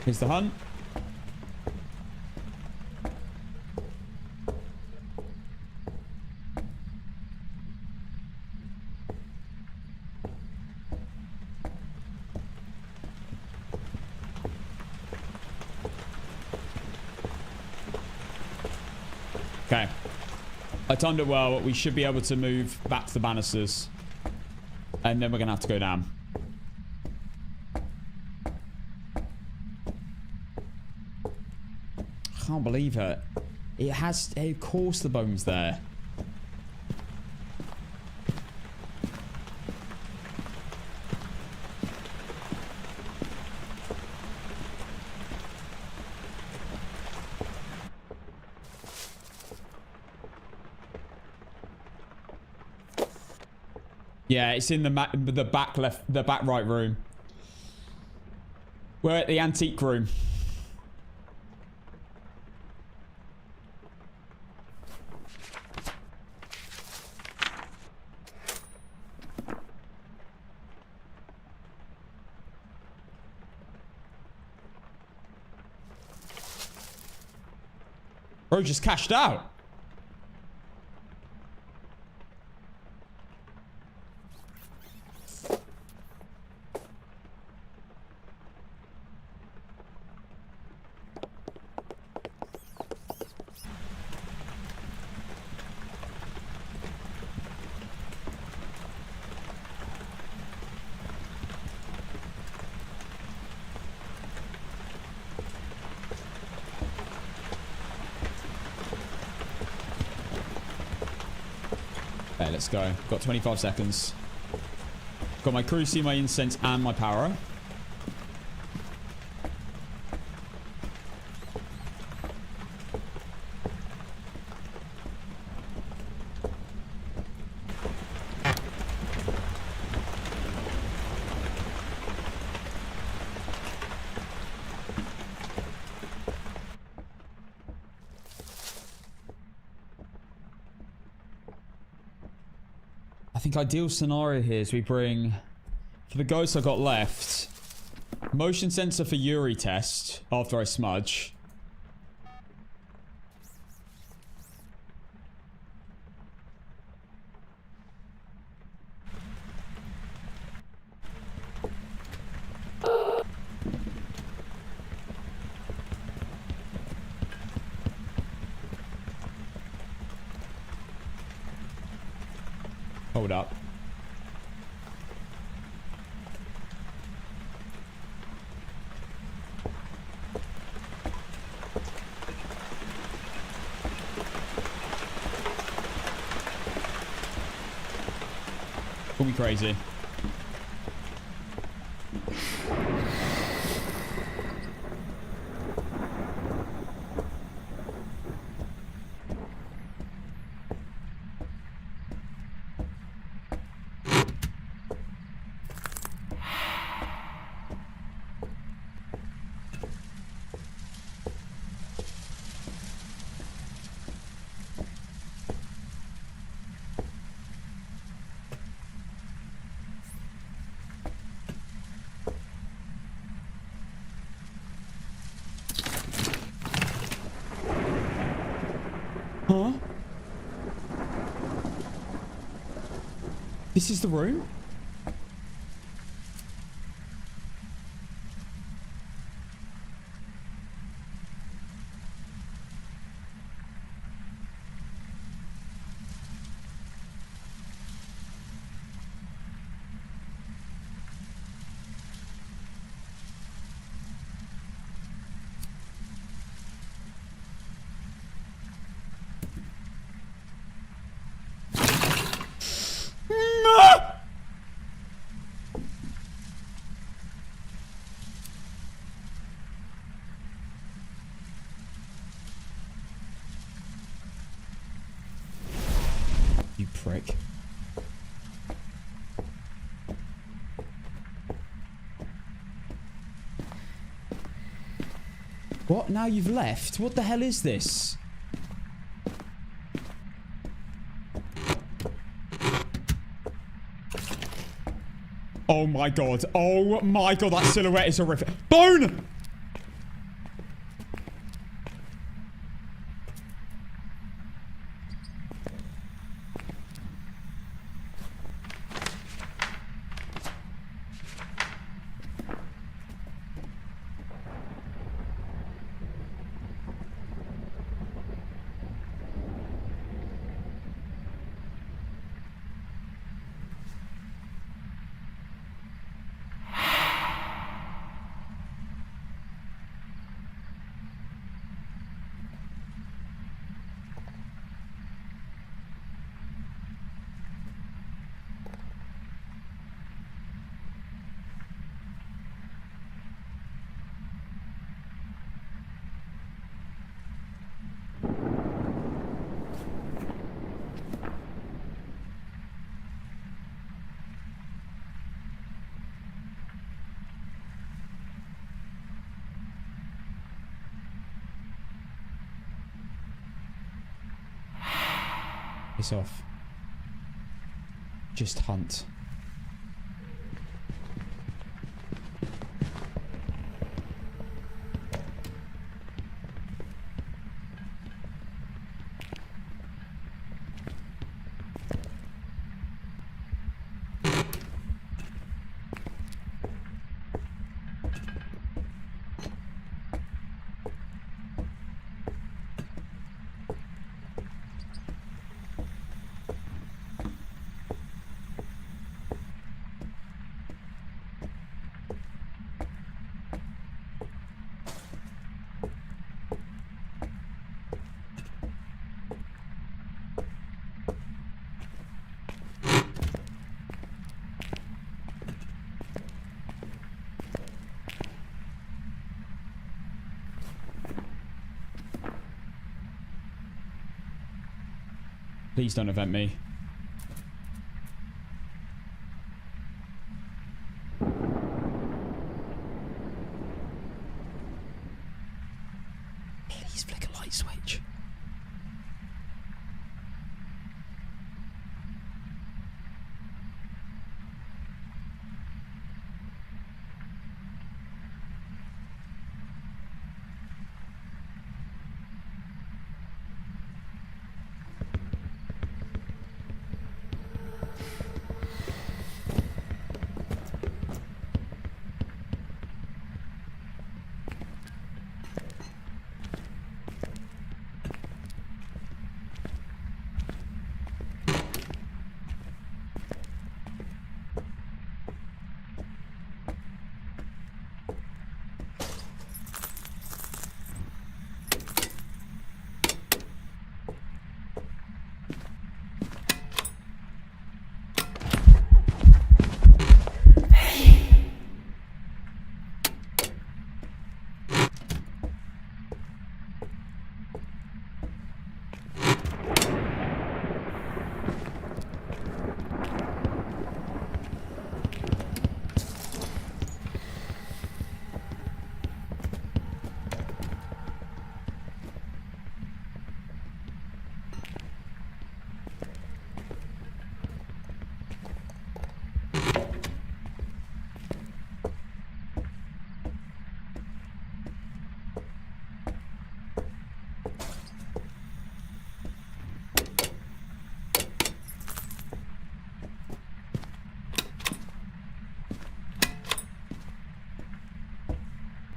[SPEAKER 1] Here's the hunt. Okay. I timed it well. We should be able to move back to the banisters. And then we're going to have to go down. Can't believe it. It caused the bones there. Yeah, it's in the back right room. We're at the antique room. Bro just cashed out. Okay, let's go. Got 25 seconds. Got my cruci, my incense, and my power. I think ideal scenario here is we bring, for the ghosts I got left, motion sensor for Yuri test after I smudge. Hold up. Call me crazy. Huh? This is the room? You prick. What? Now you've left? What the hell is this? Oh my god. Oh my god, that silhouette is horrific. Bone! Piss off. Just hunt. Please don't event me. Please flick a light switch.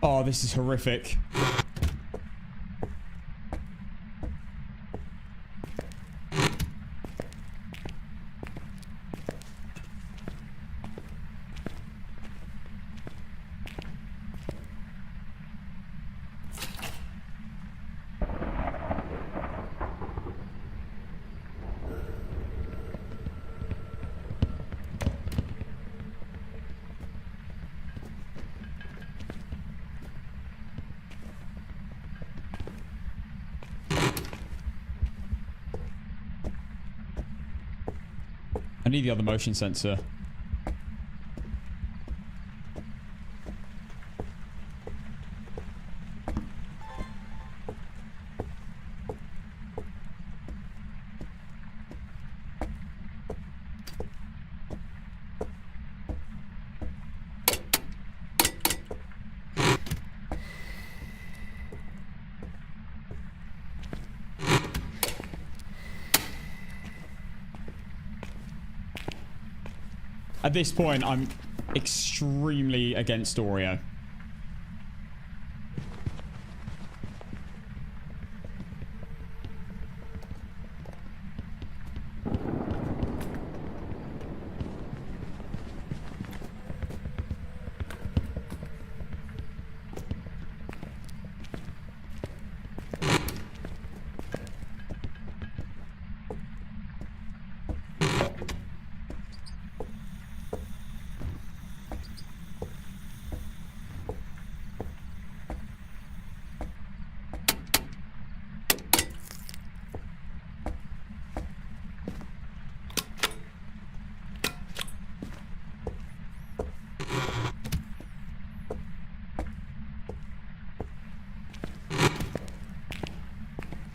[SPEAKER 1] Oh, this is horrific. I need the other motion sensor. At this point, I'm extremely against Oreo.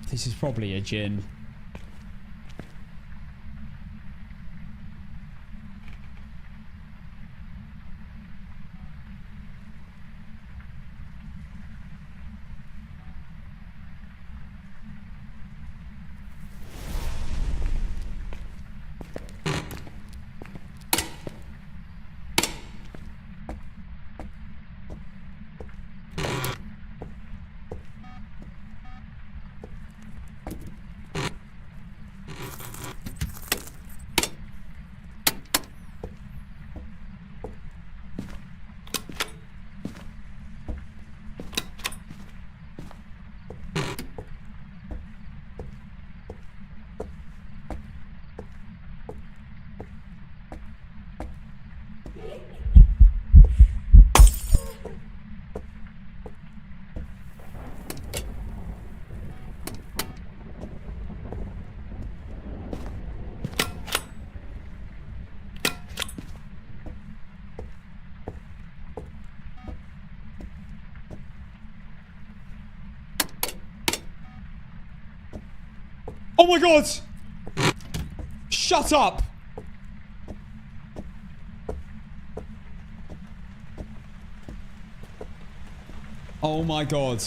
[SPEAKER 1] This is probably a gin. Oh my god! Shut up! Oh my god.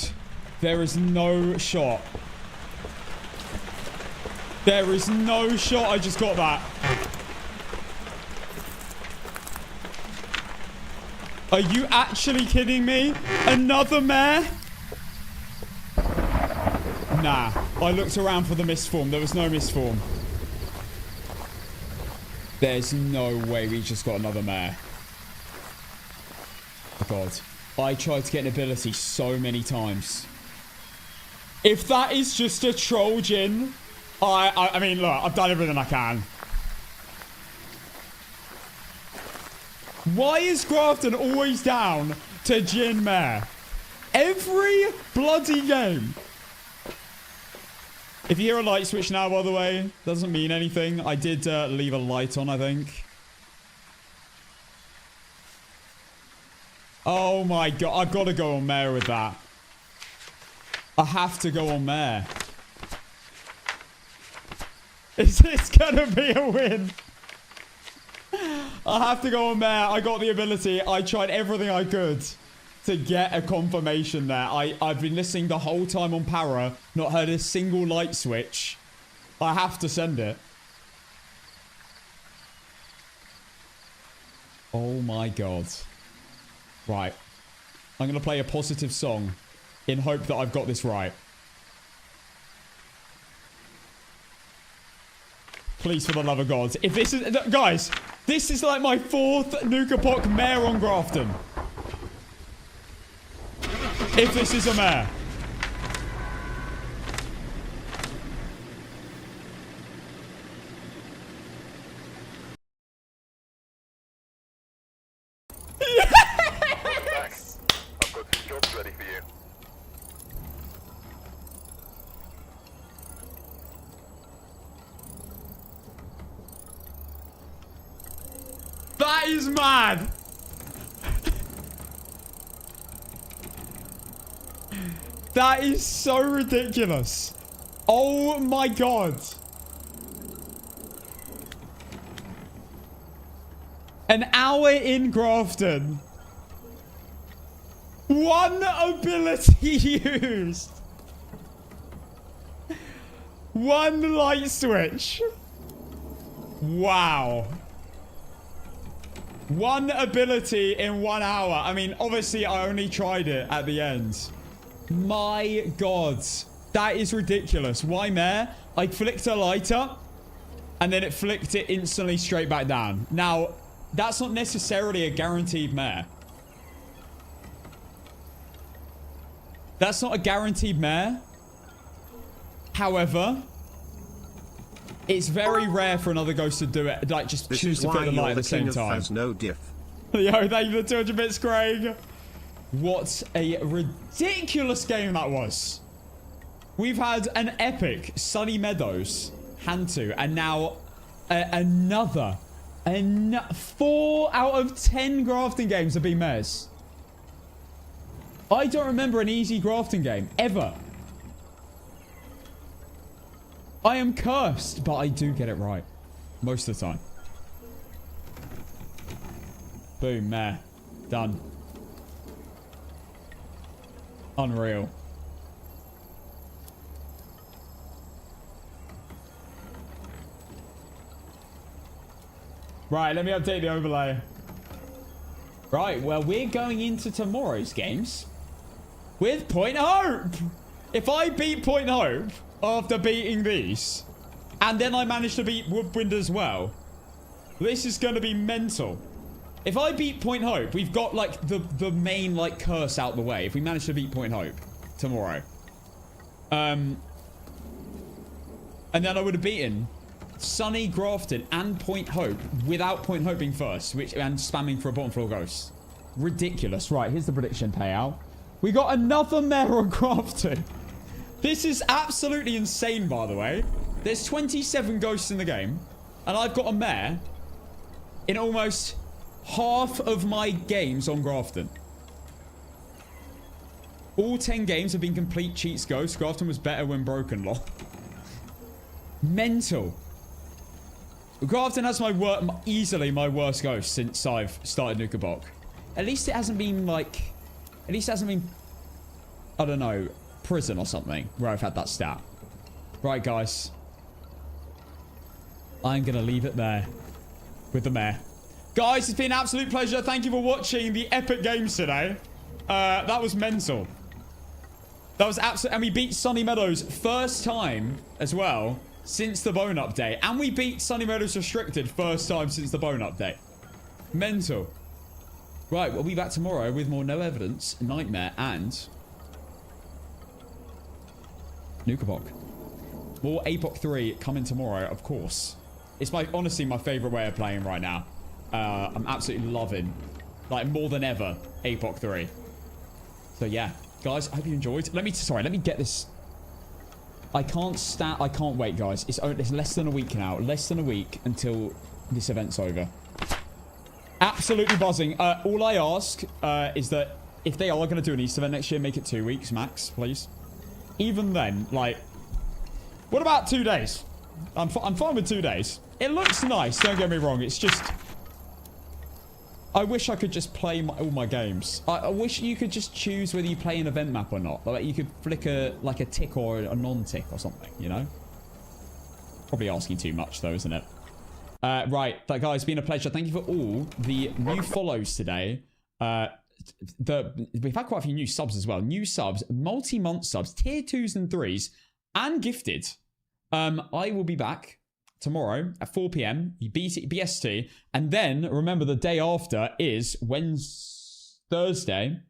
[SPEAKER 1] There is no shot. There is no shot. I just got that. Are you actually kidding me? Another mare? Nah. I looked around for the misform. There was no misform. There's no way we just got another mare. Oh god. I tried to get an ability so many times. If that is just a troll Jin, I mean, look, I've done everything I can. Why is Grafton always down to Jin Mare? Every bloody game. If you hear a light switch now, by the way, doesn't mean anything. I did leave a light on, I think. Oh my god, I've got to go on Mare with that. I have to go on Mare. Is this gonna be a win? I have to go on Mare. I got the ability. I tried everything I could to get a confirmation there. I've been listening the whole time on Para, not heard a single light switch. I have to send it. Oh my god. Right. I'm going to play a positive song in hope that I've got this right. Please, for the love of God. If this is... Guys, this is like my 4th APOC mare on Grafton. If this is a mare. That is mad. That is so ridiculous. Oh my god. An hour in Grafton. 1 ability used. 1 light switch. Wow. 1 ability in 1 hour. I mean, obviously, I only tried it at the end. My god. That is ridiculous. Why mare? I flicked a lighter, and then it flicked it instantly straight back down. Now, that's not necessarily a guaranteed mare. That's not a guaranteed mare. However, it's very rare for another ghost to do it. Like, just choose to put the light at the same time.
[SPEAKER 3] No diff.
[SPEAKER 1] Yo, thank you for the 200 bits, Craig. What a ridiculous game that was. We've had an epic Sunny Meadows, Hantu, and now another 4 out of 10 Grafton games have been mares. I don't remember an easy Grafton game, ever. I am cursed, but I do get it right. Most of the time. Boom, mare. Done. Unreal. Right, let me update the overlay. Right, well, we're going into tomorrow's games with Point Hope. If I beat Point Hope after beating these, and then I manage to beat Woodwind as well, this is going to be mental. If I beat Point Hope, we've got, like, the main, like, curse out the way. If we manage to beat Point Hope tomorrow. And then I would have beaten Sunny, Grafton, and Point Hope without Point Hope being first, and spamming for a bottom floor ghost. Ridiculous. Right, here's the prediction payout. We got another mare on Grafton. This is absolutely insane, by the way. There's 27 ghosts in the game, and I've got a mare in almost half of my games on Grafton. All 10 games have been complete cheats ghosts. Grafton was better when broken, lol. Mental. Grafton has easily my worst ghost since I've started Nukabok. At least it hasn't been like... At least it hasn't been... I don't know, prison or something where I've had that stat. Right, guys. I'm going to leave it there with the mayor. Guys, it's been an absolute pleasure. Thank you for watching the epic games today. That was mental. That was absolute... And we beat Sunny Meadows first time as well since the bone update. And we beat Sunny Meadows Restricted first time since the bone update. Mental. Right, we'll be back tomorrow with more No Evidence, Nightmare, and... Nukabok. More APOC 3 coming tomorrow, of course. It's honestly my favorite way of playing right now. I'm absolutely loving, like more than ever, APOC 3. So yeah, guys, I hope you enjoyed. Let me get this. I can't wait, guys. It's less than a week now. Less than a week until this event's over. Absolutely buzzing. All I ask is that if they are going to do an Easter event next year, make it 2 weeks max, please. Even then, like, what about 2 days? I'm fine with 2 days. It looks nice, don't get me wrong. It's just... I wish I could just play all my games. I wish you could just choose whether you play an event map or not. Like, you could flick a tick or a non-tick or something, you know? Probably asking too much, though, isn't it? Right, that guys, been a pleasure. Thank you for all the new follows today. We've had quite a few new subs as well. New subs, multi-month subs, tier 2s and 3s, and gifted. I will be back tomorrow at 4 p.m. BST, and then remember the day after is Thursday,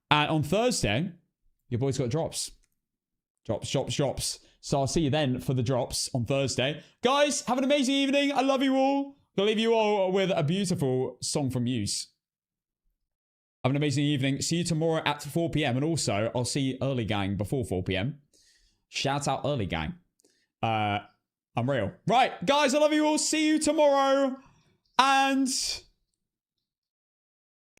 [SPEAKER 1] and on Thursday your boy's got drops. So I'll see you then for the drops on Thursday. Guys, have an amazing evening. I love you all. I'll leave you all with a beautiful song from Muse. Have an amazing evening. See you tomorrow at 4 p.m. And also, I'll see Early Gang before 4 p.m. Shout out Early Gang. I'm real. Right, guys, I love you all. See you tomorrow. And...